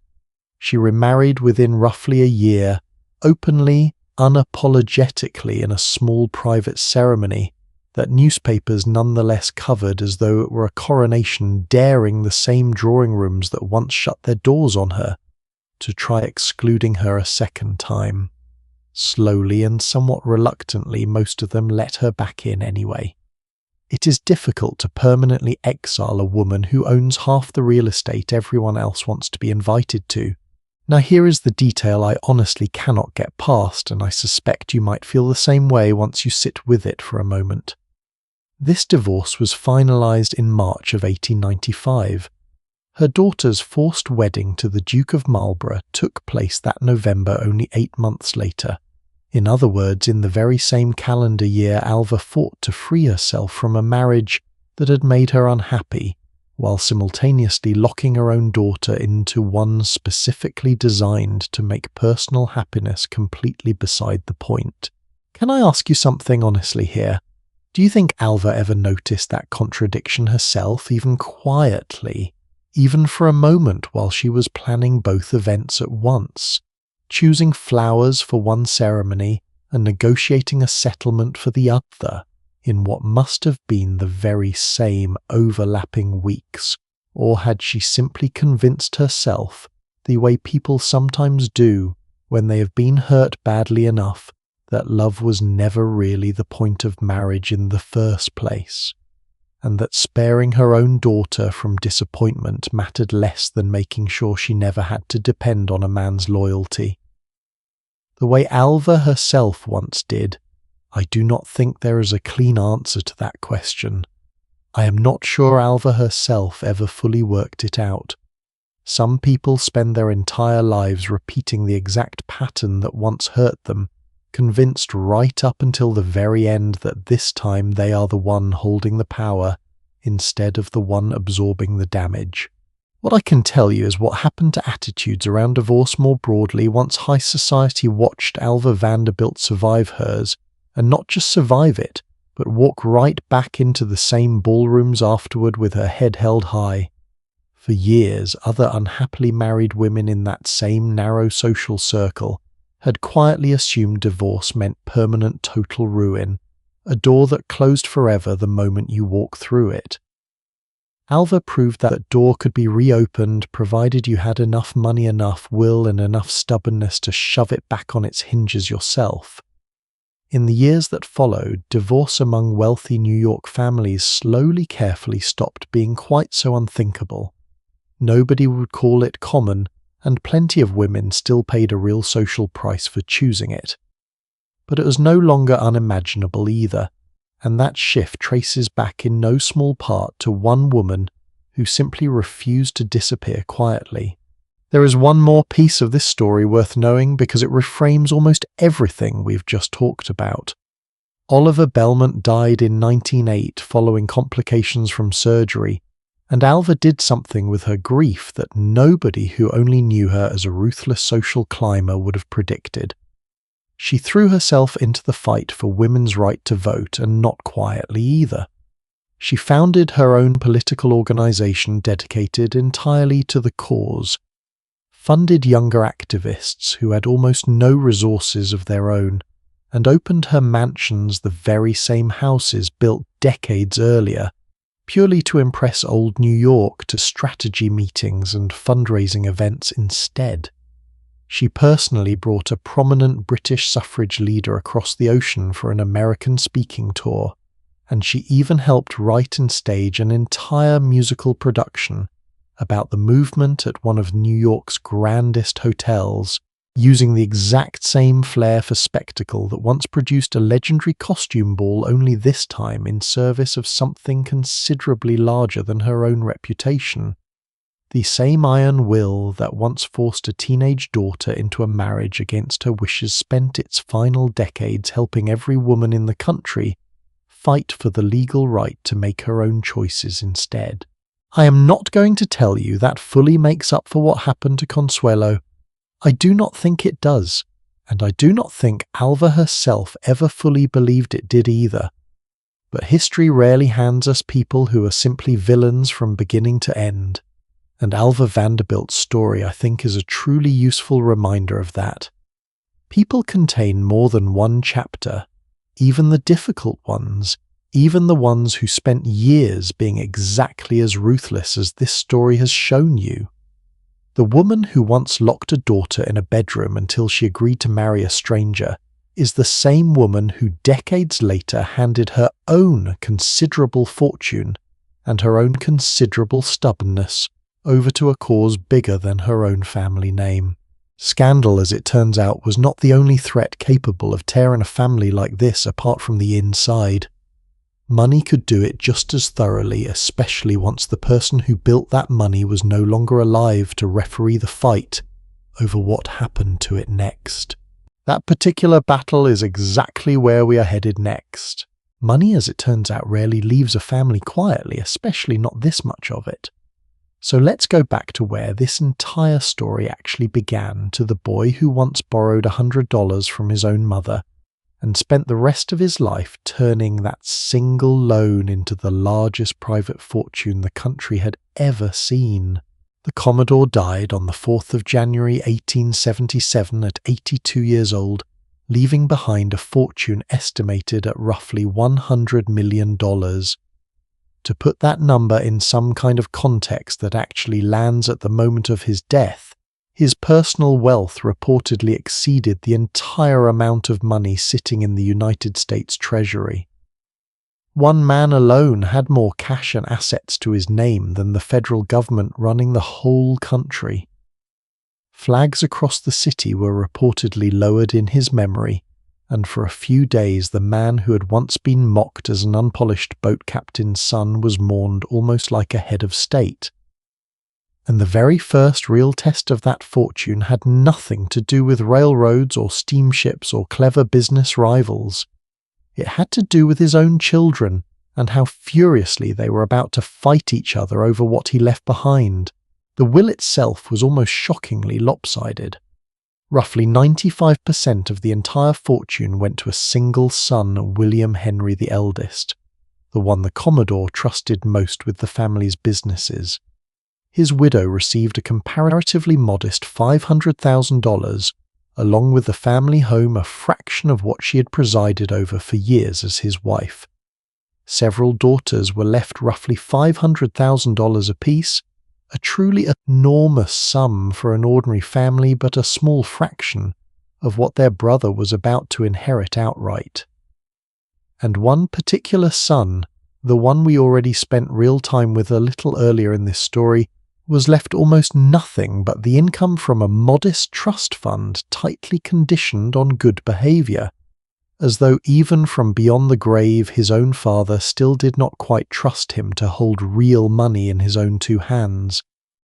She remarried within roughly a year, openly, unapologetically in a small private ceremony that newspapers nonetheless covered as though it were a coronation, daring the same drawing rooms that once shut their doors on her to try excluding her a second time. Slowly and somewhat reluctantly, most of them let her back in anyway. It is difficult to permanently exile a woman who owns half the real estate everyone else wants to be invited to. Now here is the detail I honestly cannot get past, and I suspect you might feel the same way once you sit with it for a moment. This divorce was finalised in March of 1895. Her daughter's forced wedding to the Duke of Marlborough took place that November, only 8 months later. In other words, in the very same calendar year Alva fought to free herself from a marriage that had made her unhappy, while simultaneously locking her own daughter into one specifically designed to make personal happiness completely beside the point. Can I ask you something honestly here? Do you think Alva ever noticed that contradiction herself, even quietly, even for a moment while she was planning both events at once, choosing flowers for one ceremony and negotiating a settlement for the other, in what must have been the very same overlapping weeks? Or had she simply convinced herself, the way people sometimes do when they have been hurt badly enough, that love was never really the point of marriage in the first place, and that sparing her own daughter from disappointment mattered less than making sure she never had to depend on a man's loyalty. The way Alva herself once did, I do not think there is a clean answer to that question. I am not sure Alva herself ever fully worked it out. Some people spend their entire lives repeating the exact pattern that once hurt them, convinced right up until the very end that this time they are the one holding the power, instead of the one absorbing the damage. What I can tell you is what happened to attitudes around divorce more broadly once high society watched Alva Vanderbilt survive hers, and not just survive it, but walk right back into the same ballrooms afterward with her head held high. For years, other unhappily married women in that same narrow social circle had quietly assumed divorce meant permanent total ruin, a door that closed forever the moment you walk through it. Alva proved that door could be reopened provided you had enough money, enough will, and enough stubbornness to shove it back on its hinges yourself. In the years that followed, divorce among wealthy New York families slowly, carefully stopped being quite so unthinkable. Nobody would call it common, and plenty of women still paid a real social price for choosing it. But it was no longer unimaginable either, and that shift traces back in no small part to one woman who simply refused to disappear quietly. There is one more piece of this story worth knowing because it reframes almost everything we've just talked about. Oliver Belmont died in 1908 following complications from surgery, and Alva did something with her grief that nobody who only knew her as a ruthless social climber would have predicted. She threw herself into the fight for women's right to vote, and not quietly either. She founded her own political organization dedicated entirely to the cause, funded younger activists who had almost no resources of their own, and opened her mansions, the very same houses built decades earlier, purely to impress old New York, to strategy meetings and fundraising events instead. She personally brought a prominent British suffrage leader across the ocean for an American speaking tour, and she even helped write and stage an entire musical production about the movement at one of New York's grandest hotels, using the exact same flair for spectacle that once produced a legendary costume ball, only this time in service of something considerably larger than her own reputation. The same iron will that once forced a teenage daughter into a marriage against her wishes spent its final decades helping every woman in the country fight for the legal right to make her own choices instead. I am not going to tell you that fully makes up for what happened to Consuelo. I do not think it does, and I do not think Alva herself ever fully believed it did either. But history rarely hands us people who are simply villains from beginning to end. And Alva Vanderbilt's story, I think, is a truly useful reminder of that. People contain more than one chapter, even the difficult ones, even the ones who spent years being exactly as ruthless as this story has shown you. The woman who once locked a daughter in a bedroom until she agreed to marry a stranger is the same woman who decades later handed her own considerable fortune and her own considerable stubbornness over to a cause bigger than her own family name. Scandal, as it turns out, was not the only threat capable of tearing a family like this apart from the inside. Money could do it just as thoroughly, especially once the person who built that money was no longer alive to referee the fight over what happened to it next. That particular battle is exactly where we are headed next. Money, as it turns out, rarely leaves a family quietly, especially not this much of it. So let's go back to where this entire story actually began, to the boy who once borrowed $100 from his own mother and spent the rest of his life turning that single loan into the largest private fortune the country had ever seen. The Commodore died on the 4th of January 1877 at 82 years old, leaving behind a fortune estimated at roughly $100 million. To put that number in some kind of context that actually lands at the moment of his death, His personal wealth reportedly exceeded the entire amount of money sitting in the United States Treasury. One man alone had more cash and assets to his name than the federal government running the whole country. Flags across the city were reportedly lowered in his memory, and for a few days the man who had once been mocked as an unpolished boat captain's son was mourned almost like a head of state. And the very first real test of that fortune had nothing to do with railroads or steamships or clever business rivals. It had to do with his own children and how furiously they were about to fight each other over what he left behind. The will itself was almost shockingly lopsided. Roughly 95% of the entire fortune went to a single son, William Henry the eldest, the one the Commodore trusted most with the family's businesses. His widow received a comparatively modest $500,000, along with the family home a fraction of what she had presided over for years as his wife. Several daughters were left roughly $500,000 apiece, a truly enormous sum for an ordinary family, but a small fraction of what their brother was about to inherit outright. And one particular son, the one we already spent real time with a little earlier in this story, was left almost nothing but the income from a modest trust fund tightly conditioned on good behavior, as though even from beyond the grave his own father still did not quite trust him to hold real money in his own two hands.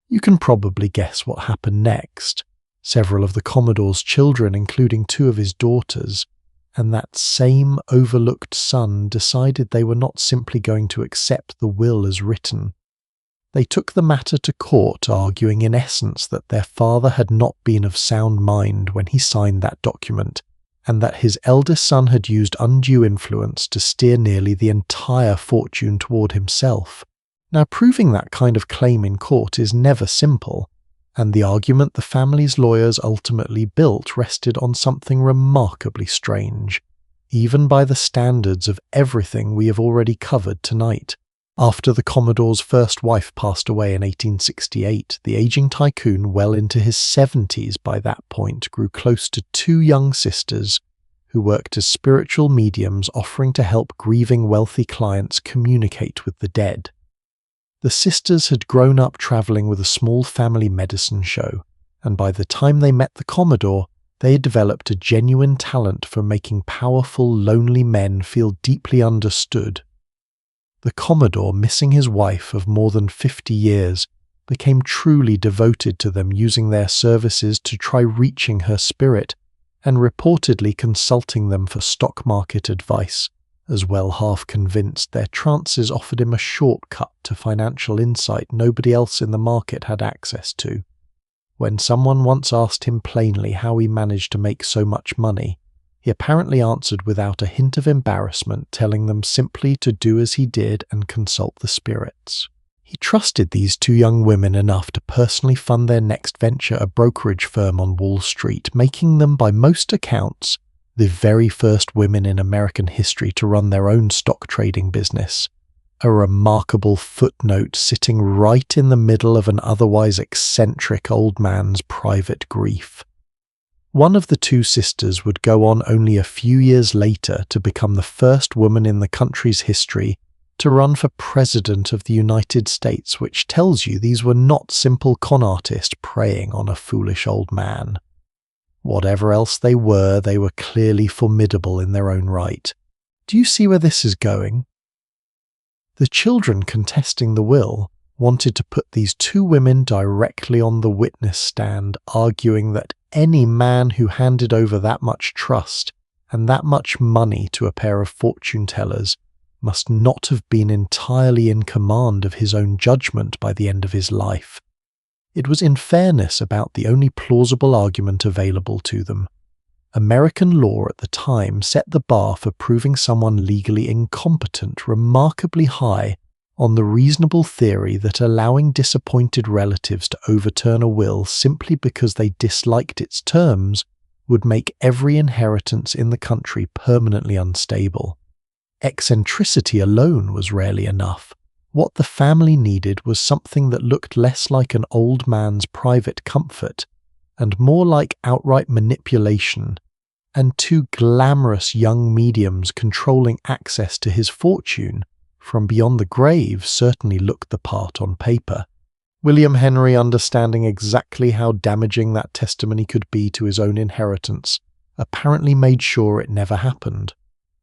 You can probably guess what happened next. Several of the Commodore's children, including two of his daughters, and that same overlooked son decided they were not simply going to accept the will as written. They took the matter to court, arguing in essence that their father had not been of sound mind when he signed that document, and that his eldest son had used undue influence to steer nearly the entire fortune toward himself. Now, proving that kind of claim in court is never simple, and the argument the family's lawyers ultimately built rested on something remarkably strange, even by the standards of everything we have already covered tonight. After the Commodore's first wife passed away in 1868, the aging tycoon, well into his 70s by that point, grew close to two young sisters who worked as spiritual mediums offering to help grieving wealthy clients communicate with the dead. The sisters had grown up traveling with a small family medicine show, and by the time they met the Commodore, they had developed a genuine talent for making powerful, lonely men feel deeply understood. The Commodore, missing his wife of more than 50 years, became truly devoted to them, using their services to try reaching her spirit, and reportedly consulting them for stock market advice, as well half convinced their trances offered him a shortcut to financial insight nobody else in the market had access to. When someone once asked him plainly how he managed to make so much money, he apparently answered without a hint of embarrassment, telling them simply to do as he did and consult the spirits. He trusted these two young women enough to personally fund their next venture, a brokerage firm on Wall Street, making them, by most accounts, the very first women in American history to run their own stock trading business. A remarkable footnote sitting right in the middle of an otherwise eccentric old man's private grief. One of the two sisters would go on only a few years later to become the first woman in the country's history to run for President of the United States, which tells you these were not simple con artists preying on a foolish old man. Whatever else they were clearly formidable in their own right. Do you see where this is going? The children contesting the will wanted to put these two women directly on the witness stand, arguing that any man who handed over that much trust and that much money to a pair of fortune tellers must not have been entirely in command of his own judgment by the end of his life. It was in fairness about the only plausible argument available to them. American law at the time set the bar for proving someone legally incompetent remarkably high, on the reasonable theory that allowing disappointed relatives to overturn a will simply because they disliked its terms would make every inheritance in the country permanently unstable. Eccentricity alone was rarely enough. What the family needed was something that looked less like an old man's private comfort and more like outright manipulation, and two glamorous young mediums controlling access to his fortune from beyond the grave certainly looked the part on paper. William Henry, understanding exactly how damaging that testimony could be to his own inheritance, apparently made sure it never happened.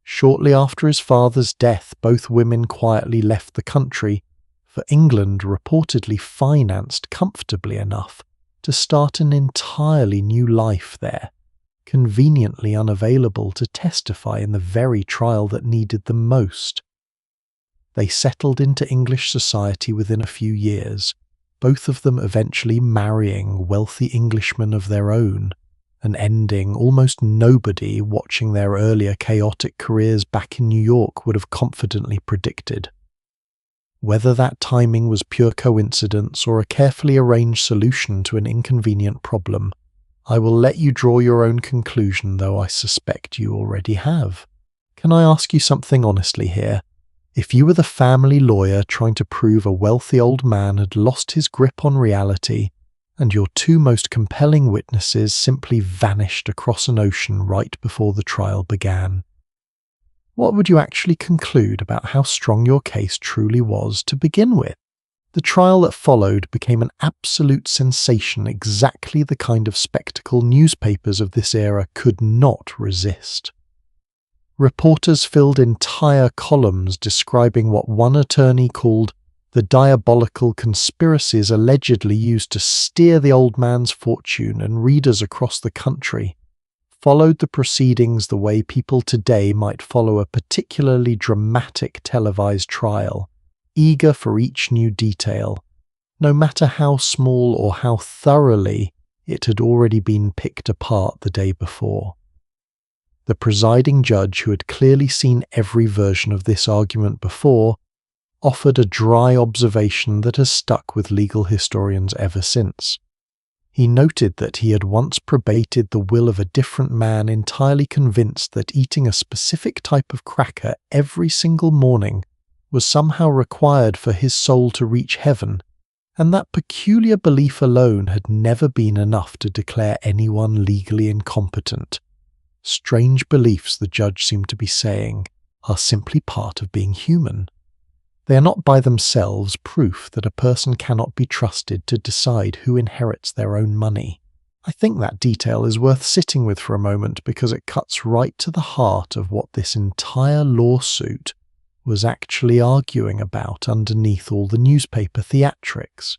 Shortly after his father's death, both women quietly left the country, for England reportedly financed comfortably enough to start an entirely new life there, conveniently unavailable to testify in the very trial that needed them most. They settled into English society within a few years, both of them eventually marrying wealthy Englishmen of their own, an ending almost nobody watching their earlier chaotic careers back in New York would have confidently predicted. Whether that timing was pure coincidence or a carefully arranged solution to an inconvenient problem, I will let you draw your own conclusion, though I suspect you already have. Can I ask you something honestly here? If you were the family lawyer trying to prove a wealthy old man had lost his grip on reality, and your two most compelling witnesses simply vanished across an ocean right before the trial began, what would you actually conclude about how strong your case truly was to begin with? The trial that followed became an absolute sensation, exactly the kind of spectacle newspapers of this era could not resist. Reporters filled entire columns describing what one attorney called the diabolical conspiracies allegedly used to steer the old man's fortune, and readers across the country followed the proceedings the way people today might follow a particularly dramatic televised trial, eager for each new detail, no matter how small or how thoroughly it had already been picked apart the day before. The presiding judge, who had clearly seen every version of this argument before, offered a dry observation that has stuck with legal historians ever since. He noted that he had once probated the will of a different man, entirely convinced that eating a specific type of cracker every single morning was somehow required for his soul to reach heaven, and that peculiar belief alone had never been enough to declare anyone legally incompetent. Strange beliefs, the judge seemed to be saying, are simply part of being human. They are not by themselves proof that a person cannot be trusted to decide who inherits their own money. I think that detail is worth sitting with for a moment because it cuts right to the heart of what this entire lawsuit was actually arguing about underneath all the newspaper theatrics.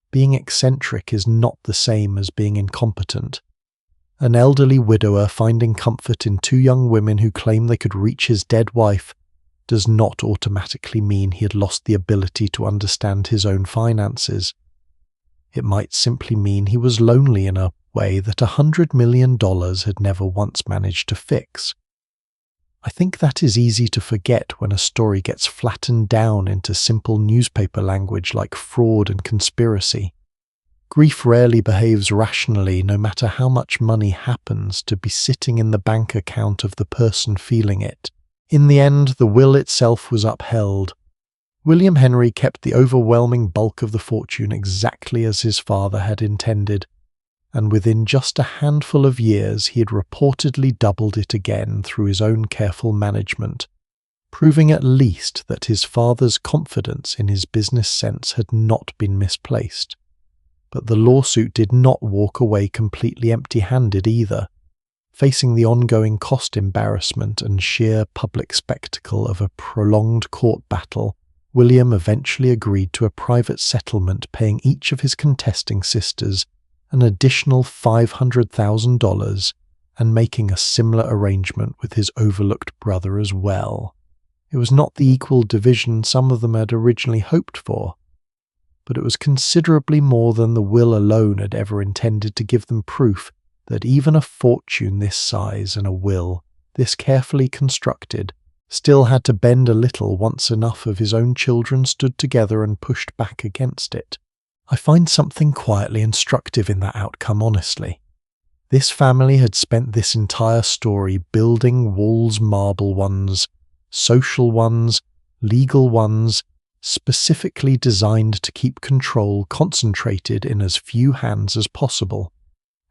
Being eccentric is not the same as being incompetent. An elderly widower finding comfort in two young women who claim they could reach his dead wife does not automatically mean he had lost the ability to understand his own finances. It might simply mean he was lonely in a way that $100 million had never once managed to fix. I think that is easy to forget when a story gets flattened down into simple newspaper language like fraud and conspiracy. Grief rarely behaves rationally, no matter how much money happens to be sitting in the bank account of the person feeling it. In the end, the will itself was upheld. William Henry kept the overwhelming bulk of the fortune exactly as his father had intended, and within just a handful of years he had reportedly doubled it again through his own careful management, proving at least that his father's confidence in his business sense had not been misplaced. But the lawsuit did not walk away completely empty-handed either. Facing the ongoing cost embarrassment and sheer public spectacle of a prolonged court battle, William eventually agreed to a private settlement paying each of his contesting sisters an additional $500,000 and making a similar arrangement with his overlooked brother as well. It was not the equal division some of them had originally hoped for, but it was considerably more than the will alone had ever intended to give them proof that even a fortune this size and a will this carefully constructed still had to bend a little once enough of his own children stood together and pushed back against it. I find something quietly instructive in that outcome, honestly. This family had spent this entire story building walls, marble ones, social ones, legal ones, specifically designed to keep control concentrated in as few hands as possible.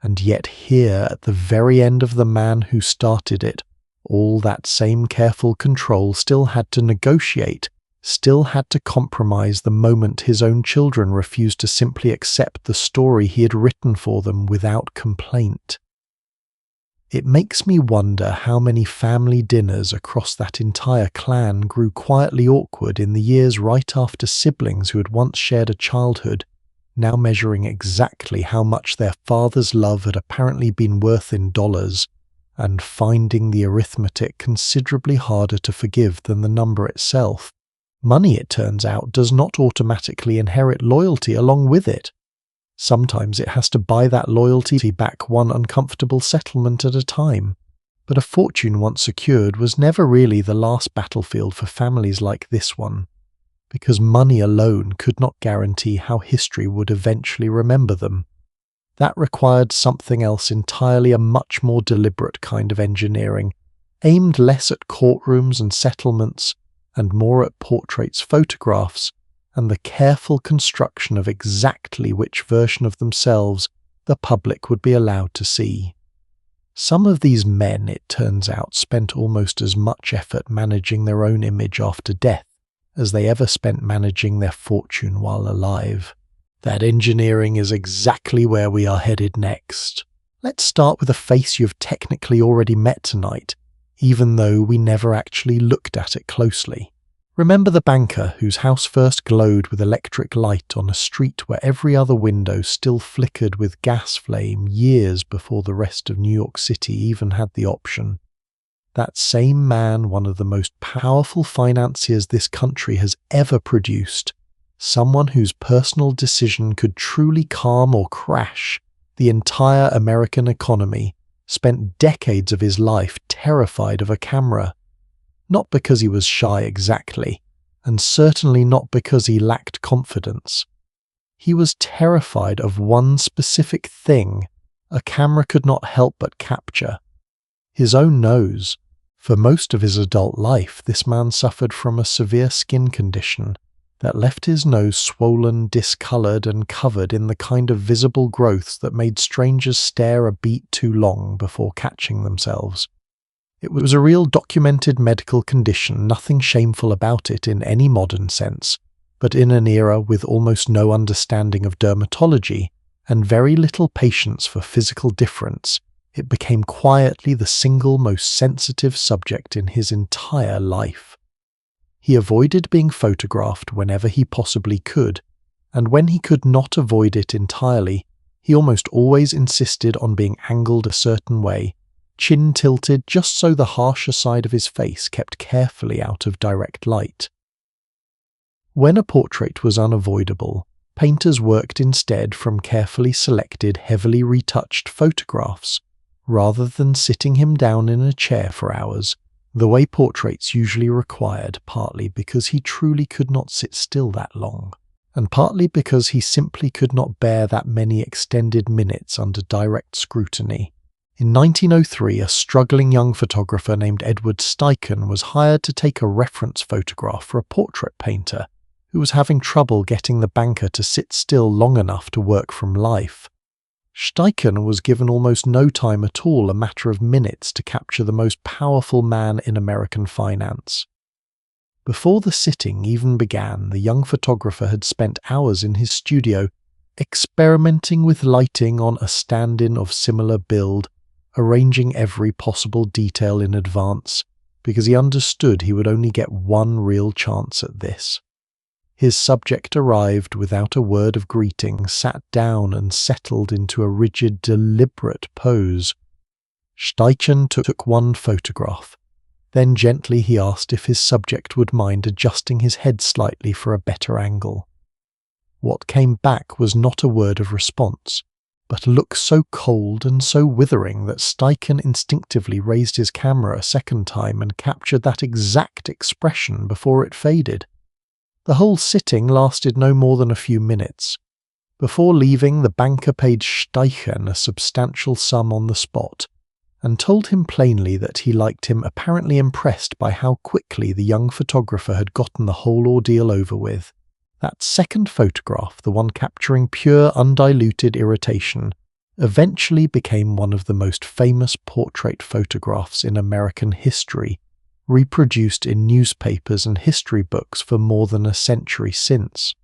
And yet here, at the very end of the man who started it, all that same careful control still had to negotiate, still had to compromise the moment his own children refused to simply accept the story he had written for them without complaint. It makes me wonder how many family dinners across that entire clan grew quietly awkward in the years right after siblings who had once shared a childhood, now measuring exactly how much their father's love had apparently been worth in dollars, and finding the arithmetic considerably harder to forgive than the number itself. Money, it turns out, does not automatically inherit loyalty along with it. Sometimes it has to buy that loyalty back one uncomfortable settlement at a time. But a fortune once secured was never really the last battlefield for families like this one, because money alone could not guarantee how history would eventually remember them. That required something else entirely, a much more deliberate kind of engineering, aimed less at courtrooms and settlements, and more at portraits, photographs, and the careful construction of exactly which version of themselves the public would be allowed to see. Some of these men, it turns out, spent almost as much effort managing their own image after death as they ever spent managing their fortune while alive. That engineering is exactly where we are headed next. Let's start with a face you've technically already met tonight, even though we never actually looked at it closely. Remember the banker whose house first glowed with electric light on a street where every other window still flickered with gas flame years before the rest of New York City even had the option? That same man, one of the most powerful financiers this country has ever produced, someone whose personal decision could truly calm or crash the entire American economy, spent decades of his life terrified of a camera. Not because he was shy exactly, and certainly not because he lacked confidence. He was terrified of one specific thing a camera could not help but capture: his own nose. For most of his adult life, this man suffered from a severe skin condition that left his nose swollen, discolored, and covered in the kind of visible growths that made strangers stare a beat too long before catching themselves. It was a real documented medical condition, nothing shameful about it in any modern sense, but in an era with almost no understanding of dermatology and very little patience for physical difference, it became quietly the single most sensitive subject in his entire life. He avoided being photographed whenever he possibly could, and when he could not avoid it entirely, he almost always insisted on being angled a certain way, chin tilted just so the harsher side of his face kept carefully out of direct light. When a portrait was unavoidable, painters worked instead from carefully selected, heavily retouched photographs, rather than sitting him down in a chair for hours, the way portraits usually required, partly because he truly could not sit still that long, and partly because he simply could not bear that many extended minutes under direct scrutiny. In 1903, a struggling young photographer named Edward Steichen was hired to take a reference photograph for a portrait painter who was having trouble getting the banker to sit still long enough to work from life. Steichen was given almost no time at all, a matter of minutes, to capture the most powerful man in American finance. Before the sitting even began, the young photographer had spent hours in his studio experimenting with lighting on a stand-in of similar build, arranging every possible detail in advance, because he understood he would only get one real chance at this. His subject arrived without a word of greeting, sat down and settled into a rigid, deliberate pose. Steichen took one photograph. Then gently he asked if his subject would mind adjusting his head slightly for a better angle. What came back was not a word of response, but a look so cold and so withering that Steichen instinctively raised his camera a second time and captured that exact expression before it faded. The whole sitting lasted no more than a few minutes. Before leaving, the banker paid Steichen a substantial sum on the spot, and told him plainly that he liked him, apparently impressed by how quickly the young photographer had gotten the whole ordeal over with. That second photograph, the one capturing pure, undiluted irritation, eventually became one of the most famous portrait photographs in American history, reproduced in newspapers and history books for more than a century since.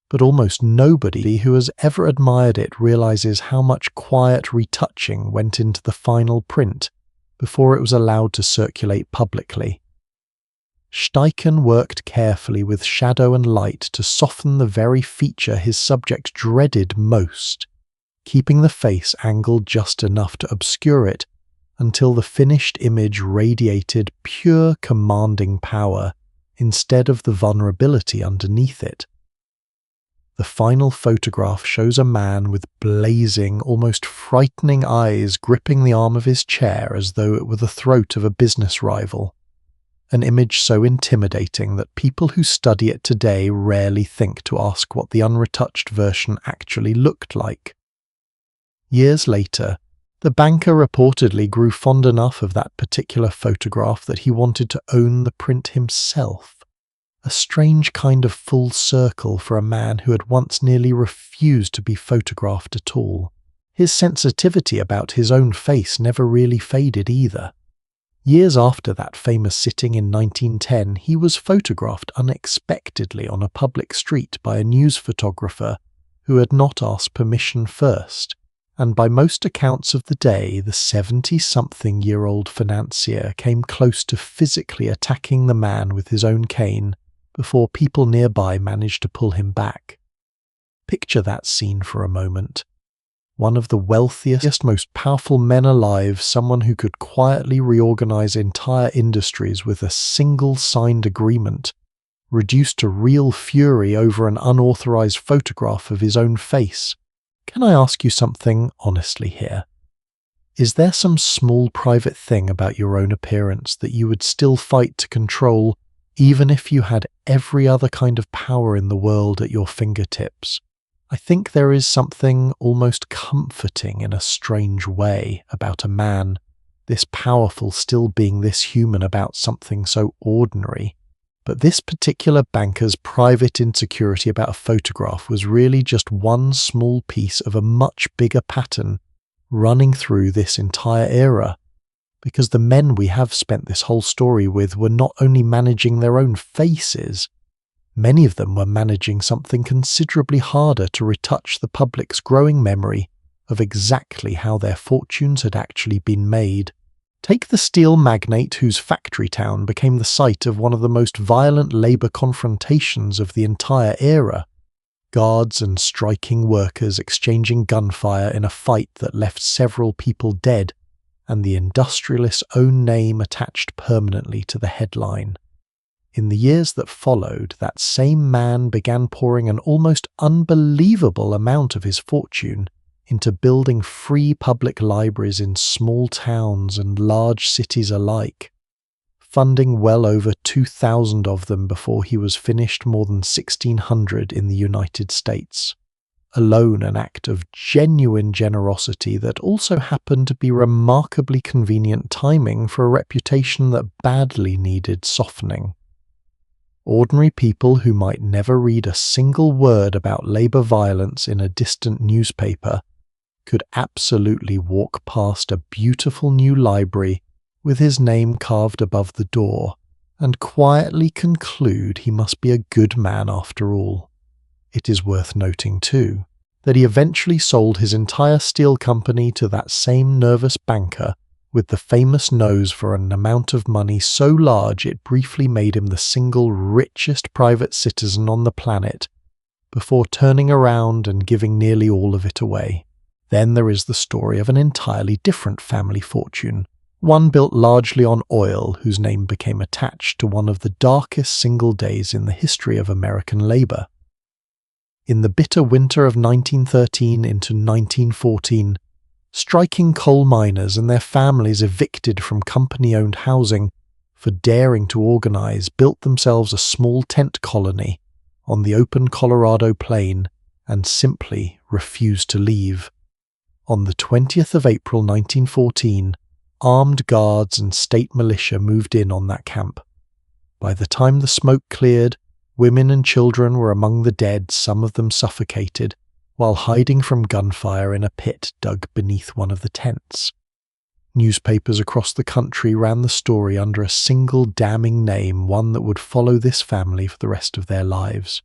But almost nobody who has ever admired it realizes how much quiet retouching went into the final print before it was allowed to circulate publicly. Steichen worked carefully with shadow and light to soften the very feature his subject dreaded most, keeping the face angled just enough to obscure it until the finished image radiated pure commanding power instead of the vulnerability underneath it. The final photograph shows a man with blazing, almost frightening eyes gripping the arm of his chair as though it were the throat of a business rival. An image so intimidating that people who study it today rarely think to ask what the unretouched version actually looked like. Years later, the banker reportedly grew fond enough of that particular photograph that he wanted to own the print himself. A strange kind of full circle for a man who had once nearly refused to be photographed at all. His sensitivity about his own face never really faded either. Years after that famous sitting in 1910, he was photographed unexpectedly on a public street by a news photographer who had not asked permission first, and by most accounts of the day, the 70-something-year-old financier came close to physically attacking the man with his own cane before people nearby managed to pull him back. Picture that scene for a moment. One of the wealthiest, most powerful men alive, someone who could quietly reorganize entire industries with a single signed agreement, reduced to real fury over an unauthorized photograph of his own face. Can I ask you something honestly here? Is there some small private thing about your own appearance that you would still fight to control even if you had every other kind of power in the world at your fingertips? I think there is something almost comforting in a strange way about a man this powerful still being this human about something so ordinary. But this particular banker's private insecurity about a photograph was really just one small piece of a much bigger pattern running through this entire era. Because the men we have spent this whole story with were not only managing their own faces, many of them were managing something considerably harder to retouch the public's growing memory of exactly how their fortunes had actually been made. Take the steel magnate whose factory town became the site of one of the most violent labour confrontations of the entire era. Guards and striking workers exchanging gunfire in a fight that left several people dead, and the industrialist's own name attached permanently to the headline. In the years that followed, that same man began pouring an almost unbelievable amount of his fortune into building free public libraries in small towns and large cities alike, funding well over 2,000 of them before he was finished more than 1,600 in the United States. Alone an act of genuine generosity that also happened to be remarkably convenient timing for a reputation that badly needed softening. Ordinary people who might never read a single word about labour violence in a distant newspaper could absolutely walk past a beautiful new library with his name carved above the door and quietly conclude he must be a good man after all. It is worth noting, too, that he eventually sold his entire steel company to that same nervous banker with the famous nose for an amount of money so large it briefly made him the single richest private citizen on the planet, before turning around and giving nearly all of it away. Then there is the story of an entirely different family fortune, one built largely on oil whose name became attached to one of the darkest single days in the history of American labour. In the bitter winter of 1913 into 1914, striking coal miners and their families evicted from company-owned housing for daring to organize built themselves a small tent colony on the open Colorado plain and simply refused to leave. On the 20th of April 1914, armed guards and state militia moved in on that camp. By the time the smoke cleared, women and children were among the dead, some of them suffocated, while hiding from gunfire in a pit dug beneath one of the tents. Newspapers across the country ran the story under a single damning name, one that would follow this family for the rest of their lives.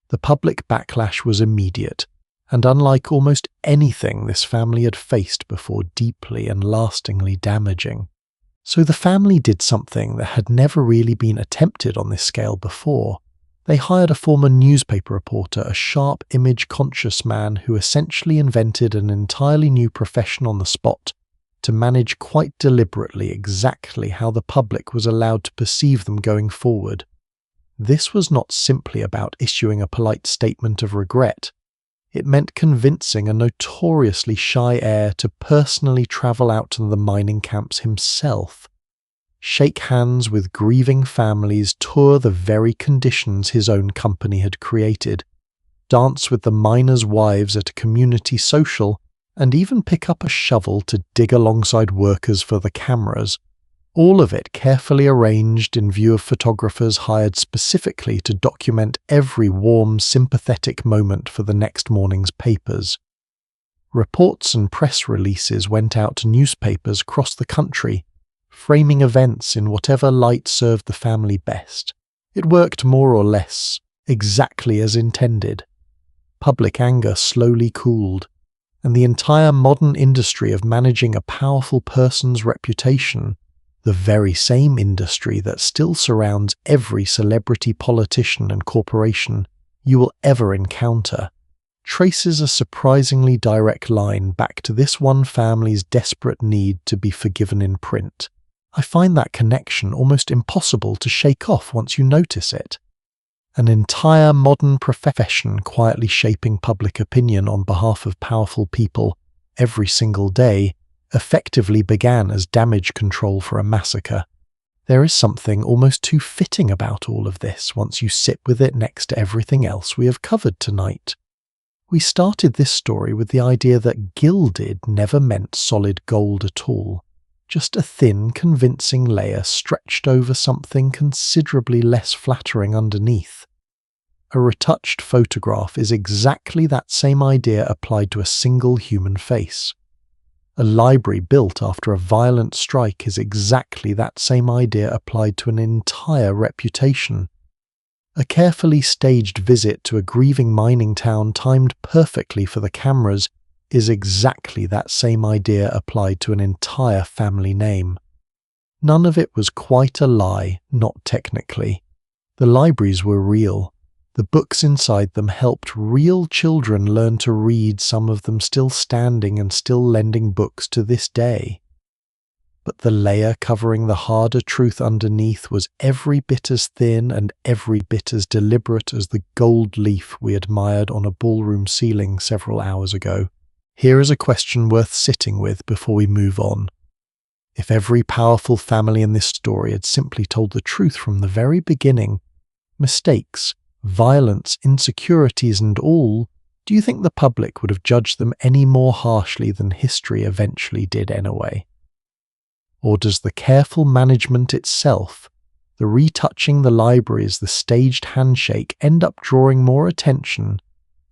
The public backlash was immediate, and unlike almost anything this family had faced before, deeply and lastingly damaging. So the family did something that had never really been attempted on this scale before. They hired a former newspaper reporter, a sharp, image-conscious man who essentially invented an entirely new profession on the spot to manage quite deliberately exactly how the public was allowed to perceive them going forward. This was not simply about issuing a polite statement of regret. It meant convincing a notoriously shy heir to personally travel out to the mining camps himself, shake hands with grieving families, tour the very conditions his own company had created, dance with the miners' wives at a community social, and even pick up a shovel to dig alongside workers for the cameras, all of it carefully arranged in view of photographers hired specifically to document every warm, sympathetic moment for the next morning's papers. Reports and press releases went out to newspapers across the country, framing events in whatever light served the family best. It worked more or less exactly as intended. Public anger slowly cooled, and the entire modern industry of managing a powerful person's reputation, the very same industry that still surrounds every celebrity, politician and corporation you will ever encounter, traces a surprisingly direct line back to this one family's desperate need to be forgiven in print. I find that connection almost impossible to shake off once you notice it. An entire modern profession quietly shaping public opinion on behalf of powerful people every single day effectively began as damage control for a massacre. There is something almost too fitting about all of this once you sit with it next to everything else we have covered tonight. We started this story with the idea that gilded never meant solid gold at all, just a thin, convincing layer stretched over something considerably less flattering underneath. A retouched photograph is exactly that same idea applied to a single human face. A library built after a violent strike is exactly that same idea applied to an entire reputation. A carefully staged visit to a grieving mining town timed perfectly for the cameras is exactly that same idea applied to an entire family name. None of it was quite a lie, not technically. The libraries were real. The books inside them helped real children learn to read, some of them still standing and still lending books to this day. But the layer covering the harder truth underneath was every bit as thin and every bit as deliberate as the gold leaf we admired on a ballroom ceiling several hours ago. Here is a question worth sitting with before we move on. If every powerful family in this story had simply told the truth from the very beginning, mistakes, violence, insecurities and all, do you think the public would have judged them any more harshly than history eventually did anyway? Or does the careful management itself, the retouching the libraries, the staged handshake, end up drawing more attention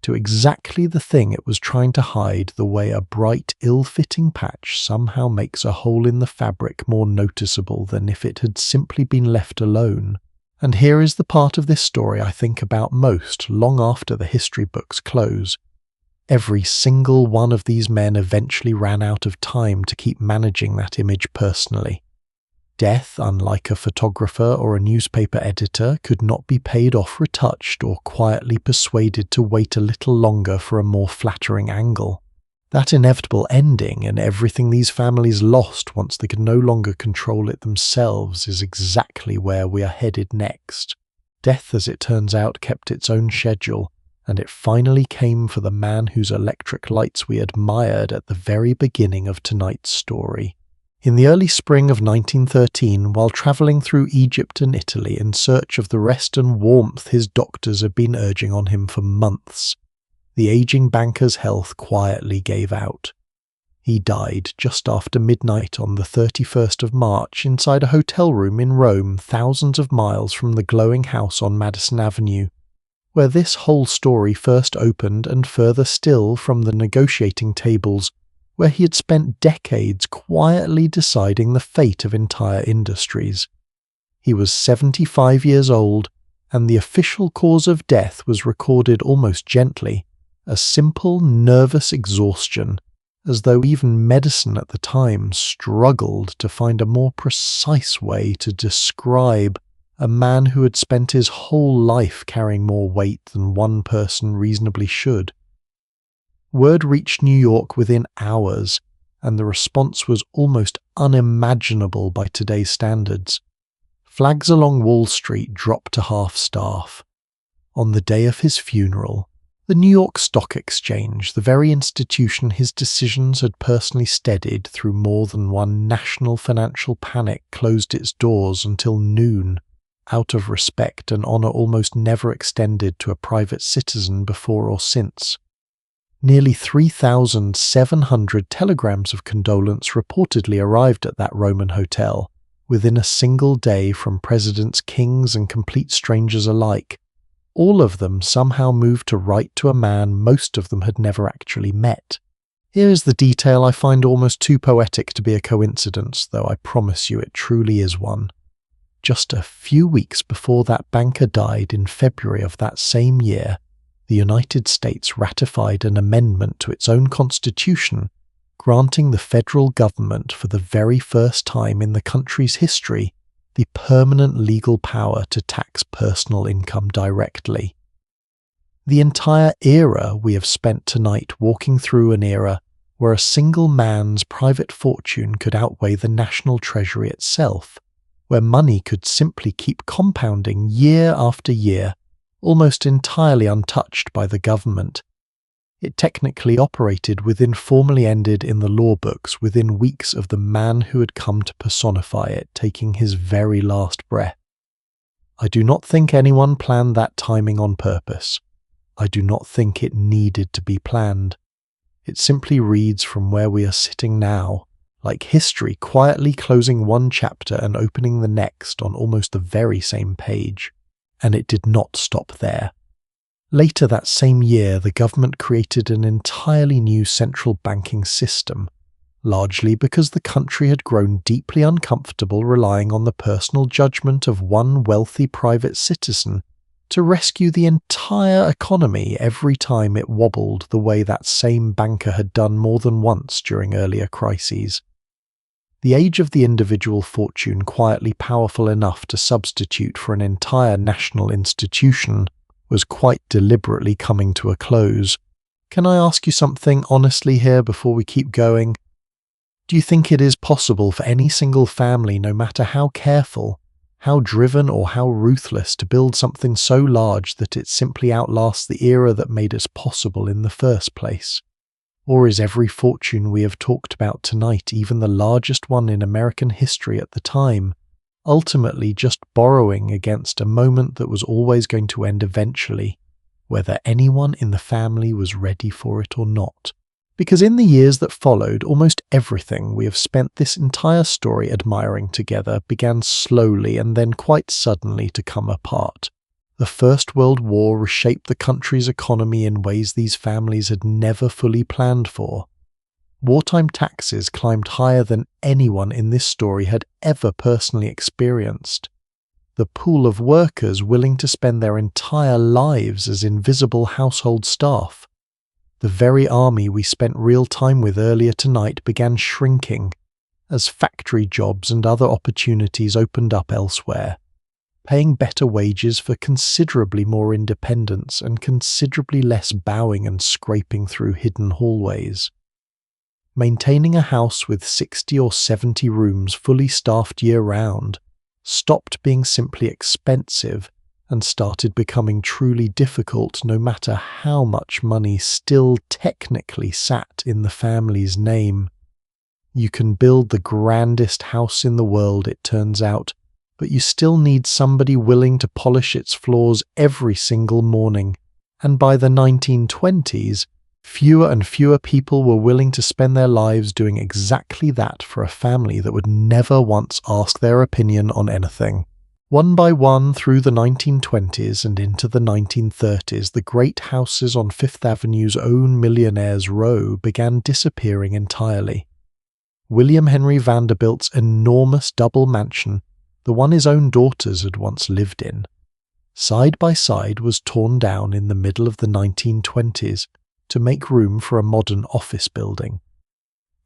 to exactly the thing it was trying to hide, the way a bright, ill-fitting patch somehow makes a hole in the fabric more noticeable than if it had simply been left alone? And here is the part of this story I think about most long after the history books close. Every single one of these men eventually ran out of time to keep managing that image personally. Death, unlike a photographer or a newspaper editor, could not be paid off retouched or quietly persuaded to wait a little longer for a more flattering angle. That inevitable ending and everything these families lost once they could no longer control it themselves is exactly where we are headed next. Death, as it turns out, kept its own schedule, and it finally came for the man whose electric lights we admired at the very beginning of tonight's story. In the early spring of 1913, while travelling through Egypt and Italy in search of the rest and warmth his doctors had been urging on him for months, the aging banker's health quietly gave out. He died just after midnight on the 31st of March inside a hotel room in Rome, thousands of miles from the glowing house on Madison Avenue. where this whole story first opened, and further still from the negotiating tables where he had spent decades quietly deciding the fate of entire industries. He was 75 years old, and the official cause of death was recorded almost gently, a simple nervous exhaustion, as though even medicine at the time struggled to find a more precise way to describe a man who had spent his whole life carrying more weight than one person reasonably should. Word reached New York within hours, and the response was almost unimaginable by today's standards. Flags along Wall Street dropped to half-staff. On the day of his funeral, the New York Stock Exchange, the very institution his decisions had personally steadied through more than one national financial panic, closed its doors until noon, out of respect and honor almost never extended to a private citizen before or since. Nearly 3,700 telegrams of condolence reportedly arrived at that Roman hotel within a single day from presidents, kings, and complete strangers alike. All of them somehow moved to write to a man most of them had never actually met. Here is the detail I find almost too poetic to be a coincidence, though I promise you it truly is one. Just a few weeks before that banker died in February of that same year, the United States ratified an amendment to its own constitution, granting the federal government for the very first time in the country's history the permanent legal power to tax personal income directly. The entire era we have spent tonight walking through an era where a single man's private fortune could outweigh the national treasury itself, where money could simply keep compounding year after year, almost entirely untouched by the government. It technically operated within formally ended in the law books within weeks of the man who had come to personify it taking his very last breath. I do not think anyone planned that timing on purpose. I do not think it needed to be planned. It simply reads from where we are sitting now, like history quietly closing one chapter and opening the next on almost the very same page. And it did not stop there. Later that same year, the government created an entirely new central banking system, largely because the country had grown deeply uncomfortable relying on the personal judgment of one wealthy private citizen to rescue the entire economy every time it wobbled the way that same banker had done more than once during earlier crises. The age of the individual fortune quietly powerful enough to substitute for an entire national institution was quite deliberately coming to a close. Can I ask you something honestly here before we keep going? Do you think it is possible for any single family, no matter how careful, how driven or how ruthless, to build something so large that it simply outlasts the era that made it possible in the first place? Or is every fortune we have talked about tonight, even the largest one in American history at the time, ultimately just borrowing against a moment that was always going to end eventually, whether anyone in the family was ready for it or not? Because in the years that followed, almost everything we have spent this entire story admiring together began slowly and then quite suddenly to come apart. The First World War reshaped the country's economy in ways these families had never fully planned for. Wartime taxes climbed higher than anyone in this story had ever personally experienced. The pool of workers willing to spend their entire lives as invisible household staff, the very army we spent real time with earlier tonight, began shrinking as factory jobs and other opportunities opened up elsewhere, paying better wages for considerably more independence and considerably less bowing and scraping through hidden hallways. Maintaining a house with 60 or 70 rooms fully staffed year-round stopped being simply expensive and started becoming truly difficult, no matter how much money still technically sat in the family's name. You can build the grandest house in the world, it turns out, but you still need somebody willing to polish its floors every single morning, and by the 1920s, fewer and fewer people were willing to spend their lives doing exactly that for a family that would never once ask their opinion on anything. One by one through the 1920s and into the 1930s, the great houses on Fifth Avenue's own Millionaires Row began disappearing entirely. William Henry Vanderbilt's enormous double mansion, the one his own daughters had once lived in, side by side was torn down in the middle of the 1920s to make room for a modern office building.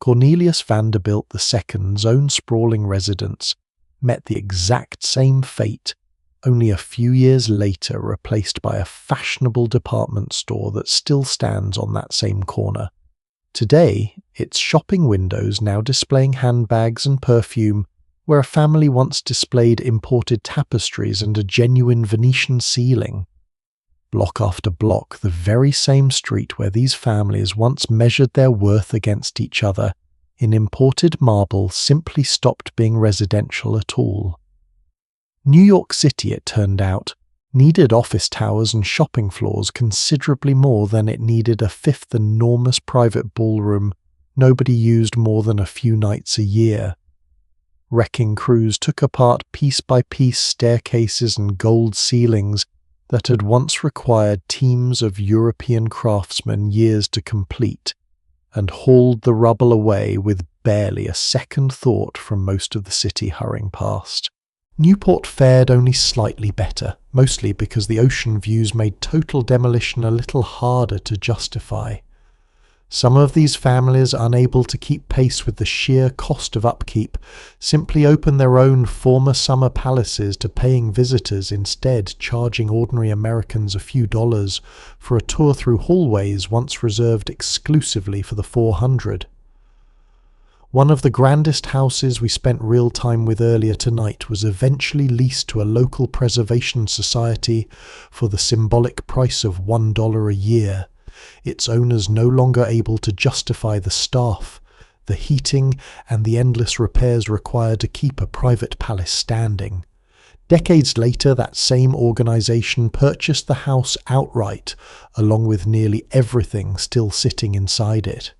Cornelius Vanderbilt II's own sprawling residence met the exact same fate, only a few years later replaced by a fashionable department store that still stands on that same corner. Today, its shopping windows now displaying handbags and perfume, where a family once displayed imported tapestries and a genuine Venetian ceiling. Block after block, the very same street where these families once measured their worth against each other in imported marble simply stopped being residential at all. New York City, it turned out, needed office towers and shopping floors considerably more than it needed a fifth enormous private ballroom nobody used more than a few nights a year. Wrecking crews took apart piece by piece staircases and gold ceilings that had once required teams of European craftsmen years to complete, and hauled the rubble away with barely a second thought from most of the city hurrying past. Newport fared only slightly better, mostly because the ocean views made total demolition a little harder to justify. Some of these families, unable to keep pace with the sheer cost of upkeep, simply opened their own former summer palaces to paying visitors, instead charging ordinary Americans a few dollars for a tour through hallways once reserved exclusively for the 400. One of the grandest houses we spent real time with earlier tonight was eventually leased to a local preservation society for the symbolic price of $1 a year, its owners no longer able to justify the staff, the heating, and the endless repairs required to keep a private palace standing. Decades later, that same organization purchased the house outright, along with nearly everything still sitting inside it.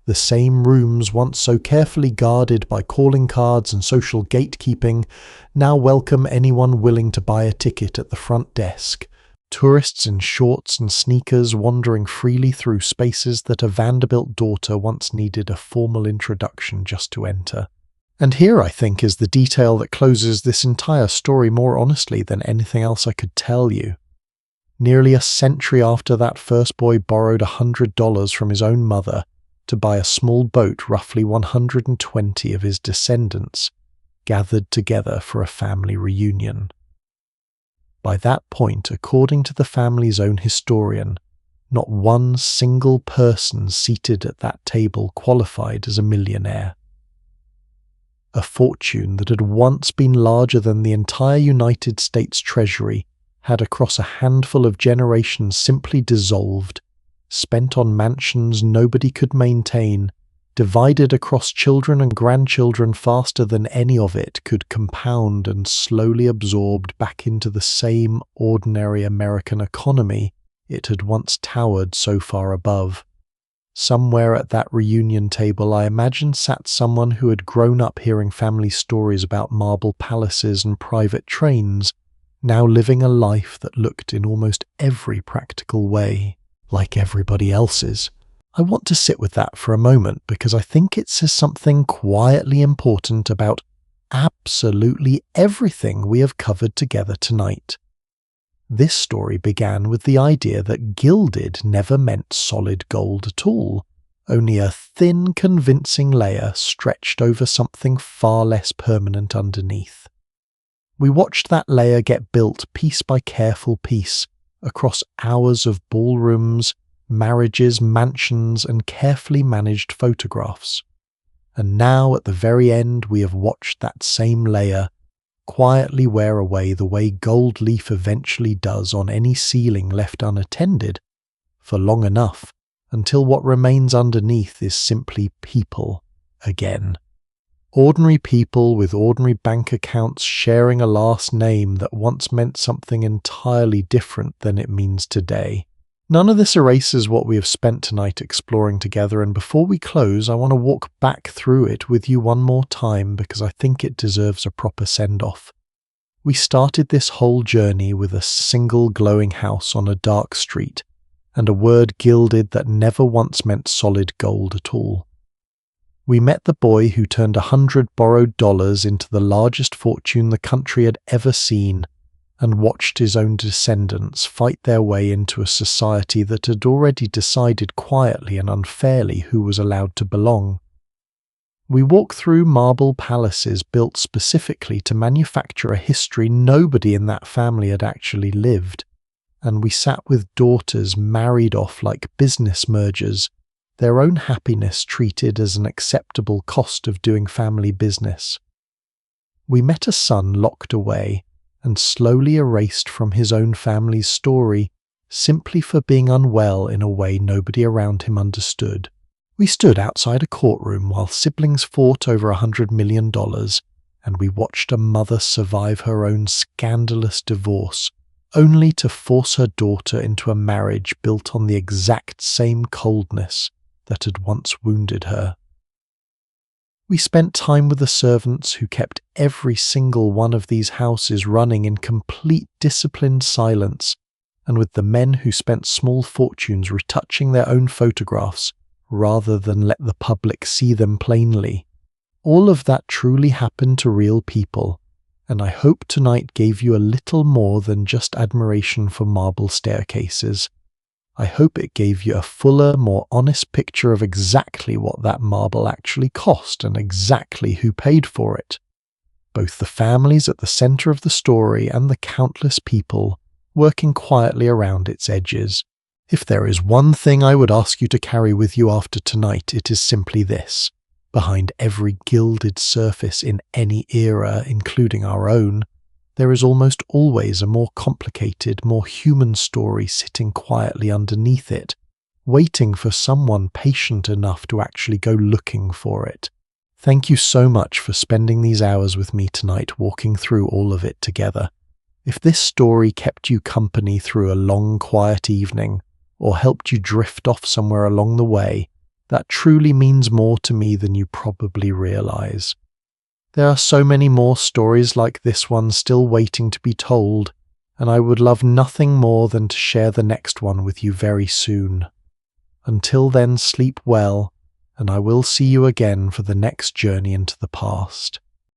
The same rooms, once so carefully guarded by calling cards and social gatekeeping, now welcome anyone willing to buy a ticket at the front desk. Tourists in shorts and sneakers wandering freely through spaces that a Vanderbilt daughter once needed a formal introduction just to enter. And here, I think, is the detail that closes this entire story more honestly than anything else I could tell you. Nearly a century after that first boy borrowed $100 from his own mother to buy a small boat, roughly 120 of his descendants gathered together for a family reunion. By that point, according to the family's own historian, not one single person seated at that table qualified as a millionaire. A fortune that had once been larger than the entire United States Treasury had across a handful of generations simply dissolved, spent on mansions nobody could maintain, divided across children and grandchildren faster than any of it could compound, and slowly absorbed back into the same ordinary American economy it had once towered so far above. Somewhere at that reunion table, I imagine, sat someone who had grown up hearing family stories about marble palaces and private trains, now living a life that looked in almost every practical way like everybody else's. I want to sit with that for a moment because I think it says something quietly important about absolutely everything we have covered together tonight. This story began with the idea that gilded never meant solid gold at all, only a thin, convincing layer stretched over something far less permanent underneath. We watched that layer get built piece by careful piece across hours of ballrooms, marriages, mansions, and carefully managed photographs. And now, at the very end, we have watched that same layer quietly wear away the way gold leaf eventually does on any ceiling left unattended, for long enough until what remains underneath is simply people again. Ordinary people with ordinary bank accounts sharing a last name that once meant something entirely different than it means today. None of this erases what we have spent tonight exploring together, and before we close, I want to walk back through it with you one more time because I think it deserves a proper send-off. We started this whole journey with a single glowing house on a dark street, and a word gilded that never once meant solid gold at all. We met the boy who turned 100 borrowed dollars into the largest fortune the country had ever seen, and watched his own descendants fight their way into a society that had already decided quietly and unfairly who was allowed to belong. We walked through marble palaces built specifically to manufacture a history nobody in that family had actually lived, and we sat with daughters married off like business mergers, their own happiness treated as an acceptable cost of doing family business. We met a son locked away and slowly erased from his own family's story simply for being unwell in a way nobody around him understood. We stood outside a courtroom while siblings fought over $100 million, and we watched a mother survive her own scandalous divorce, only to force her daughter into a marriage built on the exact same coldness that had once wounded her. We spent time with the servants who kept every single one of these houses running in complete disciplined silence, and with the men who spent small fortunes retouching their own photographs rather than let the public see them plainly. All of that truly happened to real people, and I hope tonight gave you a little more than just admiration for marble staircases. I hope it gave you a fuller, more honest picture of exactly what that marble actually cost and exactly who paid for it. Both the families at the center of the story and the countless people working quietly around its edges. If there is one thing I would ask you to carry with you after tonight, it is simply this. Behind every gilded surface in any era, including our own, there is almost always a more complicated, more human story sitting quietly underneath it, waiting for someone patient enough to actually go looking for it. Thank you so much for spending these hours with me tonight walking through all of it together. If this story kept you company through a long, quiet evening, or helped you drift off somewhere along the way, that truly means more to me than you probably realize. There are so many more stories like this one still waiting to be told, and I would love nothing more than to share the next one with you very soon. Until then, sleep well, and I will see you again for the next journey into the past.